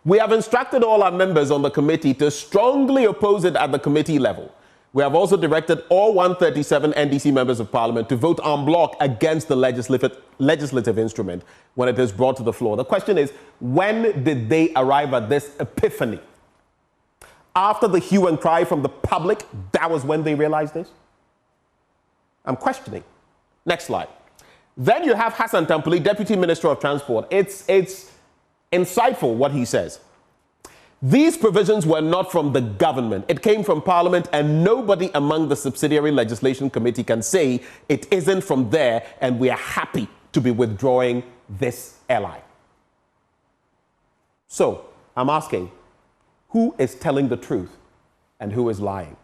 "We have instructed all our members on the committee to strongly oppose it at the committee level. We have also directed all 137 NDC members of Parliament to vote en bloc against the legislative instrument when it is brought to the floor." The question is, when did they arrive at this epiphany? After the hue and cry from the public, that was when they realized this? I'm questioning. Next slide. Then you have Hassan Tampuli, Deputy Minister of Transport. It's insightful what he says. "These provisions were not from the government. It came from Parliament, and nobody among the Subsidiary Legislation Committee can say it isn't from there, and we are happy to be withdrawing this LI." So, I'm asking, who is telling the truth and who is lying?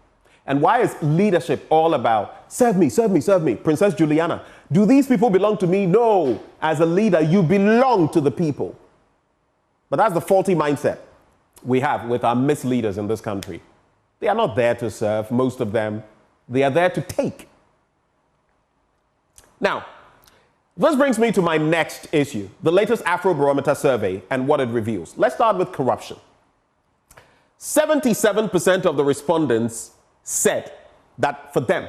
And why is leadership all about, serve me, serve me, serve me? Princess Juliana, do these people belong to me? No. As a leader, you belong to the people. But that's the faulty mindset we have with our misleaders in this country. They are not there to serve, most of them. They are there to take. Now, this brings me to my next issue, the latest Afrobarometer survey and what it reveals. Let's start with corruption. 77% of the respondents said that for them,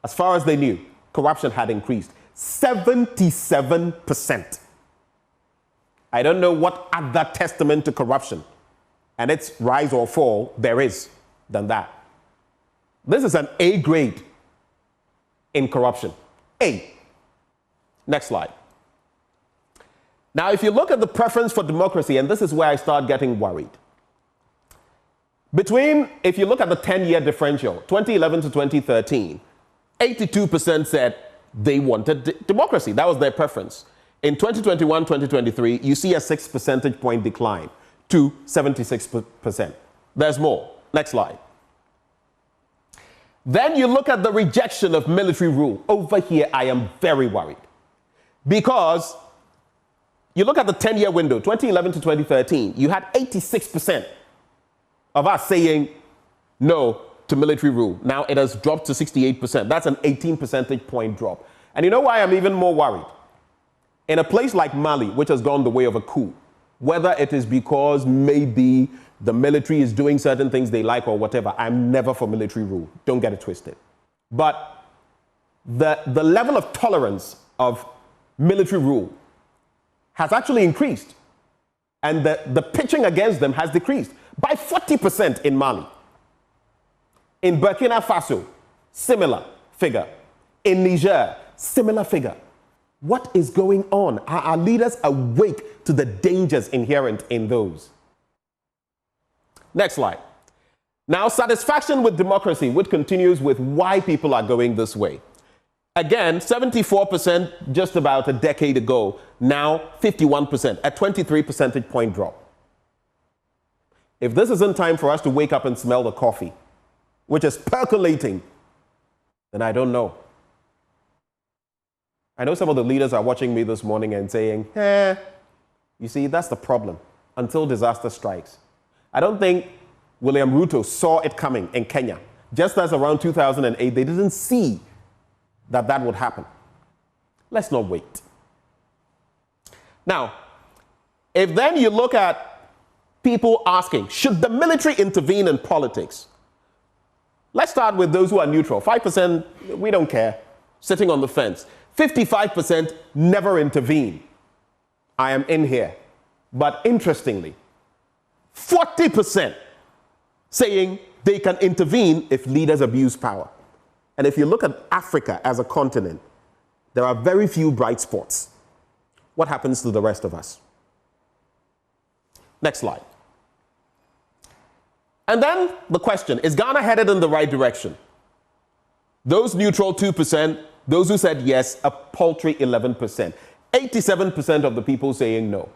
as far as they knew, corruption had increased. 77%. I don't know what other testament to corruption and its rise or fall there is than that. This is an A grade in corruption. A. Next slide. Now, if you look at the preference for democracy, and this is where I start getting worried. If you look at the 10-year differential, 2011 to 2013, 82% said they wanted democracy. That was their preference. In 2021, 2023, you see a 6 percentage point decline to 76%. There's more. Next slide. Then you look at the rejection of military rule. Over here, I am very worried. Because you look at the 10-year window, 2011 to 2013, you had 86% of us saying no to military rule. Now it has dropped to 68%. That's an 18 percentage point drop. And you know why I'm even more worried? In a place like Mali, which has gone the way of a coup, whether it is because maybe the military is doing certain things they like or whatever, I'm never for military rule. Don't get it twisted. But the level of tolerance of military rule has actually increased. And the pitching against them has decreased by 40% in Mali. In Burkina Faso, similar figure. In Niger, similar figure. What is going on? Are our leaders awake to the dangers inherent in those? Next slide. Now, satisfaction with democracy, which continues with why people are going this way. Again, 74% just about a decade ago, now 51%, a 23 percentage point drop. If this isn't time for us to wake up and smell the coffee, which is percolating, then I don't know. I know some of the leaders are watching me this morning and saying, you see, that's the problem, until disaster strikes. I don't think William Ruto saw it coming in Kenya. Just as around 2008, they didn't see that would happen. Let's not wait. Now, if then you look at people asking, should the military intervene in politics? Let's start with those who are neutral. 5%, we don't care, sitting on the fence. 55% never intervene. I am in here. But interestingly, 40% saying they can intervene if leaders abuse power. And if you look at Africa as a continent, there are very few bright spots. What happens to the rest of us? Next slide. And then the question, is Ghana headed in the right direction? Those neutral 2%, those who said yes, a paltry 11%. 87% of the people saying no.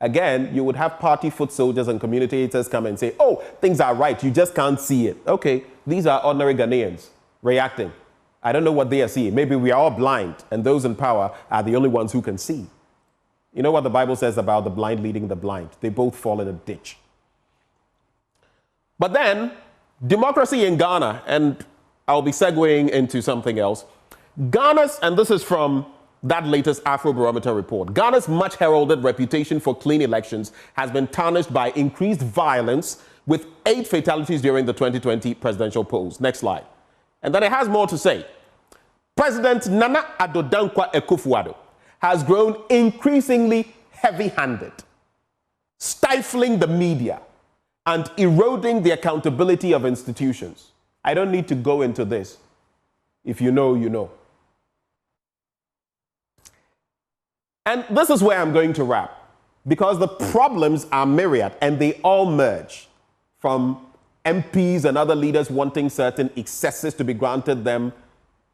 Again, you would have party foot soldiers and communicators come and say, oh, things are right, you just can't see it. Okay, these are ordinary Ghanaians reacting. I don't know what they are seeing. Maybe we are all blind, and those in power are the only ones who can see. You know what the Bible says about the blind leading the blind? They both fall in a ditch. But then, democracy in Ghana, and I'll be segueing into something else. Ghana's, and this is from that latest Afrobarometer report, Ghana's much heralded reputation for clean elections has been tarnished by increased violence with 8 fatalities during the 2020 presidential polls. Next slide. And then it has more to say. President Nana Addo Dankwa Akufo-Addo has grown increasingly heavy-handed, stifling the media and eroding the accountability of institutions. I don't need to go into this. If you know, you know. And this is where I'm going to wrap, because the problems are myriad and they all merge, from MPs and other leaders wanting certain excesses to be granted them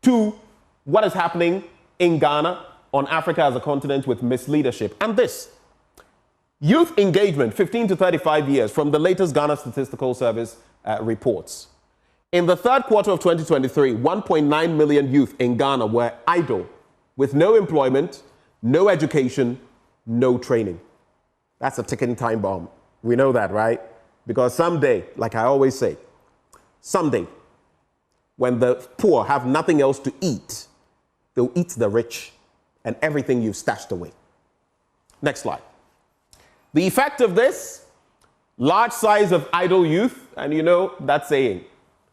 to what is happening in Ghana, on Africa as a continent, with misleadership. And this, youth engagement, 15 to 35 years, from the latest Ghana Statistical Service reports. In the third quarter of 2023, 1.9 million youth in Ghana were idle, with no employment, no education, no training. That's a ticking time bomb. We know that, right? Because someday, like I always say, someday, when the poor have nothing else to eat, they'll eat the rich and everything you've stashed away. Next slide. The effect of this, large size of idle youth, and you know that saying,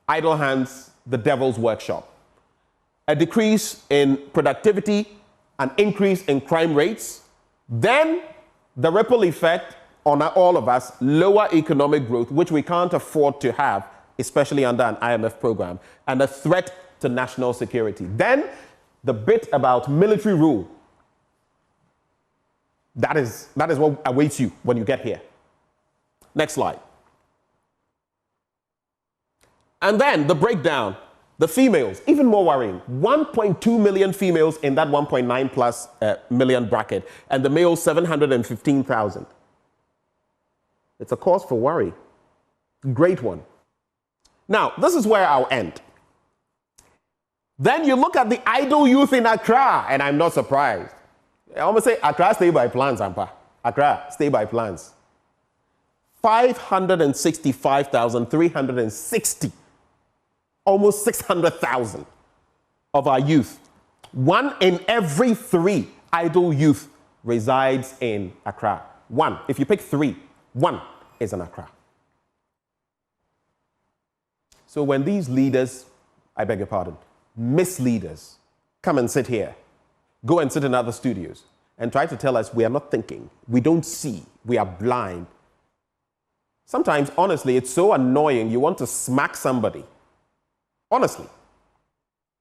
idle hands, the devil's workshop. A decrease in productivity, an increase in crime rates, then the ripple effect on all of us, lower economic growth, which we can't afford to have, especially under an IMF program, and a threat to national security. Then the bit about military rule, that is what awaits you when you get here. Next slide. And then the breakdown, the females, even more worrying. 1.2 million females in that 1.9 plus million bracket, and the males 715,000. It's a cause for worry. Great one. Now, this is where I'll end. Then you look at the idle youth in Accra, and I'm not surprised. I almost say Accra stay by plans, Ampa. Accra stay by plans. 565,360. Almost 600,000 of our youth. 1 in every 3 idle youth resides in Accra. 1. If you pick 3, 1 is in Accra. So when these leaders, I beg your pardon, misleaders, come and sit here, go and sit in other studios and try to tell us we are not thinking, we don't see, we are blind. Sometimes, honestly, it's so annoying, you want to smack somebody. Honestly.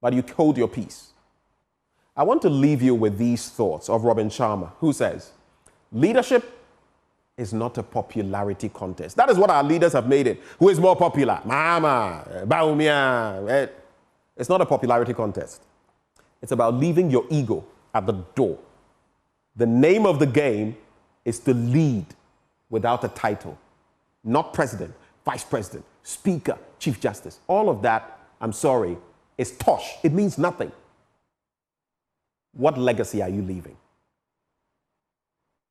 But you hold your peace. I want to leave you with these thoughts of Robin Sharma, who says, leadership is not a popularity contest. That is what our leaders have made it. Who is more popular? Mama, Baumia. It's not a popularity contest. It's about leaving your ego at the door. The name of the game is to lead without a title. Not president, vice president, speaker, chief justice. All of that, I'm sorry, is tosh. It means nothing. What legacy are you leaving?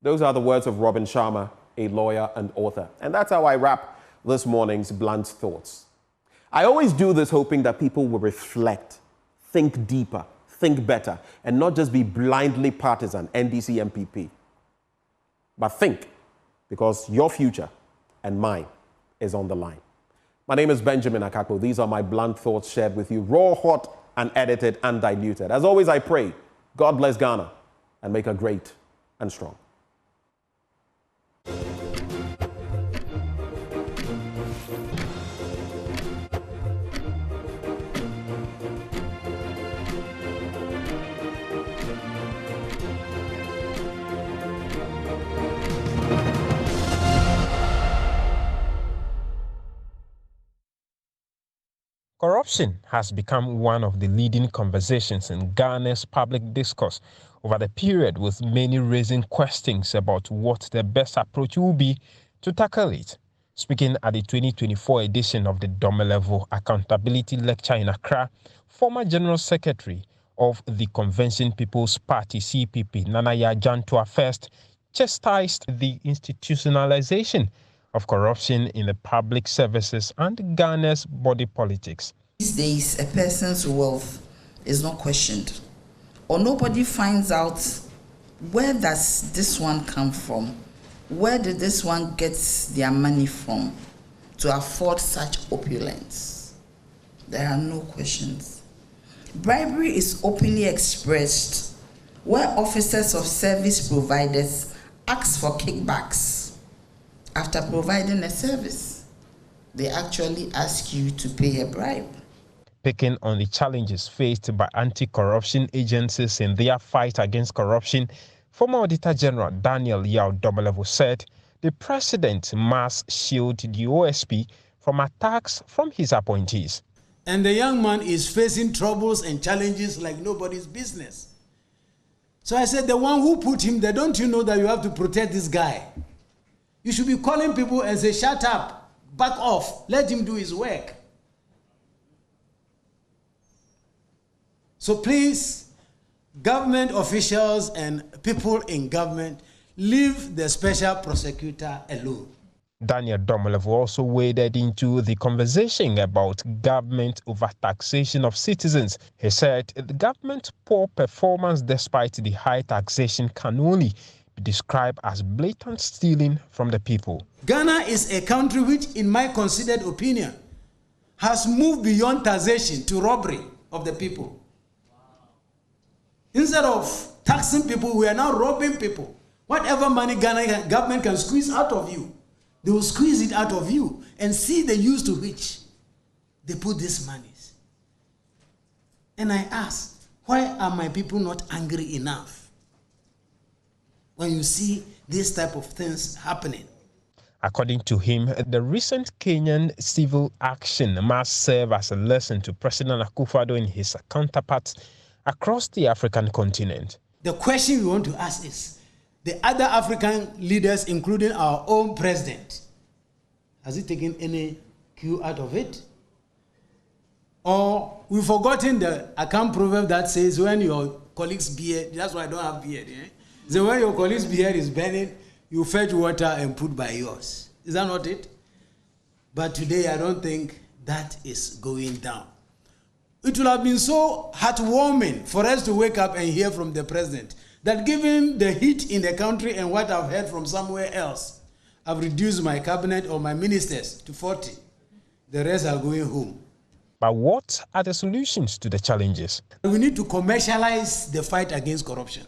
Those are the words of Robin Sharma, a lawyer and author. And that's how I wrap this morning's Blunt Thoughts. I always do this hoping that people will reflect, think deeper, think better, and not just be blindly partisan, NDC, MPP. But think, because your future and mine is on the line. My name is Benjamin Akakpo. These are my blunt thoughts shared with you, raw, hot, unedited, undiluted. As always, I pray, God bless Ghana and make her great and strong. Corruption has become one of the leading conversations in Ghana's public discourse over the period, with many raising questions about what the best approach will be to tackle it. Speaking at the 2024 edition of the Domelevo Accountability Lecture in Accra, former General Secretary of the Convention People's Party, CPP, Nanaya Jantua First, chastised the institutionalization of corruption in the public services and Ghana's body politics. These days, a person's wealth is not questioned, or nobody finds out where does this one come from, where did this one get their money from to afford such opulence. There are no questions. Bribery is openly expressed where officers of service providers ask for kickbacks. After providing a service, they actually ask you to pay a bribe. Picking on the challenges faced by anti-corruption agencies in their fight against corruption, former Auditor General Daniel Yao Domelevo said the president must shield the OSP from attacks from his appointees. And the young man is facing troubles and challenges like nobody's business. So I said, the one who put him there, don't you know that you have to protect this guy? You should be calling people and say, shut up, back off, let him do his work. So please, government officials and people in government, leave the special prosecutor alone. Daniel Domelevo also waded into the conversation about government overtaxation of citizens. He said the government's poor performance despite the high taxation can only be described as blatant stealing from the people. Ghana is a country which, in my considered opinion, has moved beyond taxation to robbery of the people. Instead of taxing people, we are now robbing people. Whatever money Ghana government can squeeze out of you, they will squeeze it out of you and see the use to which they put these monies. And I ask, why are my people not angry enough when you see this type of things happening? According to him, the recent Kenyan civil action must serve as a lesson to President Akufo-Addo and his counterparts across the African continent. The question we want to ask is, the other African leaders, including our own president, has he taken any cue out of it? Or we've forgotten the account proverb that says when your colleague's beard, that's why I don't have beard, so when your colleague's beard is burning, you fetch water and put by yours. Is that not it? But today I don't think that is going down. It would have been so heartwarming for us to wake up and hear from the president that given the heat in the country and what I've heard from somewhere else, I've reduced my cabinet or my ministers to 40. The rest are going home. But what are the solutions to the challenges? We need to commercialize the fight against corruption.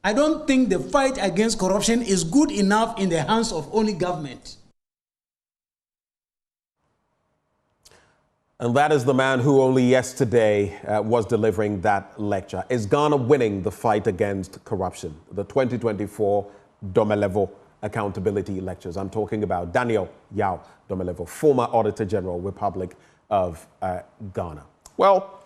I don't think the fight against corruption is good enough in the hands of only government. And that is the man who only yesterday was delivering that lecture. Is Ghana winning the fight against corruption? The 2024 Domelevo Accountability Lectures. I'm talking about Daniel Yao Domelevo, former Auditor General, Republic of Ghana. Well,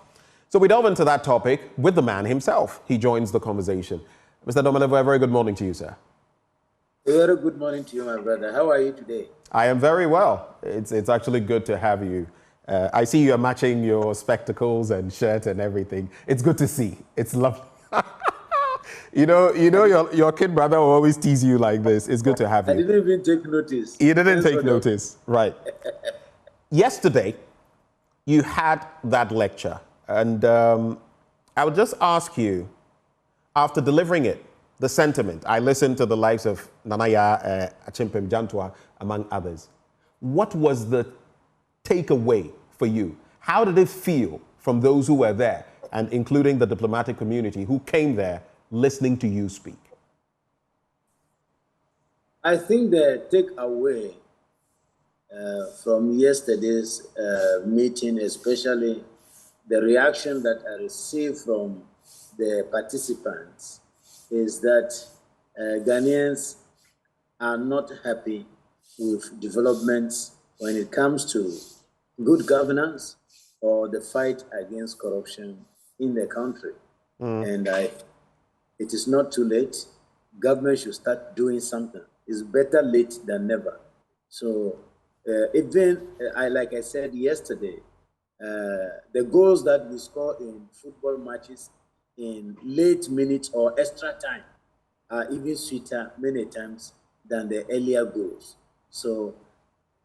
so we delve into that topic with the man himself. He joins the conversation. Mr. Domelevo, a very good morning to you, sir. A very good morning to you, my brother. How are you today? I am very well. It's actually good to have you. I see you are matching your spectacles and shirt and everything. It's good to see. It's lovely. you know, your kid brother will always tease you like this. It's good to have you. I didn't even take notice. You didn't take notice, right? Yesterday, you had that lecture, and I would just ask you, after delivering it, the sentiment. I listened to the likes of Nanaya Achimpem Jantua, among others. What was the takeaway for you? How did it feel from those who were there, and including the diplomatic community who came there listening to you speak? I think the takeaway from yesterday's meeting, especially the reaction that I received from the participants, is that Ghanaians are not happy with developments when it comes to good governance or the fight against corruption in the country. And it is not too late. Government should start doing something. It's better late than never. So even, like I said yesterday, the goals that we score in football matches in late minutes or extra time are even sweeter many times than the earlier goals. So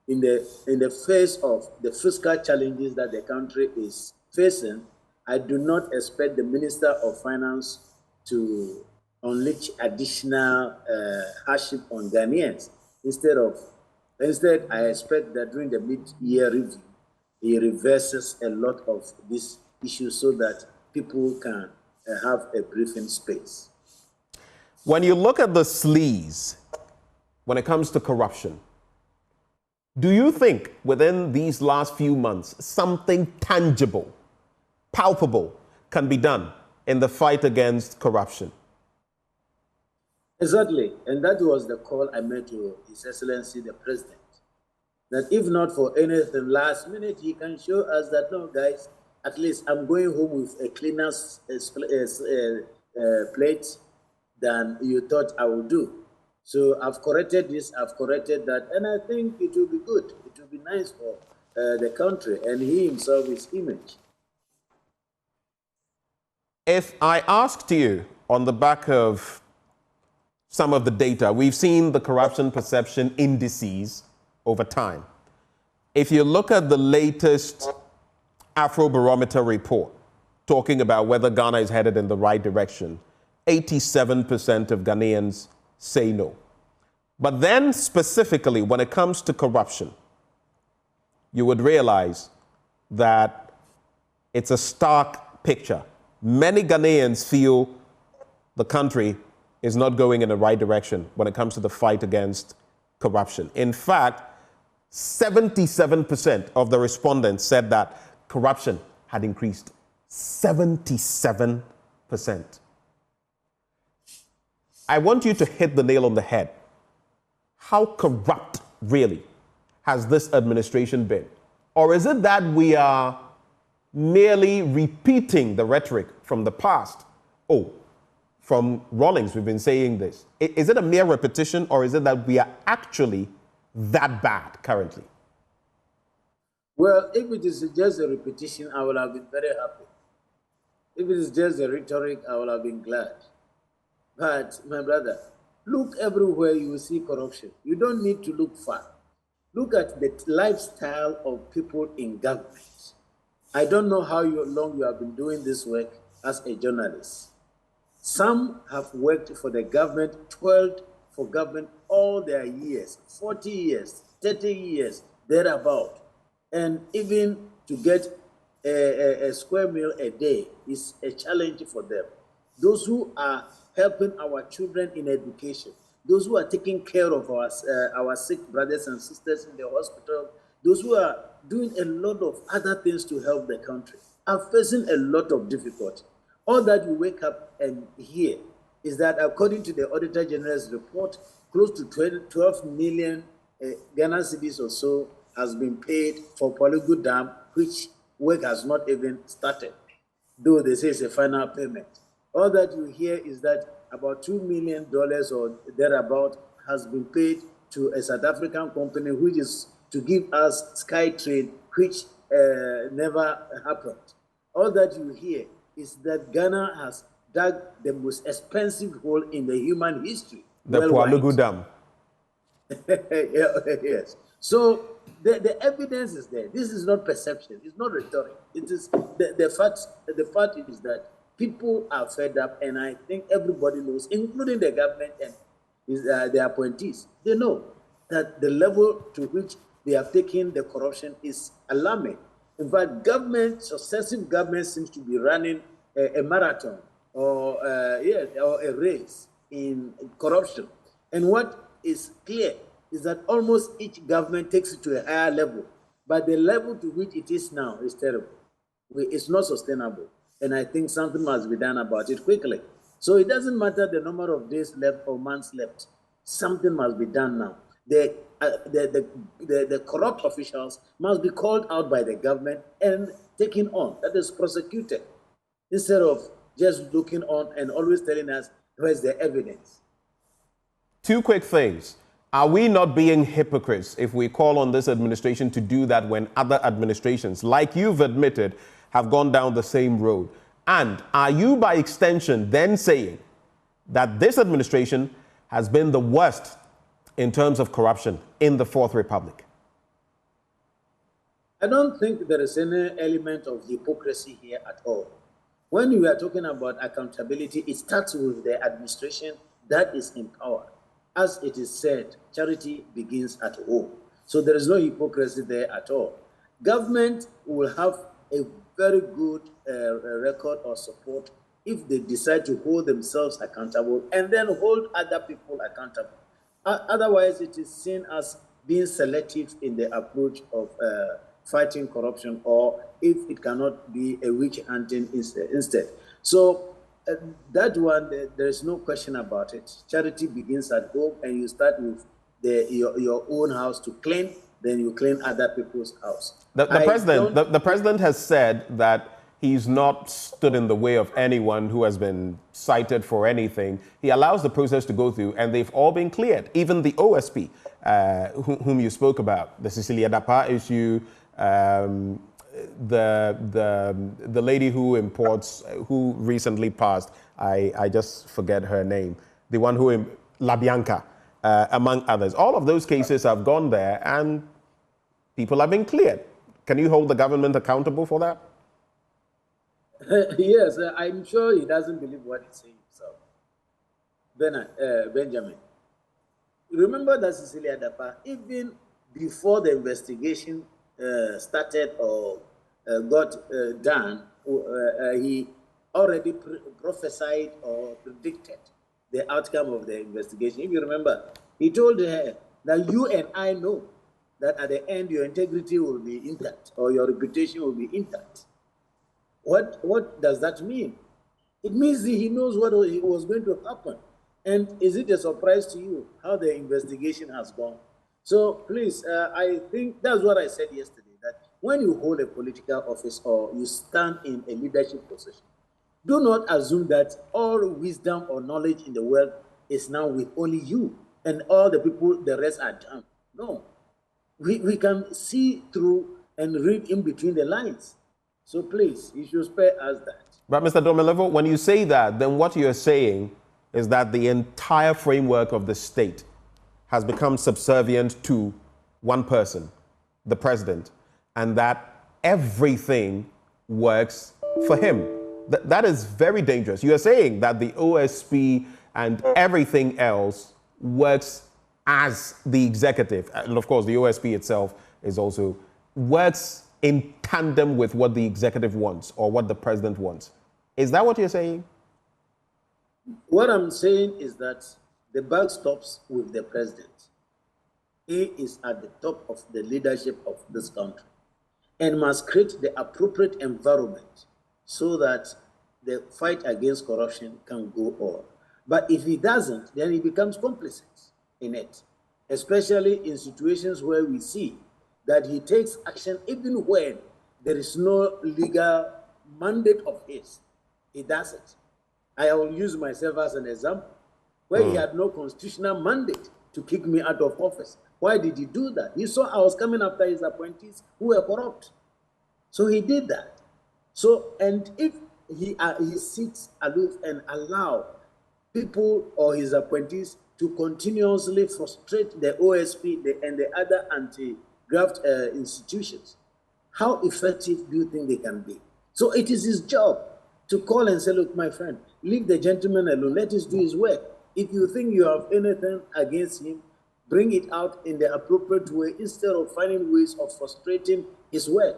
in the face of the fiscal challenges that the country is facing, I do not expect the Minister of Finance to unleash additional hardship on Ghanaians. Instead, I expect that during the mid-year review, he reverses a lot of these issues so that people can have a briefing space. When you look at the sleaze, when it comes to corruption, do you think within these last few months, something tangible, palpable can be done in the fight against corruption? Exactly. And that was the call I made to His Excellency the President. That if not for anything last minute, he can show us that, no, guys, at least I'm going home with a cleaner plate than you thought I would do. So I've corrected this, I've corrected that, and I think it will be good. It will be nice for the country and he himself, his image. If I asked you on the back of some of the data. We've seen the corruption perception indices over time. If you look at the latest Afrobarometer report talking about whether Ghana is headed in the right direction, 87% of Ghanaians say no. But then specifically when it comes to corruption, you would realize that it's a stark picture. Many Ghanaians feel the country is not going in the right direction when it comes to the fight against corruption. In fact, 77% of the respondents said that corruption had increased. 77%. I want you to hit the nail on the head. How corrupt, really, has this administration been? Or is it that we are merely repeating the rhetoric from the past? Oh, from Rawlings, we've been saying this. Is it a mere repetition, or is it that we are actually that bad currently? Well, if it is just a repetition, I would have been very happy. If it is just a rhetoric, I would have been glad. But, my brother, look everywhere you will see corruption. You don't need to look far. Look at the lifestyle of people in government. I don't know how long you have been doing this work as a journalist. Some have worked for the government, toiled for government all their years, 40 years, 30 years, thereabout. And even to get a square meal a day is a challenge for them. Those who are helping our children in education, those who are taking care of our sick brothers and sisters in the hospital, those who are doing a lot of other things to help the country, are facing a lot of difficulty. All that you wake up and hear is that according to the Auditor General's report, close to 12 million Ghana cedis or so has been paid for Polygo Dam, which work has not even started, though they say it's a final payment. All that you hear is that about $2 million or thereabout has been paid to a South African company, which is to give us SkyTrain, which never happened. All that you hear is that Ghana has dug the most expensive hole in the human history. The Polygo Dam. Yes. So the evidence is there. This is not perception. It's not rhetoric. It is the fact. The fact is that people are fed up, and I think everybody knows, including the government and the appointees. They know that the level to which they have taken the corruption is alarming. In fact, successive governments seems to be running a marathon or a race in corruption. And what is clear is that almost each government takes it to a higher level, but the level to which it is now is terrible. It's not sustainable, and I think something must be done about it quickly. So it doesn't matter the number of days left or months left. Something must be done now. The corrupt officials must be called out by the government and taken on, that is prosecuted, instead of just looking on and always telling us where's the evidence. Two quick things. Are we not being hypocrites if we call on this administration to do that when other administrations, like you've admitted, have gone down the same road? And are you, by extension, then saying that this administration has been the worst in terms of corruption in the Fourth Republic? I don't think there is any element of hypocrisy here at all. When we are talking about accountability, it starts with the administration that is in power. As it is said, charity begins at home. So there is no hypocrisy there at all. Government will have a very good record or support if they decide to hold themselves accountable and then hold other people accountable. Otherwise, it is seen as being selective in the approach of fighting corruption, or if it cannot be a witch hunting instead. So that one, there is no question about it. Charity begins at home, and you start with your own house to clean, then you clean other people's house. The president has said that he's not stood in the way of anyone who has been cited for anything. He allows the process to go through, and they've all been cleared. Even the OSP, whom you spoke about, the Cecilia Dapa issue, the lady who imports, who recently passed, I just forget her name. The one who La Bianca, among others. All of those cases have gone there and people have been cleared. Can you hold the government accountable for that? Yes, I'm sure he doesn't believe what he's saying himself. Benjamin, remember that Cecilia Dapa, even before the investigation started or got done, he already prophesied or predicted the outcome of the investigation. If you remember, he told her that you and I know that at the end your integrity will be intact or your reputation will be intact. What does that mean? It means he knows what was going to happen. And is it a surprise to you how the investigation has gone? So please, I think that's what I said yesterday, that when you hold a political office or you stand in a leadership position, do not assume that all wisdom or knowledge in the world is now with only you and all the people, the rest are dumb. No. We can see through and read in between the lines. So please, you should spare us that. But Mr. Domelevo, when you say that, then what you're saying is that the entire framework of the state has become subservient to one person, the president, and that everything works for him. That is very dangerous. You are saying that the OSP and everything else works as the executive, and of course the OSP itself is also works in tandem with what the executive wants or what the president wants. Is that what you're saying? What I'm saying is that the buck stops with the president. He is at the top of the leadership of this country and must create the appropriate environment so that the fight against corruption can go on. But if he doesn't, then he becomes complicit in it, especially in situations where we see that he takes action even when there is no legal mandate of his. He does it. I will use myself as an example, where he had no constitutional mandate to kick me out of office. Why did he do that? He saw I was coming after his appointees who were corrupt. So he did that. So, and if he sits aloof and allow people or his appointees to continuously frustrate the OSP and the other anti-graft institutions, how effective do you think they can be? So it is his job to call and say, look, my friend, leave the gentleman alone. Let us do his work. If you think you have anything against him, bring it out in the appropriate way instead of finding ways of frustrating his work.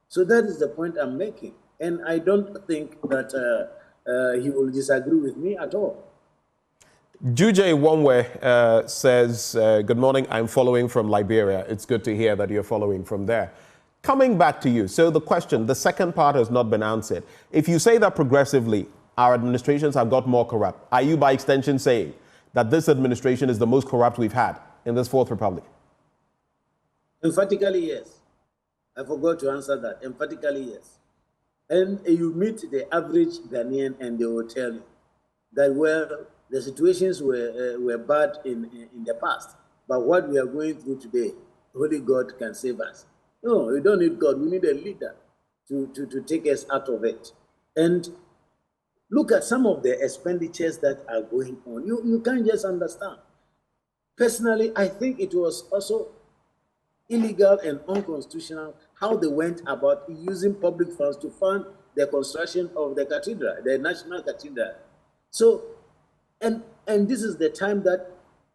So that is the point I'm making. And I don't think that he will disagree with me at all. Juje Wonwe says, good morning, I'm following from Liberia. It's good to hear that you're following from there. Coming back to you, so the question, the second part has not been answered. If you say that progressively our administrations have got more corrupt, are you by extension saying that this administration is the most corrupt we've had in this Fourth Republic? Emphatically, yes. I forgot to answer that. Emphatically, yes. And you meet the average Ghanaian and they will tell you that, well, the situations were bad in the past, but what we are going through today, only God can save us. No, we don't need God. We need a leader to take us out of it. And look at some of the expenditures that are going on. You can't just understand. Personally, I think it was also illegal and unconstitutional how they went about using public funds to fund the construction of the cathedral, the National Cathedral. So, and this is the time that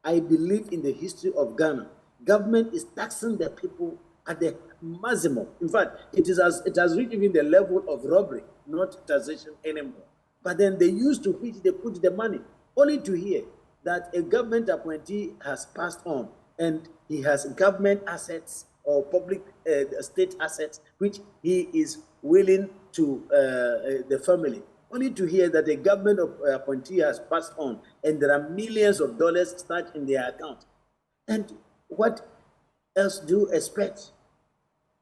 I believe in the history of Ghana. Government is taxing the people at the maximum. In fact, it has reached even the level of robbery, not taxation anymore. But then they used to which they put the money, only to hear that a government appointee has passed on and he has government assets or public state assets, which he is willing to the family, only to hear that a government appointee has passed on and there are millions of dollars stuck in their account. And what else do you expect?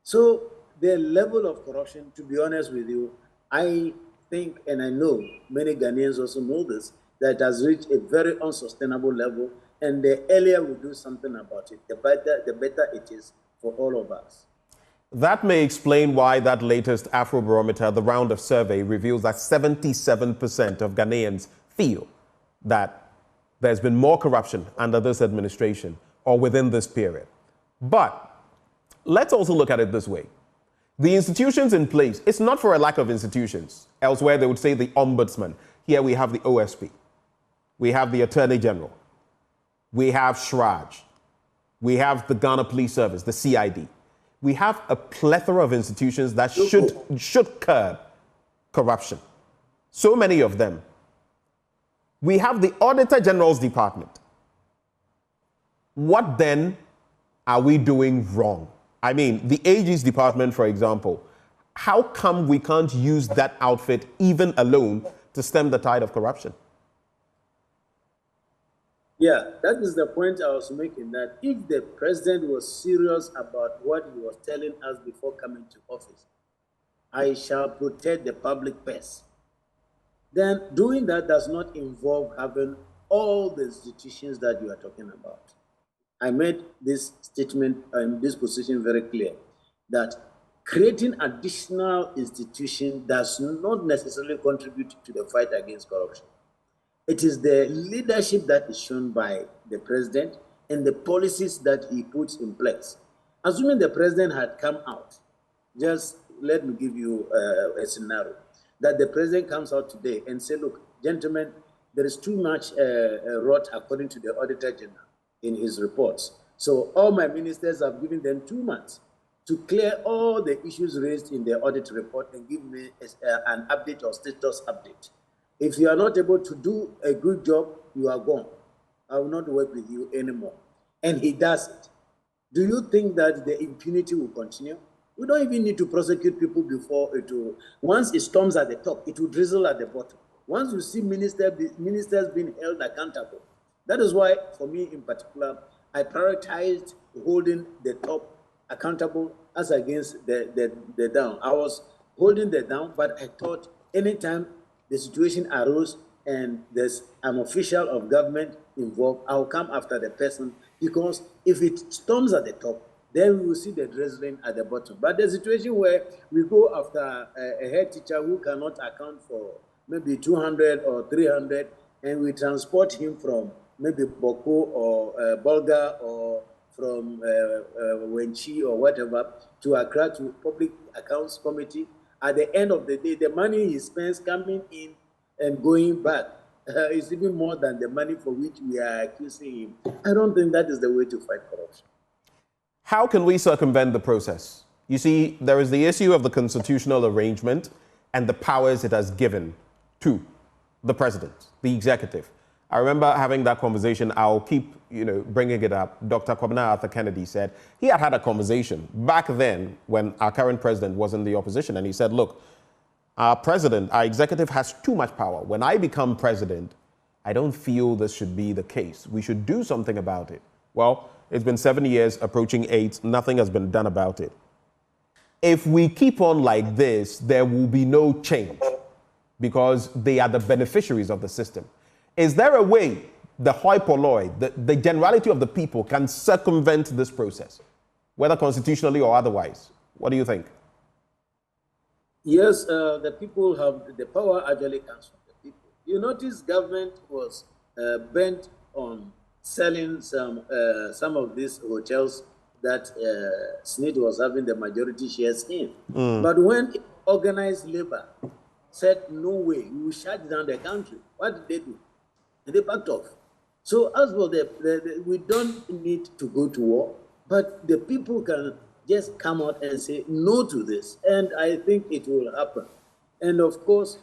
So the level of corruption, to be honest with you, I think, and I know many Ghanaians also know this, that has reached a very unsustainable level, and the earlier we do something about it, the better it is for all of us. That may explain why that latest Afrobarometer, the round of survey, reveals that 77% of Ghanaians feel that there's been more corruption under this administration or within this period. But let's also look at it this way. The institutions in place, it's not for a lack of institutions. Elsewhere, they would say the ombudsman. Here we have the OSP. We have the Attorney General. We have SHRAJ. We have the Ghana Police Service, the CID. We have a plethora of institutions that should curb corruption. So many of them. We have the Auditor General's Department. What then are we doing wrong? I mean, the AG's department, for example, how come we can't use that outfit even alone to stem the tide of corruption? Yeah, that is the point I was making, that if the president was serious about what he was telling us before coming to office, I shall protect the public purse, then doing that does not involve having all the institutions that you are talking about. I made this statement and this position very clear, that creating additional institutions does not necessarily contribute to the fight against corruption. It is the leadership that is shown by the president and the policies that he puts in place. Assuming the president had come out, just let me give you a scenario, that the president comes out today and say, look, gentlemen, there is too much rot according to the Auditor General in his reports. So all my ministers have given them 2 months to clear all the issues raised in the audit report and give me an update or status update. If you are not able to do a good job, you are gone. I will not work with you anymore. And he does it. Do you think that the impunity will continue? We don't even need to prosecute people before it will. Once it storms at the top, it will drizzle at the bottom. Once you see ministers being held accountable, that is why, for me in particular, I prioritized holding the top accountable as against the down. I was holding the down, but I thought anytime the situation arose and there's an official of government involved, I'll come after the person, because if it storms at the top, then we will see the drizzling at the bottom. But the situation where we go after a head teacher who cannot account for maybe 200 or 300, and we transport him from maybe Boko or Bolga or from Wenchi or whatever to Accra to Public Accounts Committee, at the end of the day, the money he spends coming in and going back is even more than the money for which we are accusing him. I don't think that is the way to fight corruption. How can we circumvent the process? You see, there is the issue of the constitutional arrangement and the powers it has given to the president, the executive. I remember having that conversation. I'll keep, bringing it up. Dr. Kwabena Arthur Kennedy said he had a conversation back then when our current president was in the opposition, and he said, look, our president, our executive has too much power. When I become president, I don't feel this should be the case. We should do something about it. Well, it's been 7 years, approaching 8. Nothing has been done about it. If we keep on like this, there will be no change because they are the beneficiaries of the system. Is there a way the hoi polloi, the generality of the people, can circumvent this process, whether constitutionally or otherwise? What do you think? Yes, the people have the power actually comes from the people. You notice government was bent on selling some of these hotels that SNIT was having the majority shares in. But when organized labor said, no way, we will shut down the country, what did they do? And they backed off. So as for we don't need to go to war, but the people can just come out and say no to this. And I think it will happen. And of course,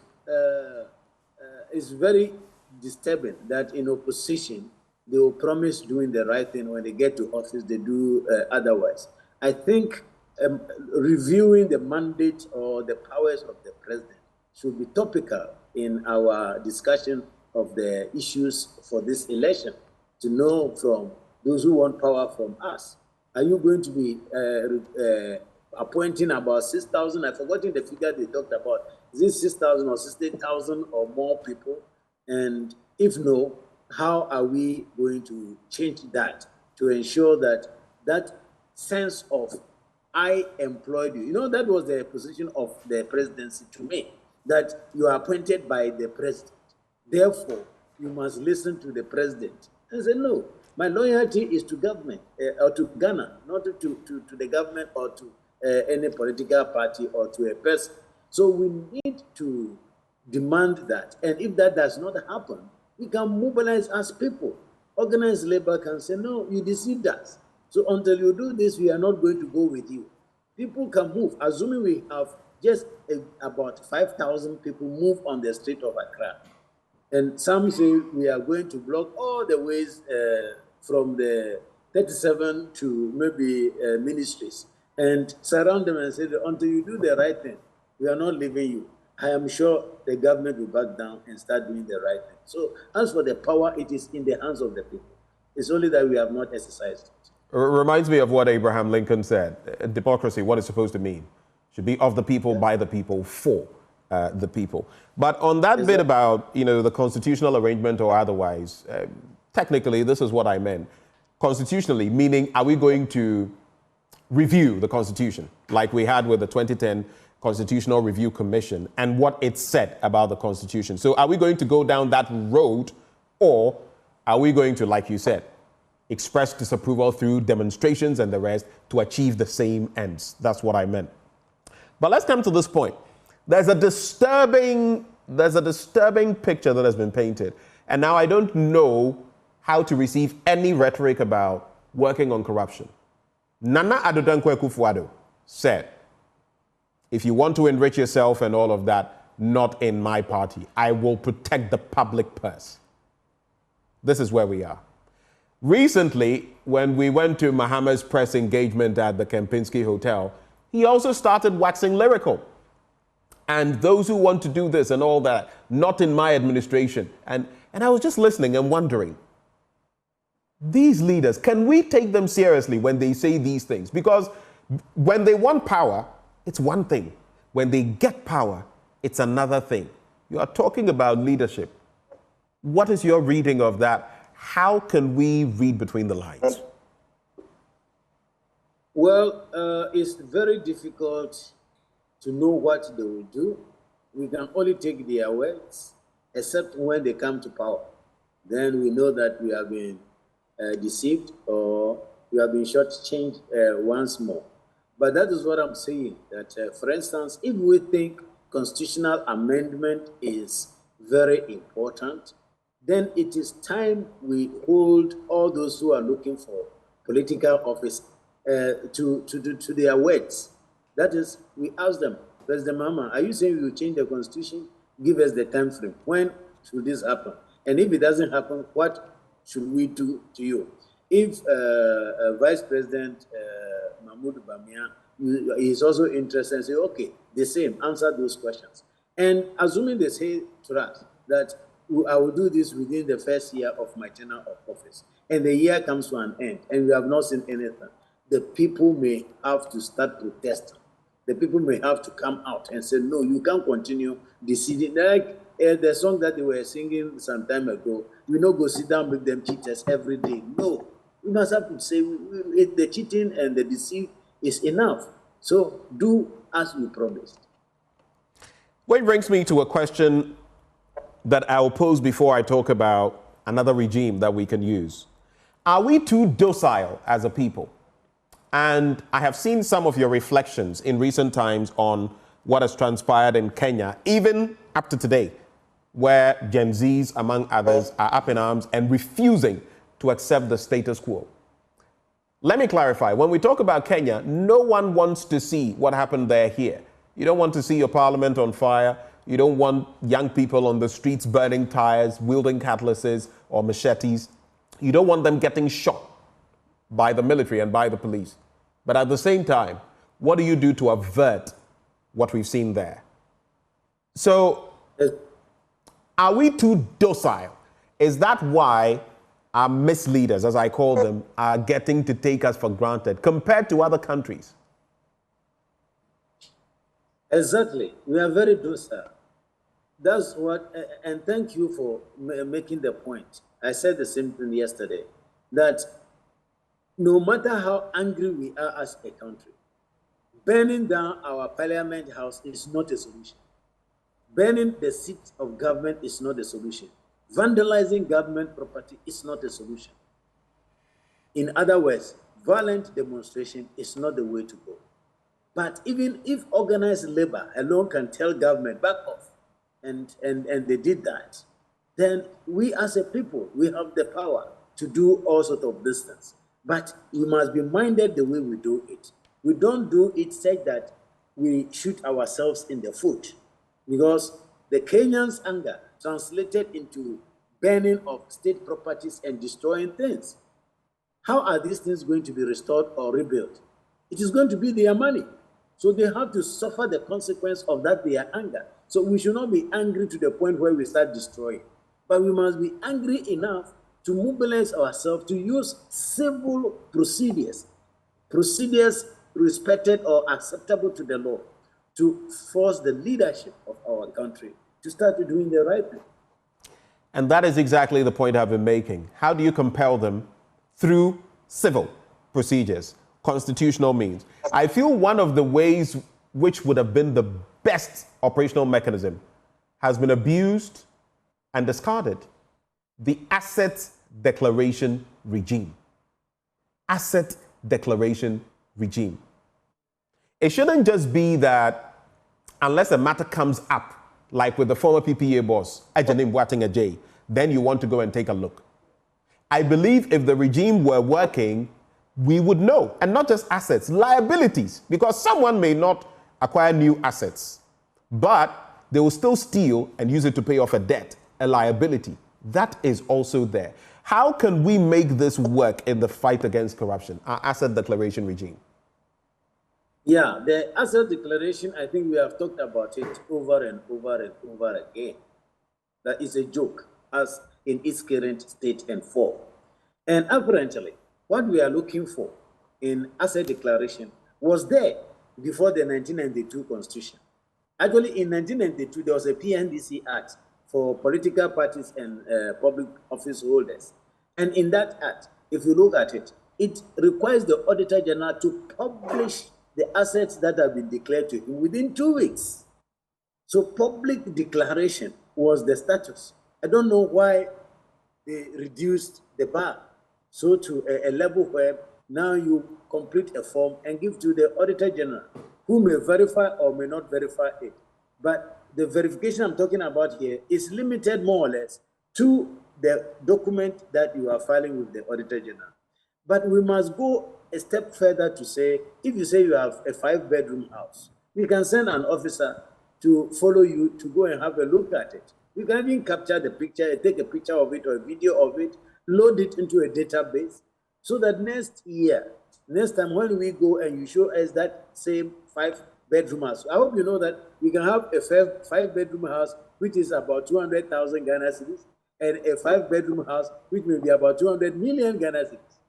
it's very disturbing that in opposition, they will promise doing the right thing. When they get to office, they do otherwise. I think reviewing the mandate or the powers of the president should be topical in our discussion of the issues for this election, to know from those who want power from us. Are you going to be appointing about 6,000? I've forgotten the figure they talked about. Is it 6,000 or 60,000 or more people? And if no, how are we going to change that to ensure that that sense of I employed you? That was the position of the presidency to me, that you are appointed by the president. Therefore, you must listen to the president. I said, no, my loyalty is to government, or to Ghana, not to the government or to any political party or to a person. So we need to demand that. And if that does not happen, we can mobilize as people. Organized labor can say, no, you deceived us. So until you do this, we are not going to go with you. People can move. Assuming we have just about 5,000 people move on the street of Accra. And some say we are going to block all the ways from the 37 to maybe ministries and surround them and say, until you do the right thing, we are not leaving you. I am sure the government will back down and start doing the right thing. So as for the power, it is in the hands of the people. It's only that we have not exercised it. Reminds me of what Abraham Lincoln said. Democracy, what it's supposed to mean, should be of the people, by the people, for the people. But on that bit about, the constitutional arrangement or otherwise, technically, this is what I meant. Constitutionally, meaning, are we going to review the Constitution like we had with the 2010 Constitutional Review Commission and what it said about the Constitution? So are we going to go down that road, or are we going to, like you said, express disapproval through demonstrations and the rest to achieve the same ends? That's what I meant. But let's come to this point. There's a disturbing picture that has been painted. And now I don't know how to receive any rhetoric about working on corruption. Nana Addo Dankwa Akufo-Addo said, if you want to enrich yourself and all of that, not in my party. I will protect the public purse. This is where we are. Recently, when we went to Mahama's press engagement at the Kempinski Hotel, he also started waxing lyrical. And those who want to do this and all that, not in my administration. And I was just listening and wondering, these leaders, can we take them seriously when they say these things? Because when they want power, it's one thing. When they get power, it's another thing. You are talking about leadership. What is your reading of that? How can we read between the lines? Well, it's very difficult to know what they will do. We can only take their words, except when they come to power. Then we know that we have been deceived or we have been shortchanged once more. But that is what I'm saying, that for instance, if we think constitutional amendment is very important, then it is time we hold all those who are looking for political office to their words. That is, we ask them, President Mahama, are you saying you will change the constitution? Give us the time frame. When should this happen? And if it doesn't happen, what should we do to you? If Vice President Mahmoud Bamia is also interested and say, okay, the same, answer those questions. And assuming they say to us that I will do this within the first year of my tenure of office, and the year comes to an end, and we have not seen anything, the people may have to start protesting. The people may have to come out and say, no, you can't continue deceiving. Like the song that they were singing some time ago, we don't go sit down with them cheaters every day. No, we must have to say the cheating and the deceit is enough. So do as you promised. Which brings me to a question that I'll pose before I talk about another regime that we can use. Are we too docile as a people? And I have seen some of your reflections in recent times on what has transpired in Kenya, even up to today, where Gen Zs, among others, are up in arms and refusing to accept the status quo. Let me clarify. When we talk about Kenya, no one wants to see what happened there here. You don't want to see your parliament on fire. You don't want young people on the streets burning tires, wielding cutlasses or machetes. You don't want them getting shot by the military and by the police. But at the same time, what do you do to avert what we've seen there? So, are we too docile? Is that why our misleaders, as I call them, are getting to take us for granted compared to other countries? Exactly. We are very docile. That's what, and thank you for making the point. I said the same thing yesterday, that no matter how angry we are as a country, burning down our parliament house is not a solution. Burning the seat of government is not a solution. Vandalizing government property is not a solution. In other words, violent demonstration is not the way to go. But even if organized labor alone can tell government back off, and they did that, then we as a people, we have the power to do all sorts of these things. But we must be minded the way we do it. We don't do it such that we shoot ourselves in the foot, because the Kenyans' anger translated into burning of state properties and destroying things. How are these things going to be restored or rebuilt? It is going to be their money. So they have to suffer the consequence of that, their anger. So we should not be angry to the point where we start destroying. But we must be angry enough to mobilize ourselves to use civil procedures respected or acceptable to the law, to force the leadership of our country to start doing the right thing. And that is exactly the point I've been making. How do you compel them? Through civil procedures, constitutional means. I feel one of the ways which would have been the best operational mechanism has been abused and discarded: the asset declaration regime. Asset declaration regime. It shouldn't just be that unless a matter comes up, like with the former PPA boss, Ajanim Boateng Ajay, then you want to go and take a look. I believe if the regime were working, we would know, and not just assets, liabilities, because someone may not acquire new assets, but they will still steal and use it to pay off a debt, a liability. That is also there. How can we make this work in the fight against corruption, our asset declaration regime? Yeah, the asset declaration, I think we have talked about it over and over and over again. That is a joke, as in its current state and form. And apparently, what we are looking for in asset declaration was there before the 1992 Constitution. Actually, in 1992, there was a PNDC Act for political parties and public office holders. And in that act, if you look at it, it requires the Auditor General to publish the assets that have been declared to him within 2 weeks. So public declaration was the status. I don't know why they reduced the bar so to a level where now you complete a form and give to the Auditor General, who may verify or may not verify it. But the verification I'm talking about here is limited more or less to the document that you are filing with the Auditor General. But we must go a step further to say, if you say you have a 5-bedroom house, we can send an officer to follow you to go and have a look at it. We can even capture the picture, take a picture of it or a video of it, load it into a database, so that next time when we go and you show us that same 5-bedroom house, I hope you know that we can have a 5-bedroom house which is about 200,000 Ghana cedis, and a 5-bedroom house which may be about 200 million Ghana cedis.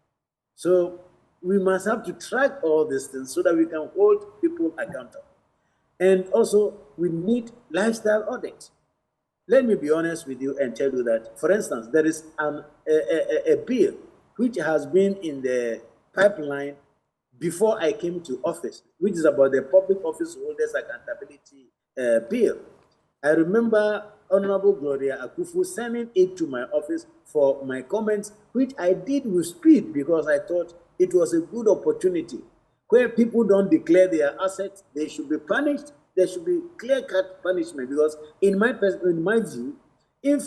So we must have to track all these things so that we can hold people accountable. And also, we need lifestyle audit. Let me be honest with you and tell you that, for instance, there is a bill which has been in the pipeline before I came to office, which is about the Public Office Holders Accountability Bill. I remember Honorable Gloria Akufu sending it to my office for my comments, which I did with speed because I thought it was a good opportunity. Where people don't declare their assets, they should be punished. There should be clear-cut punishment, because in my view, if,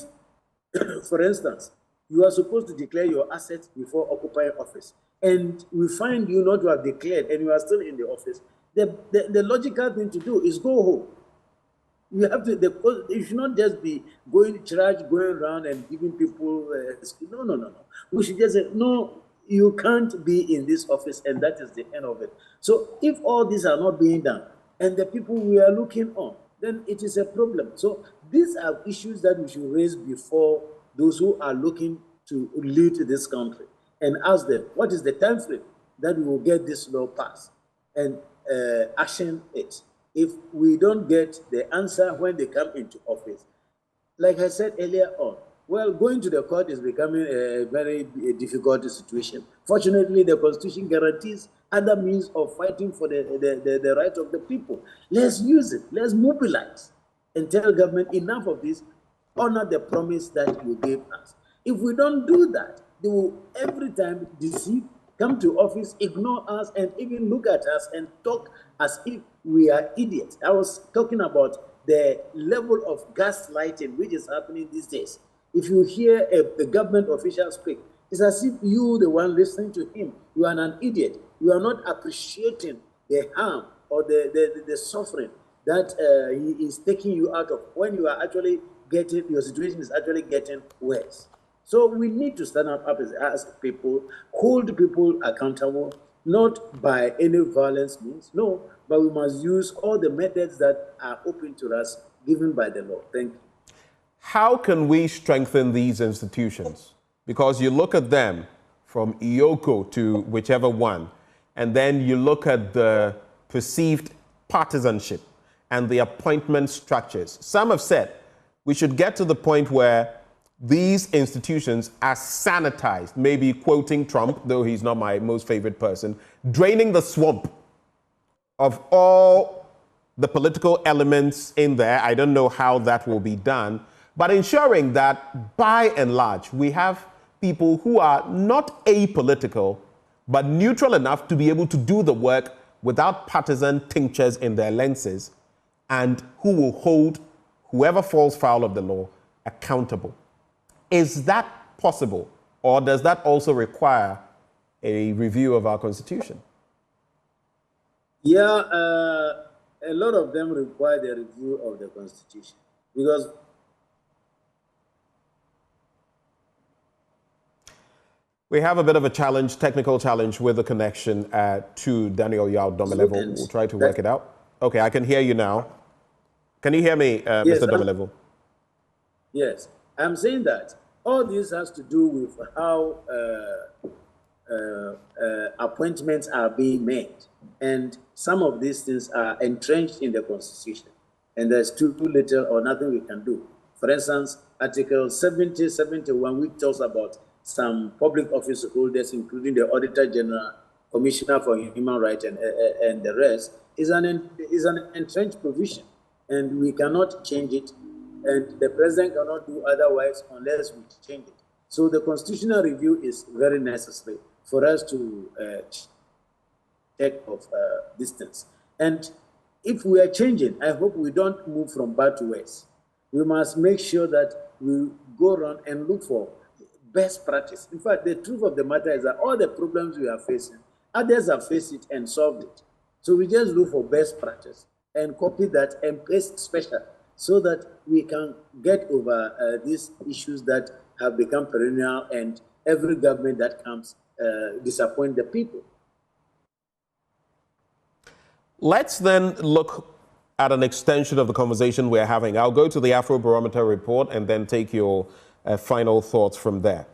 for instance, you are supposed to declare your assets before occupying office, and we find you not to have declared and you are still in the office, the logical thing to do is go home. You have to, you should not just be going around and giving people, no. We should just say, no, you can't be in this office, and that is the end of it. So if all these are not being done, and the people we are looking on, then it is a problem. So these are issues that we should raise before those who are looking to lead this country, and ask them, what is the time frame that we will get this law passed and action it? If we don't get the answer when they come into office, like I said earlier on, well, going to the court is becoming a very difficult situation. Fortunately, the Constitution guarantees other means of fighting for the rights of the people. Let's use it. Let's mobilize and tell government enough of this. honor the promise that you gave us. If we don't do that, they will every time deceive, come to office, ignore us, and even look at us and talk as if we are idiots. I was talking about the level of gaslighting which is happening these days. If you hear a government official speak, it's as if you, the one listening to him, you are an idiot. You are not appreciating the harm or the suffering that he is taking you out of when you are actually getting, your situation is actually getting worse. So we need to stand up as people, hold people accountable, not by any violence means, no, but we must use all the methods that are open to us given by the law. Thank you. How can we strengthen these institutions? Because you look at them from Iyoko to whichever one, and then you look at the perceived partisanship and the appointment structures. Some have said we should get to the point where these institutions are sanitized, maybe quoting Trump, though he's not my most favorite person, draining the swamp of all the political elements in there. I don't know how that will be done, but ensuring that by and large, we have people who are not apolitical, but neutral enough to be able to do the work without partisan tinctures in their lenses, and who will hold whoever falls foul of the law accountable. Is that possible, or does that also require a review of our Constitution? Yeah, a lot of them require the review of the Constitution because we have a bit of a challenge, technical challenge with the connection to Daniel Yao Domelevo. We'll try to work it out. Okay, I can hear you now. Can you hear me, yes, Mr. Domelevo? Yes, I'm saying that all this has to do with how appointments are being made. And some of these things are entrenched in the Constitution. And there's too little or nothing we can do. For instance, Article 70, 71, which talks about some public office holders, including the Auditor General, Commissioner for Human Rights, and the rest, is an entrenched provision. And we cannot change it. And the president cannot do otherwise unless we change it. So the constitutional review is very necessary for us to take of distance. And if we are changing, I hope we don't move from bad to worse. We must make sure that we go around and look for best practice. In fact, the truth of the matter is that all the problems we are facing, others have faced it and solved it. So we just look for best practice and copy that and paste special, so that we can get over these issues that have become perennial, and every government that comes disappoint the people. Let's then look at an extension of the conversation we're having. I'll go to the Afrobarometer report and then take your final thoughts from there.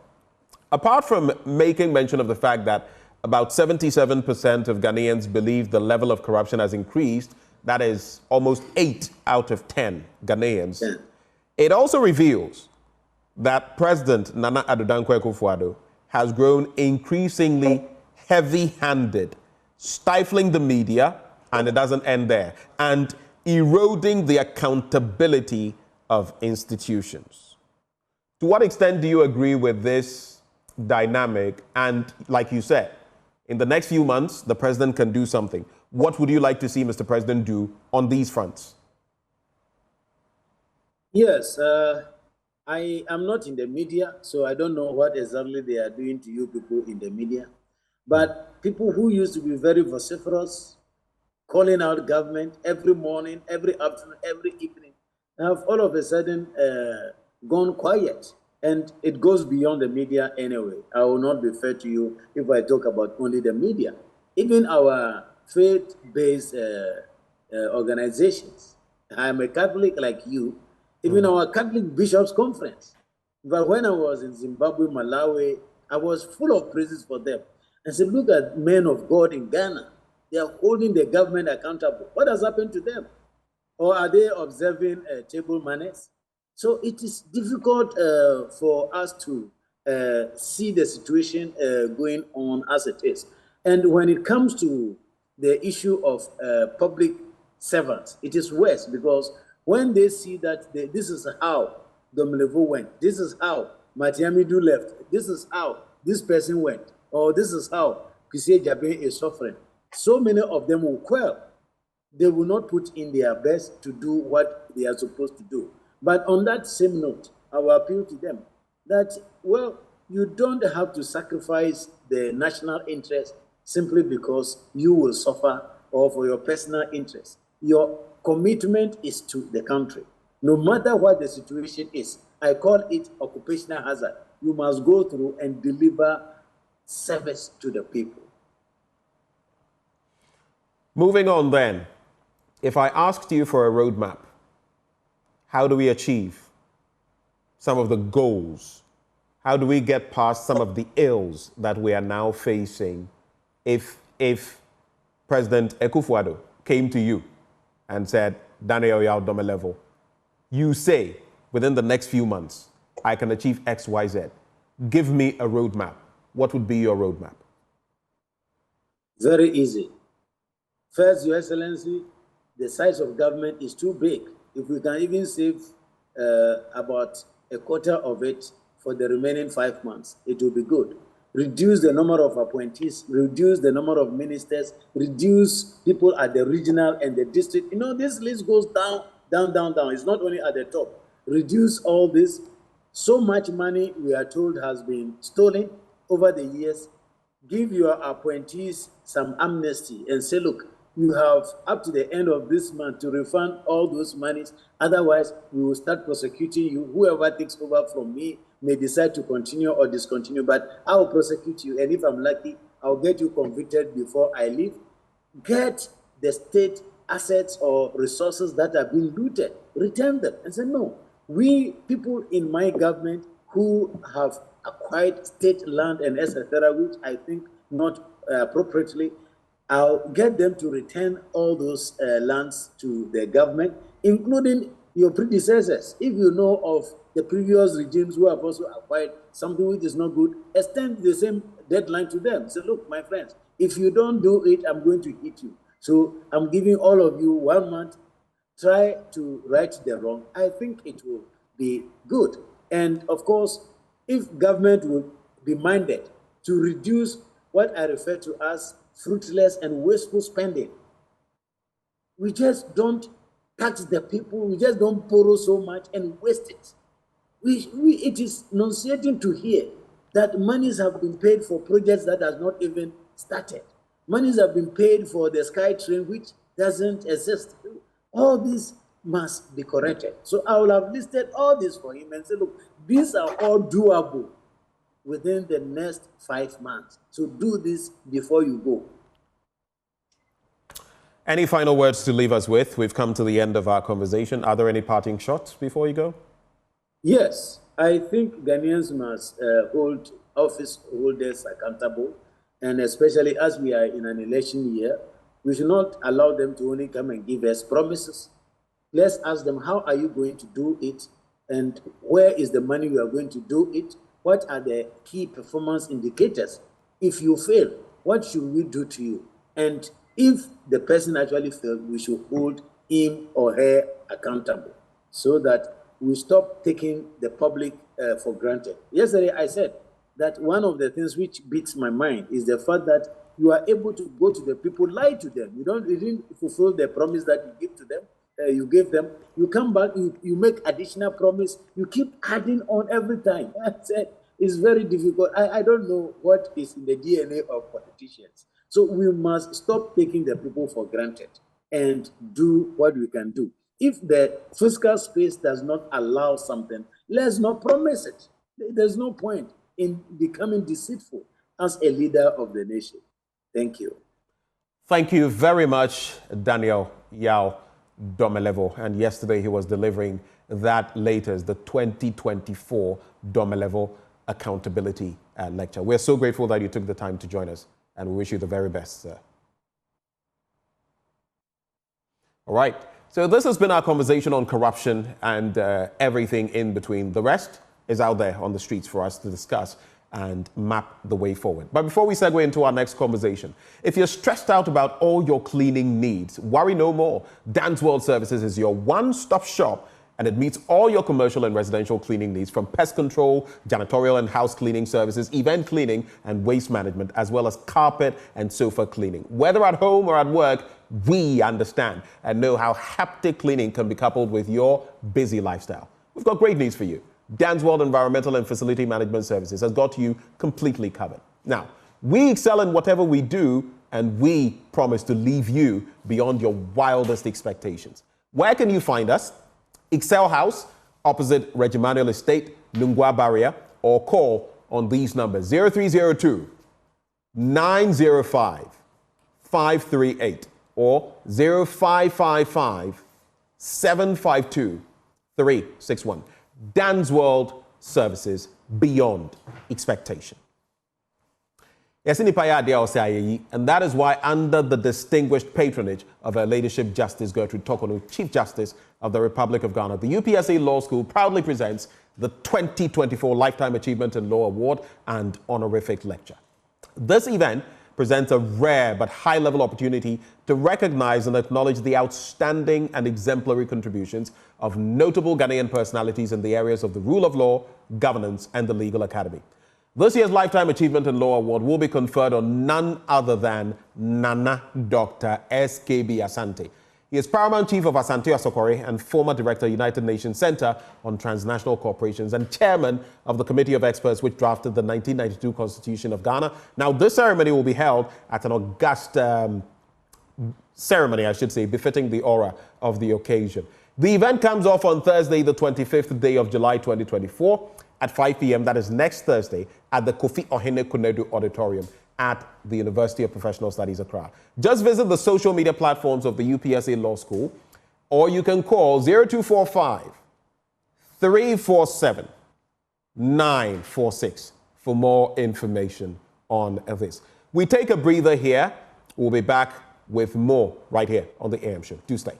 Apart from making mention of the fact that about 77% of Ghanaians believe the level of corruption has increased, that is almost 8 out of 10 Ghanaians. Yeah. It also reveals that President Nana Addo Dankwa Akufo-Addo has grown increasingly heavy-handed, stifling the media, and it doesn't end there, and eroding the accountability of institutions. To what extent do you agree with this dynamic? And like you said, in the next few months, the president can do something. What would you like to see Mr. President do on these fronts? Yes, I am not in the media, so I don't know what exactly they are doing to you people in the media. But people who used to be very vociferous, calling out government every morning, every afternoon, every evening, have all of a sudden gone quiet. And it goes beyond the media anyway. I will not be fair to you if I talk about only the media. Even our faith-based organizations. I'm a Catholic like you. Even our Catholic Bishops' Conference. But when I was in Zimbabwe, Malawi, I was full of praises for them. I said, look at men of God in Ghana. They are holding the government accountable. What has happened to them? Or are they observing table manners? So it is difficult for us to see the situation going on as it is. And when it comes to the issue of public servants, it is worse, because when they see that this is how Domelevo went. This is how Matiamidu left. This is how this person went. Or this is how Kwesi Jabe is suffering. So many of them will quell. They will not put in their best to do what they are supposed to do. But on that same note, I will appeal to them that, well, you don't have to sacrifice the national interest simply because you will suffer or for your personal interest. Your commitment is to the country. No matter what the situation is, I call it occupational hazard. You must go through and deliver service to the people. Moving on then, if I asked you for a roadmap, how do we achieve some of the goals? How do we get past some of the ills that we are now facing if President Akufo-Addo came to you and said, Daniel Yao Domelevo, you say within the next few months, I can achieve X, Y, Z. Give me a roadmap. What would be your roadmap? Very easy. First, Your Excellency, the size of government is too big. If we can even save about a quarter of it for the remaining 5 months, it will be good. Reduce the number of appointees, reduce the number of ministers, reduce people at the regional and the district. You know, this list goes down, down, down, down. It's not only at the top. Reduce all this. So much money, we are told, has been stolen over the years. Give your appointees some amnesty and say, look, you have up to the end of this month to refund all those monies. Otherwise, we will start prosecuting you. Whoever takes over from me may decide to continue or discontinue, but I will prosecute you. And if I'm lucky, I'll get you convicted before I leave. Get the state assets or resources that have been looted, return them and say, no, we people in my government who have acquired state land and etc., which I think not appropriately, I'll get them to return all those lands to the government, including your predecessors. If you know of the previous regimes who have also acquired something which is not good, extend the same deadline to them. Say, look, my friends, if you don't do it, I'm going to hit you. So I'm giving all of you 1 month. Try to right the wrong. I think it will be good. And of course, if government will be minded to reduce what I refer to as fruitless and wasteful spending. We just don't tax the people. We just don't borrow so much and waste it. It is nauseating to hear that monies have been paid for projects that have not even started. Monies have been paid for the Sky Train, which doesn't exist. All this must be corrected. So I will have listed all this for him and say, look, these are all doable within the next 5 months. So do this before you go. Any final words to leave us with? We've come to the end of our conversation. Are there any parting shots before you go? Yes, I think Ghanaians must hold office holders accountable, and especially as we are in an election year, we should not allow them to only come and give us promises. Let's ask them, how are you going to do it? And where is the money you are going to do it? What are the key performance indicators? If you fail, what should we do to you? And if the person actually failed, we should hold him or her accountable so that we stop taking the public for granted. Yesterday, I said that one of the things which beats my mind is the fact that you are able to go to the people, lie to them. You didn't fulfill the promise that you give to them. You gave them. You come back, you make additional promise. You keep adding on every time. I said it's very difficult. I don't know what is in the DNA of politicians. So we must stop taking the people for granted and do what we can do. If the fiscal space does not allow something, let's not promise it. There's no point in becoming deceitful as a leader of the nation. Thank you. Thank you very much, Daniel Yao Domelevo. And yesterday he was delivering that latest, the 2024 Domelevo Accountability Lecture. We're so grateful that you took the time to join us, and we wish you the very best, sir. All right. So this has been our conversation on corruption and everything in between. The rest is out there on the streets for us to discuss and map the way forward. But before we segue into our next conversation, if you're stressed out about all your cleaning needs, worry no more. Dan's World Services is your one-stop shop and it meets all your commercial and residential cleaning needs, from pest control, janitorial and house cleaning services, event cleaning and waste management, as well as carpet and sofa cleaning. Whether at home or at work, we understand and know how haptic cleaning can be coupled with your busy lifestyle. We've got great news for you. Dan's World Environmental and Facility Management Services has got you completely covered. Now, we excel in whatever we do, and we promise to leave you beyond your wildest expectations. Where can you find us? Excel House, opposite Regimanuel Estate, Lungwa Barrier, or call on these numbers: 0302 905 538 or 0555 752 361. Dan's World Services, beyond expectation. And that is why, under the distinguished patronage of Her Ladyship Justice Gertrude Tokonu, Chief Justice of the Republic of Ghana, the UPSA Law School proudly presents the 2024 Lifetime Achievement in Law Award and Honorific Lecture. This event presents a rare but high-level opportunity to recognize and acknowledge the outstanding and exemplary contributions of notable Ghanaian personalities in the areas of the rule of law, governance, and the legal academy. This year's Lifetime Achievement in Law Award will be conferred on none other than Nana Dr. S.K.B. Asante. He is Paramount Chief of Asante Asokore and former Director, United Nations Center on Transnational Corporations, and Chairman of the Committee of Experts which drafted the 1992 Constitution of Ghana. Now, this ceremony will be held at an august ceremony, befitting the aura of the occasion. The event comes off on Thursday, the 25th day of July 2024 at 5 p.m. That is next Thursday at the Kofi Ohene Kunedu Auditorium at the University of Professional Studies, Accra. Just visit the social media platforms of the UPSA Law School, or you can call 0245 347 946 for more information on this. We take a breather here. We'll be back with more right here on the AM Show. Do stay.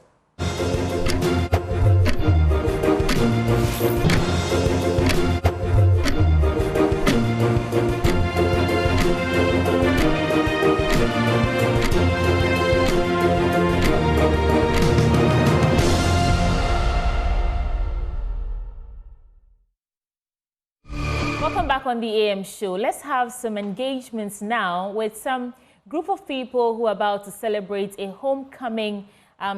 Welcome back on the AM Show. Let's have some engagements now with some group of people who are about to celebrate a homecoming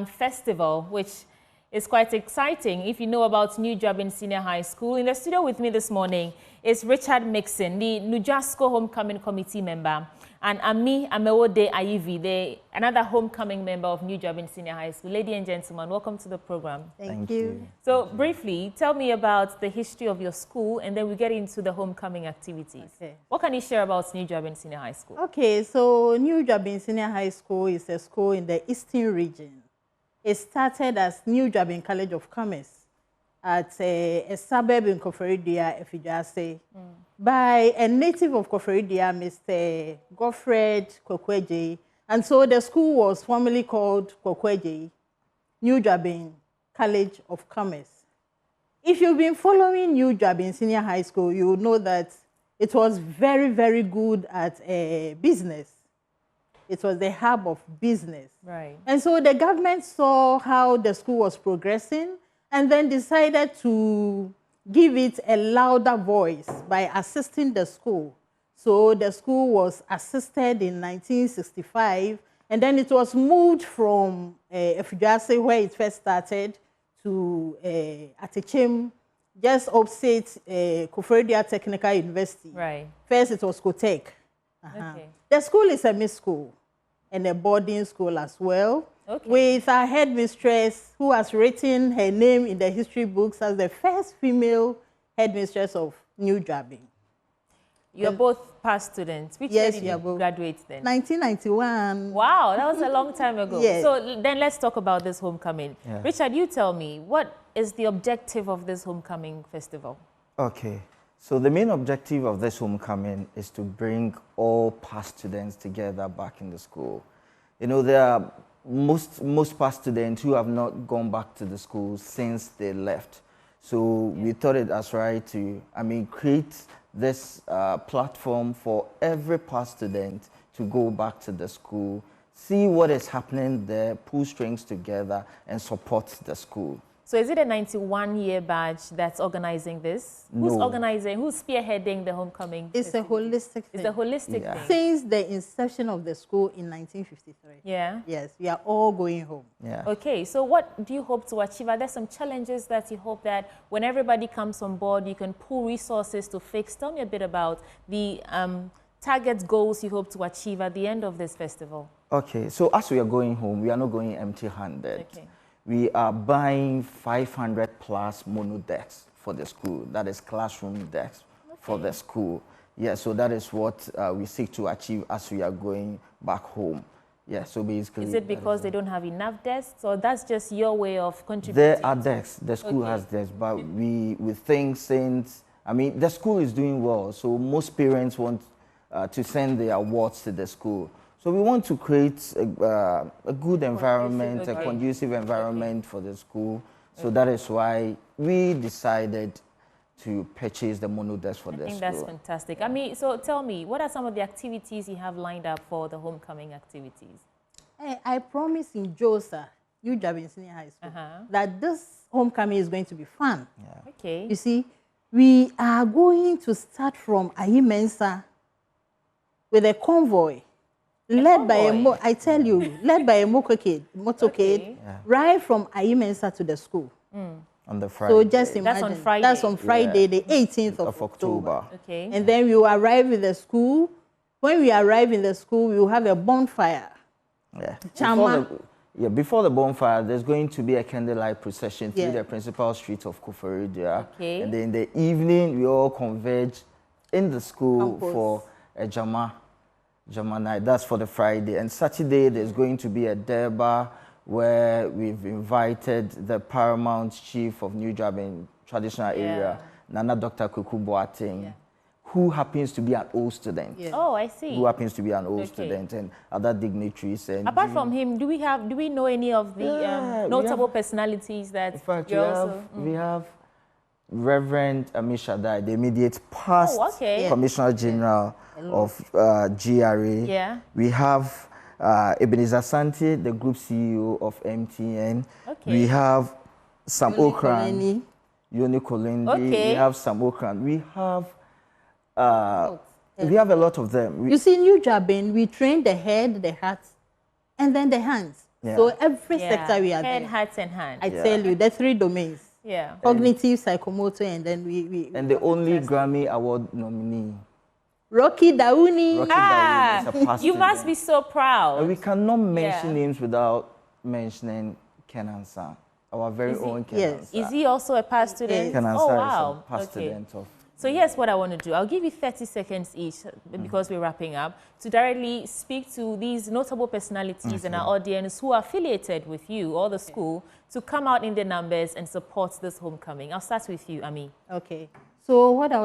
festival, which is quite exciting. If you know about New Jabin Senior High School, in the studio with me this morning is Richard Mixon, the NJUASCO Homecoming Committee member, and Ami Amewode Ayivi, another homecoming member of New Jabin Senior High School. Ladies and gentlemen, welcome to the program. Thank you. So briefly, tell me about the history of your school, and then we get into the homecoming activities. Okay. What can you share about New Jabin Senior High School? Okay, so New Jabin Senior High School is a school in the Eastern region. It started as New Jabin College of Commerce at a suburb in Koforidua, Efijase, by a native of Koforidua, Mr. Godfred Kwekweje. And so the school was formerly called Kwekweje, New Jabin College of Commerce. If you've been following New Jabin Senior High School, you will know that it was very, very good at business. It was the hub of business. Right. And so the government saw how the school was progressing and then decided to give it a louder voice by assisting the school. So the school was assisted in 1965, and then it was moved from Efujase, where it first started, to Atechem, just opposite Koforidua Technical University. Right. First it was Kotech. Okay. The school is a mixed school and a boarding school as well, with our headmistress who has written her name in the history books as the first female headmistress of New Jabin. You're both past students. Which year did you graduate then? 1991. Wow, that was a long time ago. Yes. So then let's talk about this homecoming. Yeah. Richard, you tell me, what is the objective of this homecoming festival? Okay, so the main objective of this homecoming is to bring all past students together back in the school. You know, there are most past students who have not gone back to the school since they left. So we thought it as right to, create this platform for every past student to go back to the school, see what is happening there, pull strings together, and support the school. So is it a 91-year badge that's organizing this? No. Who's organizing? Who's spearheading the homecoming? It's a holistic thing. It's a holistic thing. Since the inception of the school in 1953. Yeah. Yes, we are all going home. Yeah. Okay, so what do you hope to achieve? Are there some challenges that you hope that when everybody comes on board, you can pool resources to fix? Tell me a bit about the target goals you hope to achieve at the end of this festival. Okay, so as we are going home, we are not going empty-handed. Okay. We are buying 500 plus mono decks for the school. That is classroom decks for the school. Yeah, so that is what we seek to achieve as we are going back home. Yeah, so basically. Is it because they don't have enough desks, or that's just your way of contributing? There are desks. The school has desks, but we think since, I mean, the school is doing well, so most parents want to send their awards to the school. So we want to create a good environment, a conducive environment for the school. So that is why we decided to purchase the mono desk for the school. I think that's fantastic. I mean, so tell me, what are some of the activities you have lined up for the homecoming activities? I promise in Josa, NJUASCO Senior High School, that this homecoming is going to be fun. Yeah. Okay. You see, we are going to start from Ahimensa with a convoy. Led by a motorcade, right from Ahimensa to the school. On the Friday. So just imagine. That's on Friday. That's on Friday, the 18th of October. Okay. And then we will arrive in the school. When we arrive in the school, we will have a bonfire. Yeah. Before the bonfire, there's going to be a candlelight procession through the principal street of Koforidua. Okay. And then in the evening, we all converge in the school for a Jama night. That's for the Friday. And Saturday, there's going to be a Derba where we've invited the paramount chief of New Jabin traditional area, Nana Dr. Kuku Boateng, who happens to be an old student. Oh, I see. Who happens to be an old student, and other dignitaries. And apart from him, do we know any of the notable personalities that? In fact, we have Reverend Amishadai, the immediate past Commissioner General of GRA. Yeah. We have Ebenezer Santi, the Group CEO of MTN. Okay. We have Sam Okran, Yoni Kolindi. We have Sam Okran. We have a lot of them. You see, New Jabin, we train the head, the heart, and then the hands. So every sector we are head, there. hearts, and hands. I tell you, the 3 domains. Yeah. Cognitive, psychomotor, and then we and the only Grammy Award nominee. Rocky Dauni. Rocky Dauni is a past you must student. be so proud. And we cannot mention names without mentioning Kenan San, our very own Kenan San. Is he also a past student? Kenan Oh, San wow. is a past student of. So here's what I want to do. I'll give you 30 seconds each, because we're wrapping up, to directly speak to these notable personalities in our audience who are affiliated with you or the school to come out in their numbers and support this homecoming. I'll start with you, Ami. Okay. So what I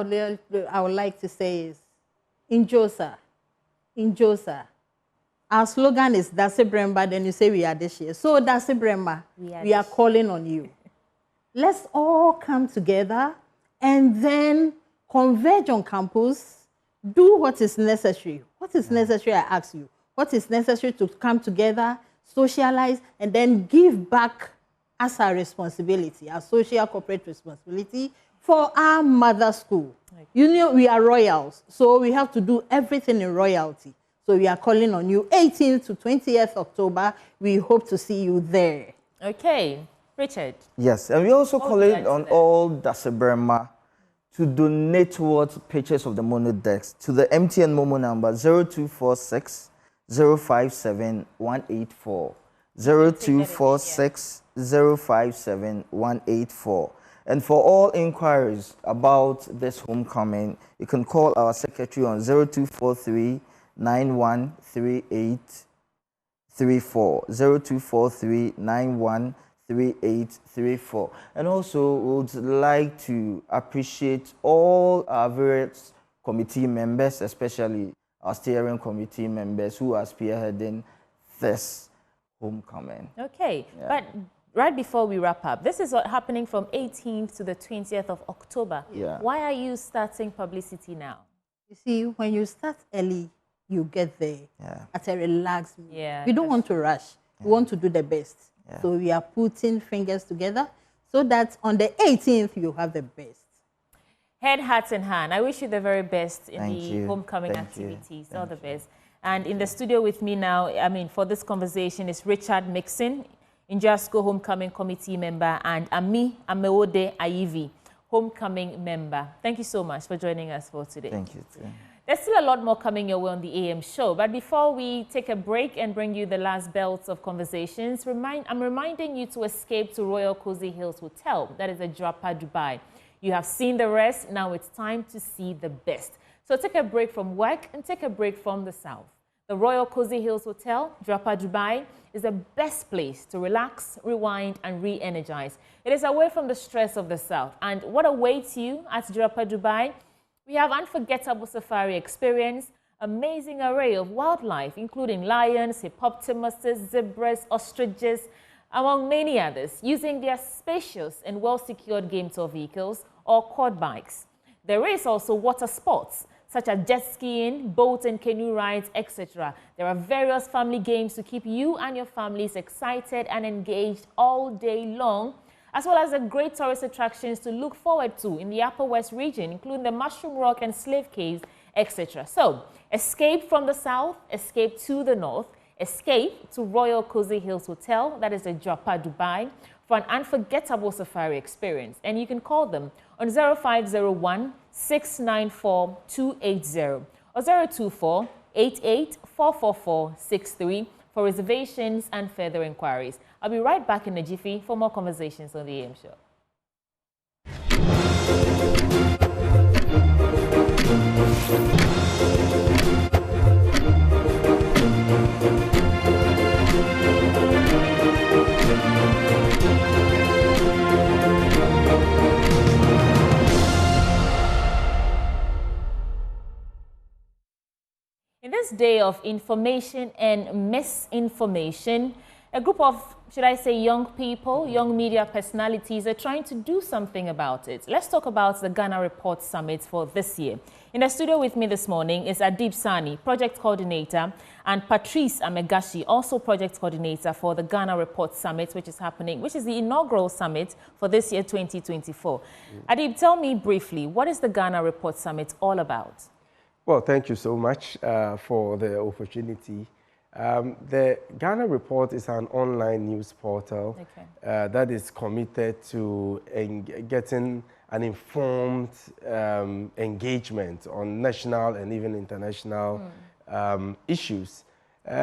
would like to say is, in Josa, our slogan is Dase Bremba, then you say we are this year. So Dase Bremba, we are calling on you. Let's all come together and then converge on campus, do what is necessary. What is necessary, I ask you? What is necessary to come together, socialize, and then give back as our responsibility, our social corporate responsibility for our mother school. You know, we are royals, so we have to do everything in royalty. So we are calling on you 18th to 20th October. We hope to see you there. Okay. Richard. Yes, and we also calling on all Dase Bremba to donate towards purchase of the mono decks to the MTN Momo number 0246 057 184. 0246 057 184. And for all inquiries about this homecoming, you can call our secretary on 0243 913834. 0243 913834. And also, we would like to appreciate all our various committee members, especially our steering committee members who are spearheading this homecoming. Okay, but right before we wrap up, this is happening from 18th to the 20th of October. Why are you starting publicity now? You see, when you start early, you get there at a relaxed mood. We don't want to rush. We want to do the best. So we are putting fingers together so that on the 18th you have the best. Head, heart, and hand. I wish you the very best in Thank the you. homecoming Thank activities. you. All the best. And in the studio with me now, for this conversation is Richard Mixon, NJUASCO Homecoming Committee member, and Ami Ameode Ayivi, Homecoming member. Thank you so much for joining us for today. Thank you. There's still a lot more coming your way on the AM show, but before we take a break and bring you the last belts of conversations, I'm reminding you to escape to Royal Cozy Hills Hotel. That is at Japa, Dubai. You have seen the rest, now it's time to see the best. So take a break from work and take a break from the South. The Royal Cozy Hills Hotel, Japa, Dubai, is the best place to relax, rewind, and re-energize. It is away from the stress of the South. And what awaits you at Japa, Dubai? We have unforgettable safari experience, amazing array of wildlife, including lions, hippopotamuses, zebras, ostriches, among many others, using their spacious and well-secured game tour vehicles or quad bikes. There is also water sports, such as jet skiing, boat and canoe rides, etc. There are various family games to keep you and your families excited and engaged all day long, as well as the great tourist attractions to look forward to in the Upper West region, including the Mushroom Rock and Slave Caves, etc. So, escape from the south, escape to the north, escape to Royal Cozy Hills Hotel, that is at Japa, Dubai, for an unforgettable safari experience. And you can call them on 0501 694 280 or 024 88 444 63 for reservations and further inquiries. I'll be right back in a jiffy for more conversations on the AM show. In this day of information and misinformation, a group of, should I say, young people, young media personalities are trying to do something about it. Let's talk about the Ghana Report Summit for this year. In the studio with me this morning is Adib Sani, project coordinator, and Patrice Amegashi, also project coordinator for the Ghana Report Summit, which is the inaugural summit for this year, 2024. Adib, tell me briefly, what is the Ghana Report Summit all about? Well, thank you so much for the opportunity. The Ghana Report is an online news portal that is committed to getting an informed engagement on national and even international issues.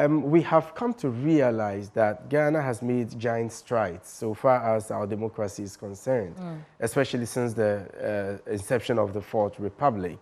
We have come to realize that Ghana has made giant strides so far as our democracy is concerned, especially since the inception of the Fourth Republic.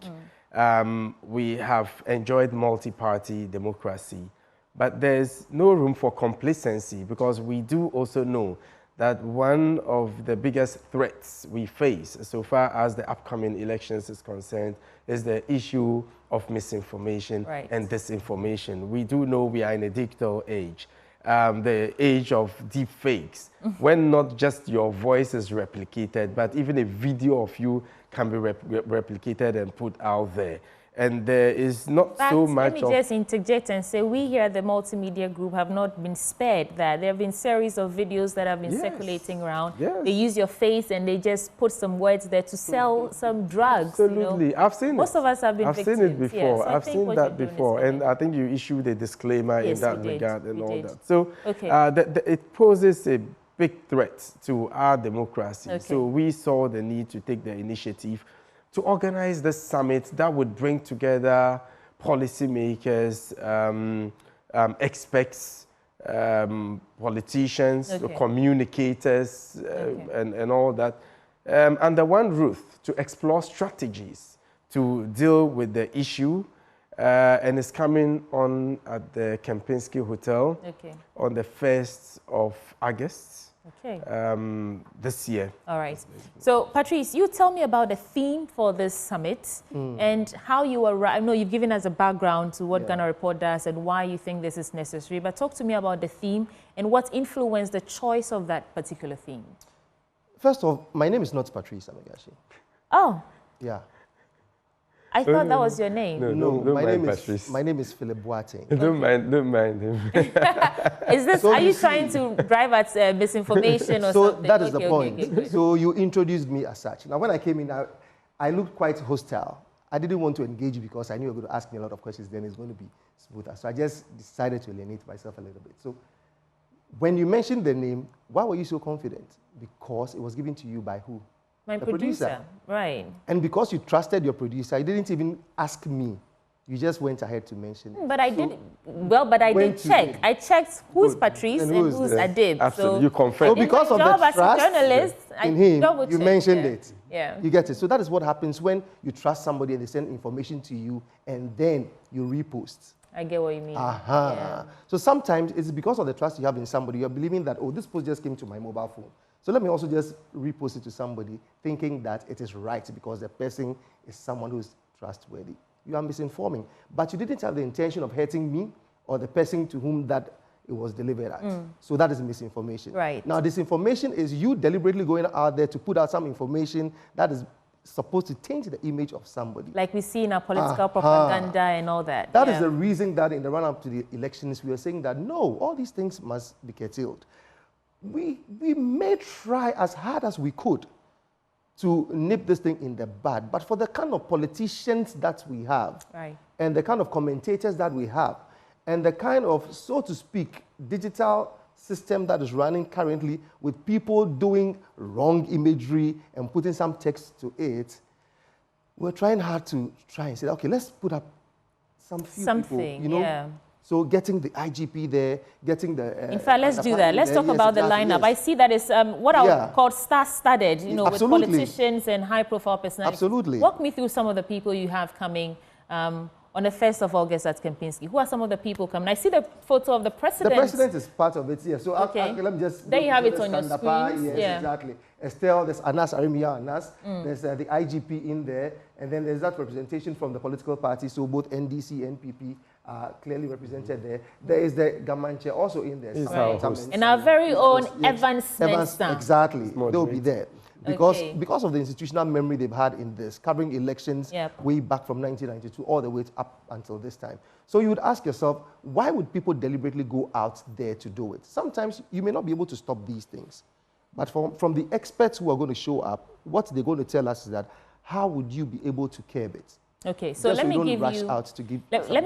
We have enjoyed multi-party democracy, but there's no room for complacency because we do also know that one of the biggest threats we face so far as the upcoming elections is concerned is the issue of misinformation and disinformation. We do know we are in a digital age, the age of deep fakes, when not just your voice is replicated, but even a video of you can be replicated and put out there. And there is not so much Let me just interject and say we here at the Multimedia Group have not been spared that. There have been series of videos that have been circulating around. They use your face and they just put some words there to sell some drugs. Absolutely. You know? I've seen it. Most of us have been victims. I've seen it before. So I've seen that before. And I think you issued a disclaimer in that regard and all that. So it poses a big threat to our democracy. So we saw the need to take the initiative to organize this summit that would bring together policymakers, experts, politicians, communicators, and all that, under one roof to explore strategies to deal with the issue. And it's coming on at the Kempinski Hotel on the 1st of August. This year. All right. So, Patrice, you tell me about the theme for this summit and how you arrived. I know you've given us a background to what Ghana Report does and why you think this is necessary, but talk to me about the theme and what influenced the choice of that particular theme. First of all, my name is not Patrice Amegashi. Oh. Yeah. I thought that was your name. No, don't my mind name Patrice. is my name is Philip Boateng. Don't mind him. Is this? So are you see- trying to drive at misinformation or so something? that is the Okay, point. good. So you introduced me as such. Now, when I came in, I looked quite hostile. I didn't want to engage you because I knew you were going to ask me a lot of questions. Then it's going to be smoother. So I just decided to alienate myself a little bit. So when you mentioned the name, why were you so confident? Because it was given to you by who? My The producer. Right. And because you trusted your producer, you didn't even ask me. You just went ahead to mention it. But I did. Well, but I did check. I checked who's Patrice and who's Adib. Absolutely. So You confirmed. So because of the job as a trust journalist, in him, you mentioned yeah. it. Yeah. You get it. So that is what happens when you trust somebody and they send information to you and then you repost. I get what you mean. Aha. Yeah. So sometimes it's because of the trust you have in somebody. You're believing that, oh, this post just came to my mobile phone. So let me also just repost it to somebody thinking that it is right because the person is someone who is trustworthy. You are misinforming. But you didn't have the intention of hurting me or the person to whom that it was delivered at. So that is misinformation. Right. Now, disinformation is you deliberately going out there to put out some information that is supposed to taint the image of somebody. Like we see in our political propaganda and all that. That is the reason that in the run-up to the elections, we are saying that, no, all these things must be curtailed. We may try as hard as we could to nip this thing in the bud, but for the kind of politicians that we have, Right. and the kind of commentators that we have, and the kind of, so to speak, digital system that is running currently with people doing wrong imagery and putting some text to it, we're trying hard to try and say, okay, let's put up something, people, you know? Yeah. So getting the IGP there, getting the... In fact, let's do that. Let's talk about the lineup. I see that it's what I would call star-studded, you know, with politicians and high-profile personalities. Absolutely. Walk me through some of the people you have coming on the 1st of August at Kempinski. Who are some of the people coming? I see the photo of the president. The president is part of it, yes. So okay, let me just... There you have it on your screen. Yes, yeah. exactly. Estelle, there's Anas Arimia Anas. There's the IGP in there. And then there's that representation from the political parties. So both NDC, NPP are clearly represented there. There is the Gamanche also in there. Right. And our very own Evans Mensah. Exactly. They'll be there. Because of the institutional memory they've had in this, covering elections way back from 1992 all the way up until this time. So you would ask yourself, why would people deliberately go out there to do it? Sometimes you may not be able to stop these things. But from the experts who are going to show up, what they're going to tell us is that, how would you be able to curb it? Okay, so let me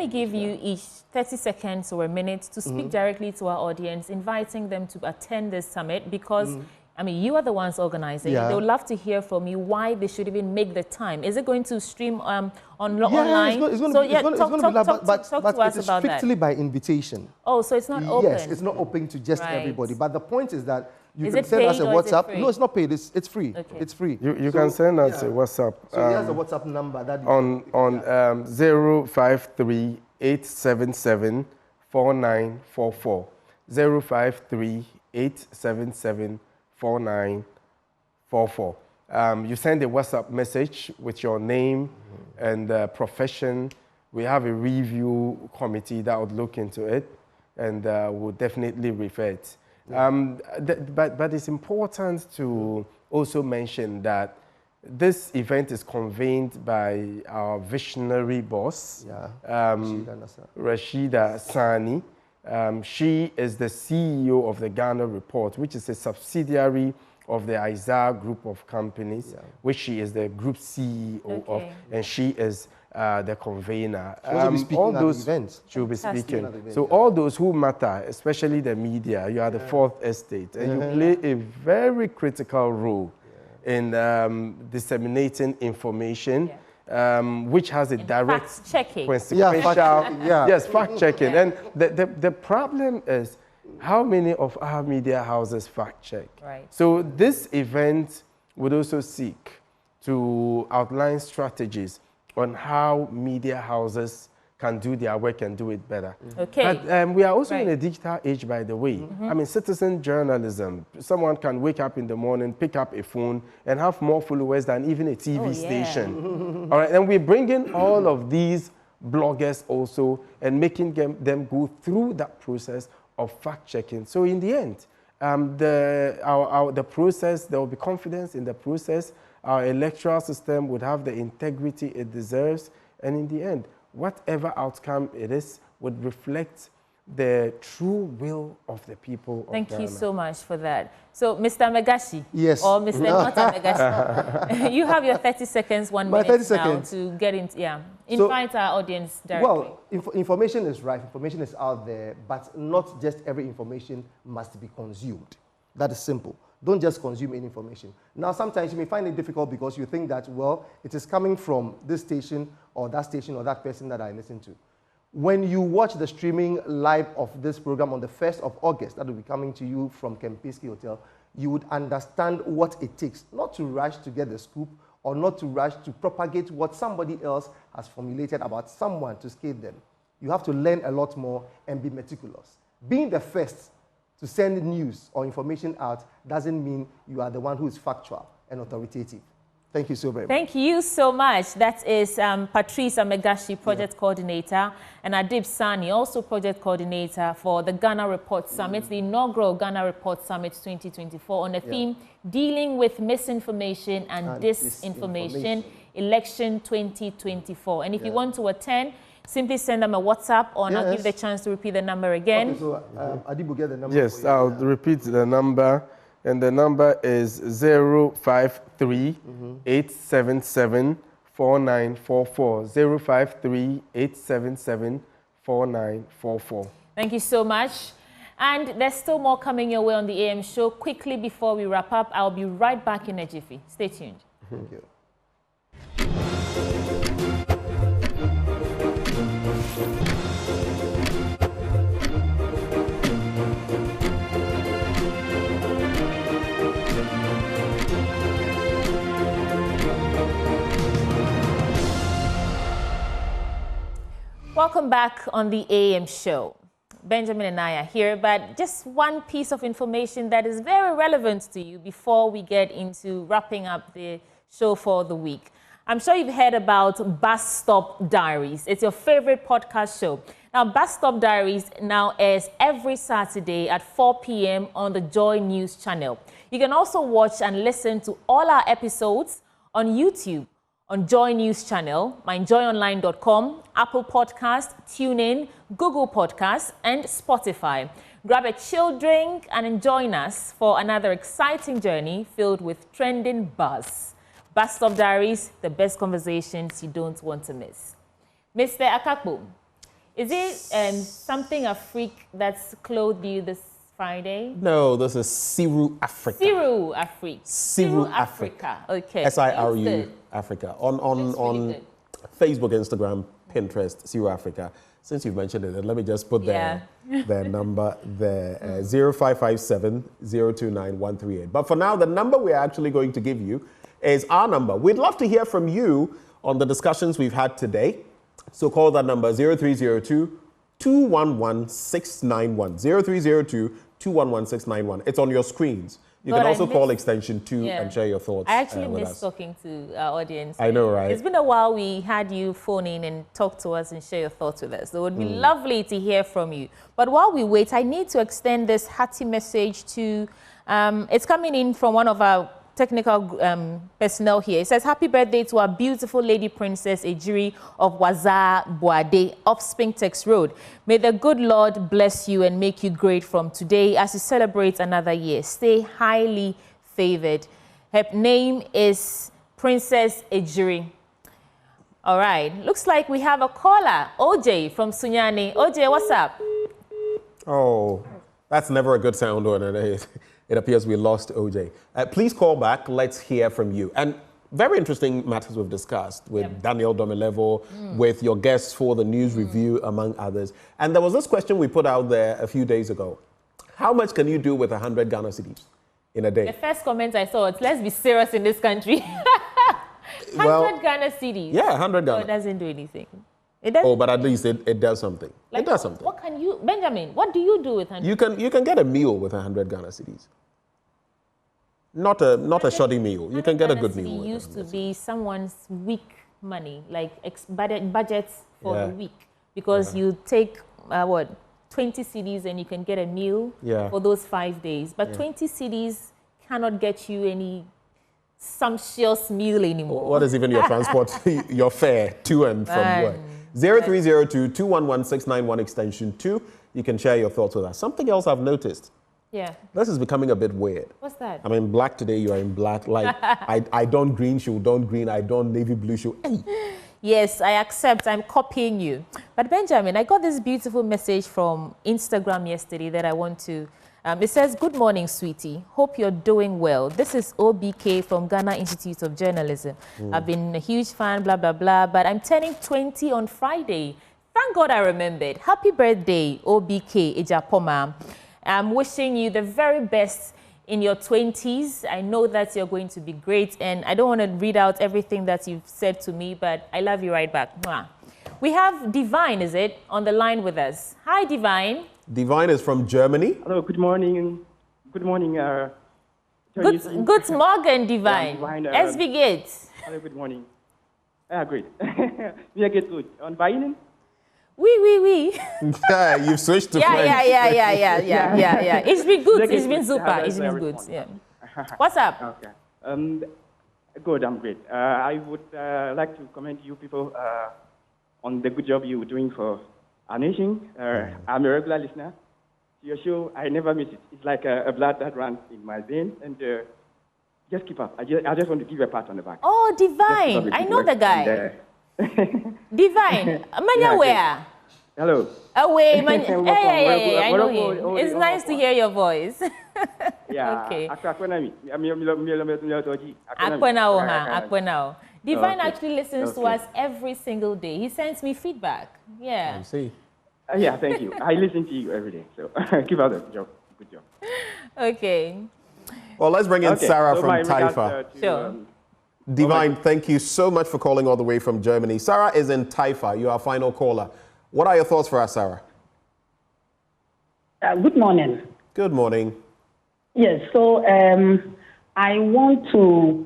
give you each 30 seconds or a minute to speak directly to our audience, inviting them to attend this summit because, I mean, you are the ones organizing. Yeah. They would love to hear from you why they should even make the time. Is it going to stream online? It's going to be live, but talk to us it is about strictly by invitation. Oh, so it's not open? Yes, it's not open to just everybody. But the point is that you is can send us a WhatsApp. No, it's not paid. It's free. Okay. It's free. You can send us a WhatsApp. So here's the WhatsApp number that you on 053-877-4944. 053-877-4944. You send a WhatsApp message with your name and profession. We have a review committee that would look into it and will definitely refer it. But it's important to also mention that this event is convened by our visionary boss, Rashida Sani. She is the CEO of the Ghana Report, which is a subsidiary of the Isaiah Group of Companies, which she is the group CEO of, and she is the convener. She'll be speaking at the event. She'll be speaking. So all those who matter, especially the media, you are the fourth estate, and you play a very critical role in disseminating information, which has a direct fact-checking. Fact-checking. And the problem is, how many of our media houses fact-check? Right. So this event would also seek to outline strategies on how media houses can do their work and do it better. Okay. But we are also in a digital age, by the way. I mean, citizen journalism. Someone can wake up in the morning, pick up a phone, and have more followers than even a TV station. All right, and we're bringing all of these bloggers also and making them go through that process of fact-checking. So in the end, the process, there will be confidence in the process. our electoral system would have the integrity it deserves, and in the end, whatever outcome it is would reflect the true will of the people of Ghana. Thank you so much for that. So, Mr. Megashi, yes, or Mr. Not Megashi, you have your 30 seconds, 1 minute now to get into, invite our audience directly. Well, information is right, information is out there, but not just every information must be consumed. That is simple. Don't just consume any information. Now, sometimes you may find it difficult because you think that, well, it is coming from this station or that person that I listen to. When you watch the streaming live of this program on the 1st of August, that will be coming to you from Kempinski Hotel, you would understand what it takes, not to rush to get the scoop or not to rush to propagate what somebody else has formulated about someone to scale them. You have to learn a lot more and be meticulous. Being the first to send news or information out doesn't mean you are the one who is factual and authoritative. Thank you so very much. Thank you so much. That is Patrice Amegashi, Project Coordinator, and Adib Sani, also Project Coordinator for the Ghana Report Summit, the inaugural Ghana Report Summit 2024, on a theme dealing with misinformation and disinformation, election 2024. And if you want to attend, simply send them a WhatsApp or I'll give the chance to repeat the number again. Okay, so Adib will get the number. Yes, I'll repeat the number. And the number is 053-877-4944. 053-877-4944. Thank you so much. And there's still more coming your way on the AM show. Quickly before we wrap up, I'll be right back in a jiffy. Stay tuned. Thank you. Welcome back on the AM show. Benjamin and I are here, but just one piece of information that is very relevant to you before we get into wrapping up the show for the week. I'm sure you've heard about Bus Stop Diaries. It's your favorite podcast show. Now, Bus Stop Diaries now airs every Saturday at 4 p.m. on the Joy News channel. You can also watch and listen to all our episodes on YouTube, on Joy News channel, myjoyonline.com, Apple Podcast, TuneIn, Google Podcast, and Spotify. Grab a chill drink and join us for another exciting journey filled with trending buzz. Bus Stop Diaries, the best conversations you don't want to miss. Mr. Akakpo, is it something Afrique that's clothed you this Friday? No, this is Siru Africa. Siru Afrique. Siru Africa. Okay. SIRU Africa. On Facebook, Instagram, Pinterest, Siru Africa. Since you've mentioned it, let me just put their number there, 0557-029-138. But for now, the number we're actually going to give you is our number. We'd love to hear from you on the discussions we've had today. So call that number 0302-211-691. 0302-211-691. It's on your screens. You can also call extension 2 and share your thoughts. I actually miss talking to our audience. I know, right? It's been a while we had you phone in and talk to us and share your thoughts with us. So it would be lovely to hear from you. But while we wait, I need to extend this hearty message to, it's coming in from one of our technical personnel here. It says, happy birthday to our beautiful Lady Princess Ejiri of Waza Boade off Spintex Road. May the good Lord bless you and make you great from today as you celebrate another year. Stay highly favored. Her name is Princess Ejiri. All right. Looks like we have a caller, OJ from Sunyani. OJ, what's up? Oh, that's never a good sound on it. It appears we lost OJ. Please call back. Let's hear from you. And very interesting matters we've discussed with Daniel Domelevo, with your guests for the news review, among others. And there was this question we put out there a few days ago. How much can you do with 100 Ghana cedis in a day? The first comment I saw was, let's be serious in this country. 100 Ghana cedis. Yeah, 100 Ghana. No, it doesn't do anything. It doesn't. Oh, but at least it does something. Like, it does something. What can you, Benjamin, what do you do with 100? You can get a meal with 100 Ghana cedis. Not a shoddy meal. You can get a good meal. It used to be someone's week money, like budgets for the week, because you take 20 cedis and you can get a meal for those 5 days. But 20 cedis cannot get you any sumptuous meal anymore. What is even your transport, your fare to and from work? 0302-211-691 extension 2. You can share your thoughts with us. Something else I've noticed. Yeah. This is becoming a bit weird. What's that? I'm in black today, you are in black. Like, I don't green, she don't green. I don't navy blue, she. Hey. Yes, I accept. I'm copying you. But Benjamin, I got this beautiful message from Instagram yesterday that I want to... it says, good morning, sweetie. Hope you're doing well. This is OBK from Ghana Institute of Journalism. I've been a huge fan, blah, blah, blah. But I'm turning 20 on Friday. Thank God I remembered. Happy birthday, OBK Ejapoma. I'm wishing you the very best in your 20s. I know that you're going to be great, and I don't want to read out everything that you've said to me, but I love you right back. Mwah. We have Divine, is it, on the line with us. Hi, Divine. Divine is from Germany. Hello, good morning. Good morning. Good morning, Divine. SB Gates. Hello, good morning. Great. Wir geht's gut. Und bei Ihnen? Oui. Yeah, you've switched to French. Yeah. It's been good. It's been super. It's been good. Yeah. What's up? Okay. Good. I'm great. I would like to commend you people on the good job you're doing for our nation. I'm a regular listener to your show. I never miss it. It's like a blood that runs in my veins, and just keep up. I just want to give you a pat on the back. Oh, Divine. I know the guy. Divine. Manya where? Hello. Away, Hey, I know him. It's nice to hear your voice. Yeah. Okay. Akwenao. Divine actually listens to us every single day. He sends me feedback. Yeah. I see. Yeah, thank you. I listen to you every day, so keep up the job. Good job. Okay. Well, let's bring in Sarah from Taifa. Sure. Divine, thank you so much for calling all the way from Germany. Sarah is in Taifa. You are our final caller. What are your thoughts for us, Sarah? Good morning. Good morning. Yes, so I want to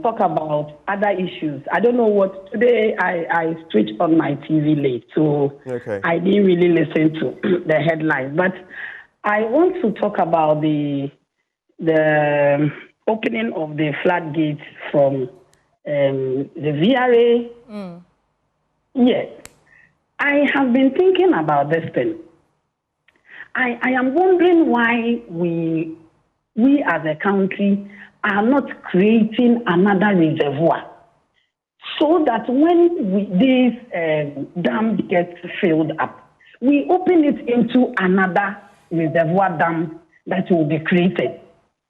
talk about other issues. I don't know what, today I switched on my TV late, so I didn't really listen to the headlines. But I want to talk about the opening of the floodgates from the VRA. Yes. I have been thinking about this thing. I am wondering why we as a country are not creating another reservoir so that when this dam gets filled up, we open it into another reservoir dam that will be created,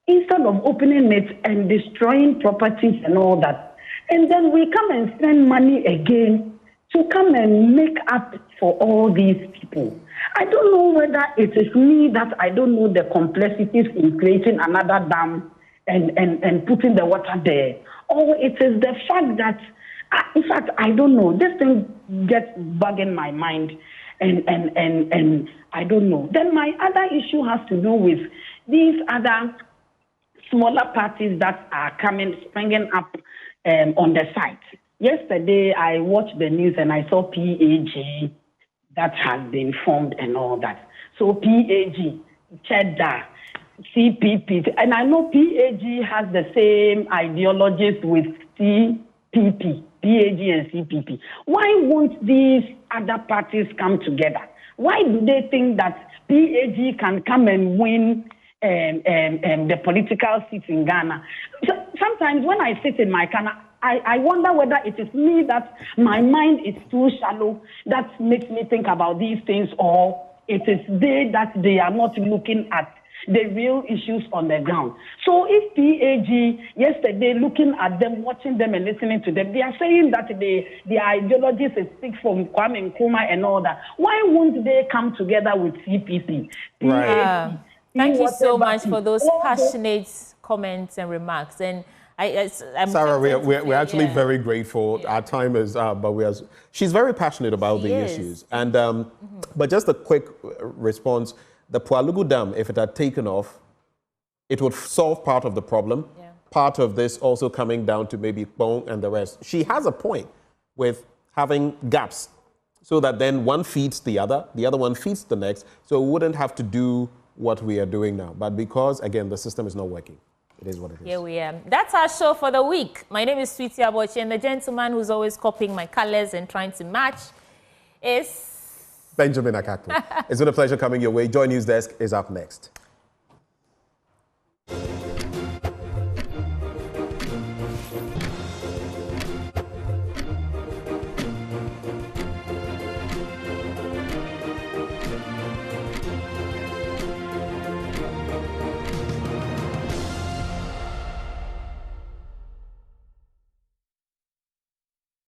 instead of opening it and destroying properties and all that. And then we come and spend money again to come and make up for all these people. I don't know whether it is me that I don't know the complexities in creating another dam and putting the water there, or it is the fact that, in fact, I don't know. This thing gets bugging my mind, and I don't know. Then my other issue has to do with these other smaller parties that are springing up on the site. Yesterday, I watched the news and I saw PAG that has been formed and all that. So PAG, Cheddar, CPP, and I know PAG has the same ideologies with CPP, PAG and CPP. Why won't these other parties come together? Why do they think that PAG can come and win the political seats in Ghana? Sometimes when I sit in my corner, I wonder whether it is me that my mind is too shallow that makes me think about these things, or it is they are not looking at the real issues on the ground. So if PAG, yesterday, looking at them, watching them and listening to them, they are saying that their ideologies is sick from Kwame Nkrumah and all that. Why won't they come together with CPC? Right. Thank you so much for those passionate comments and remarks. And I'm Sarah, we're actually very grateful. Yeah. Our time is up, but she's very passionate about the issues. And but just a quick response: the Pualugu Dam, if it had taken off, it would solve part of the problem. Yeah. Part of this also coming down to maybe Bong and the rest. She has a point with having gaps, so that then one feeds the other one feeds the next, so we wouldn't have to do what we are doing now. But because again the system is not working. it is what it is. Here we are. That's our show for the week. My name is Sweetie Abochi, and the gentleman who's always copying my colors and trying to match is... Benjamin Akakpo. It's been a pleasure coming your way. Joy News Desk is up next.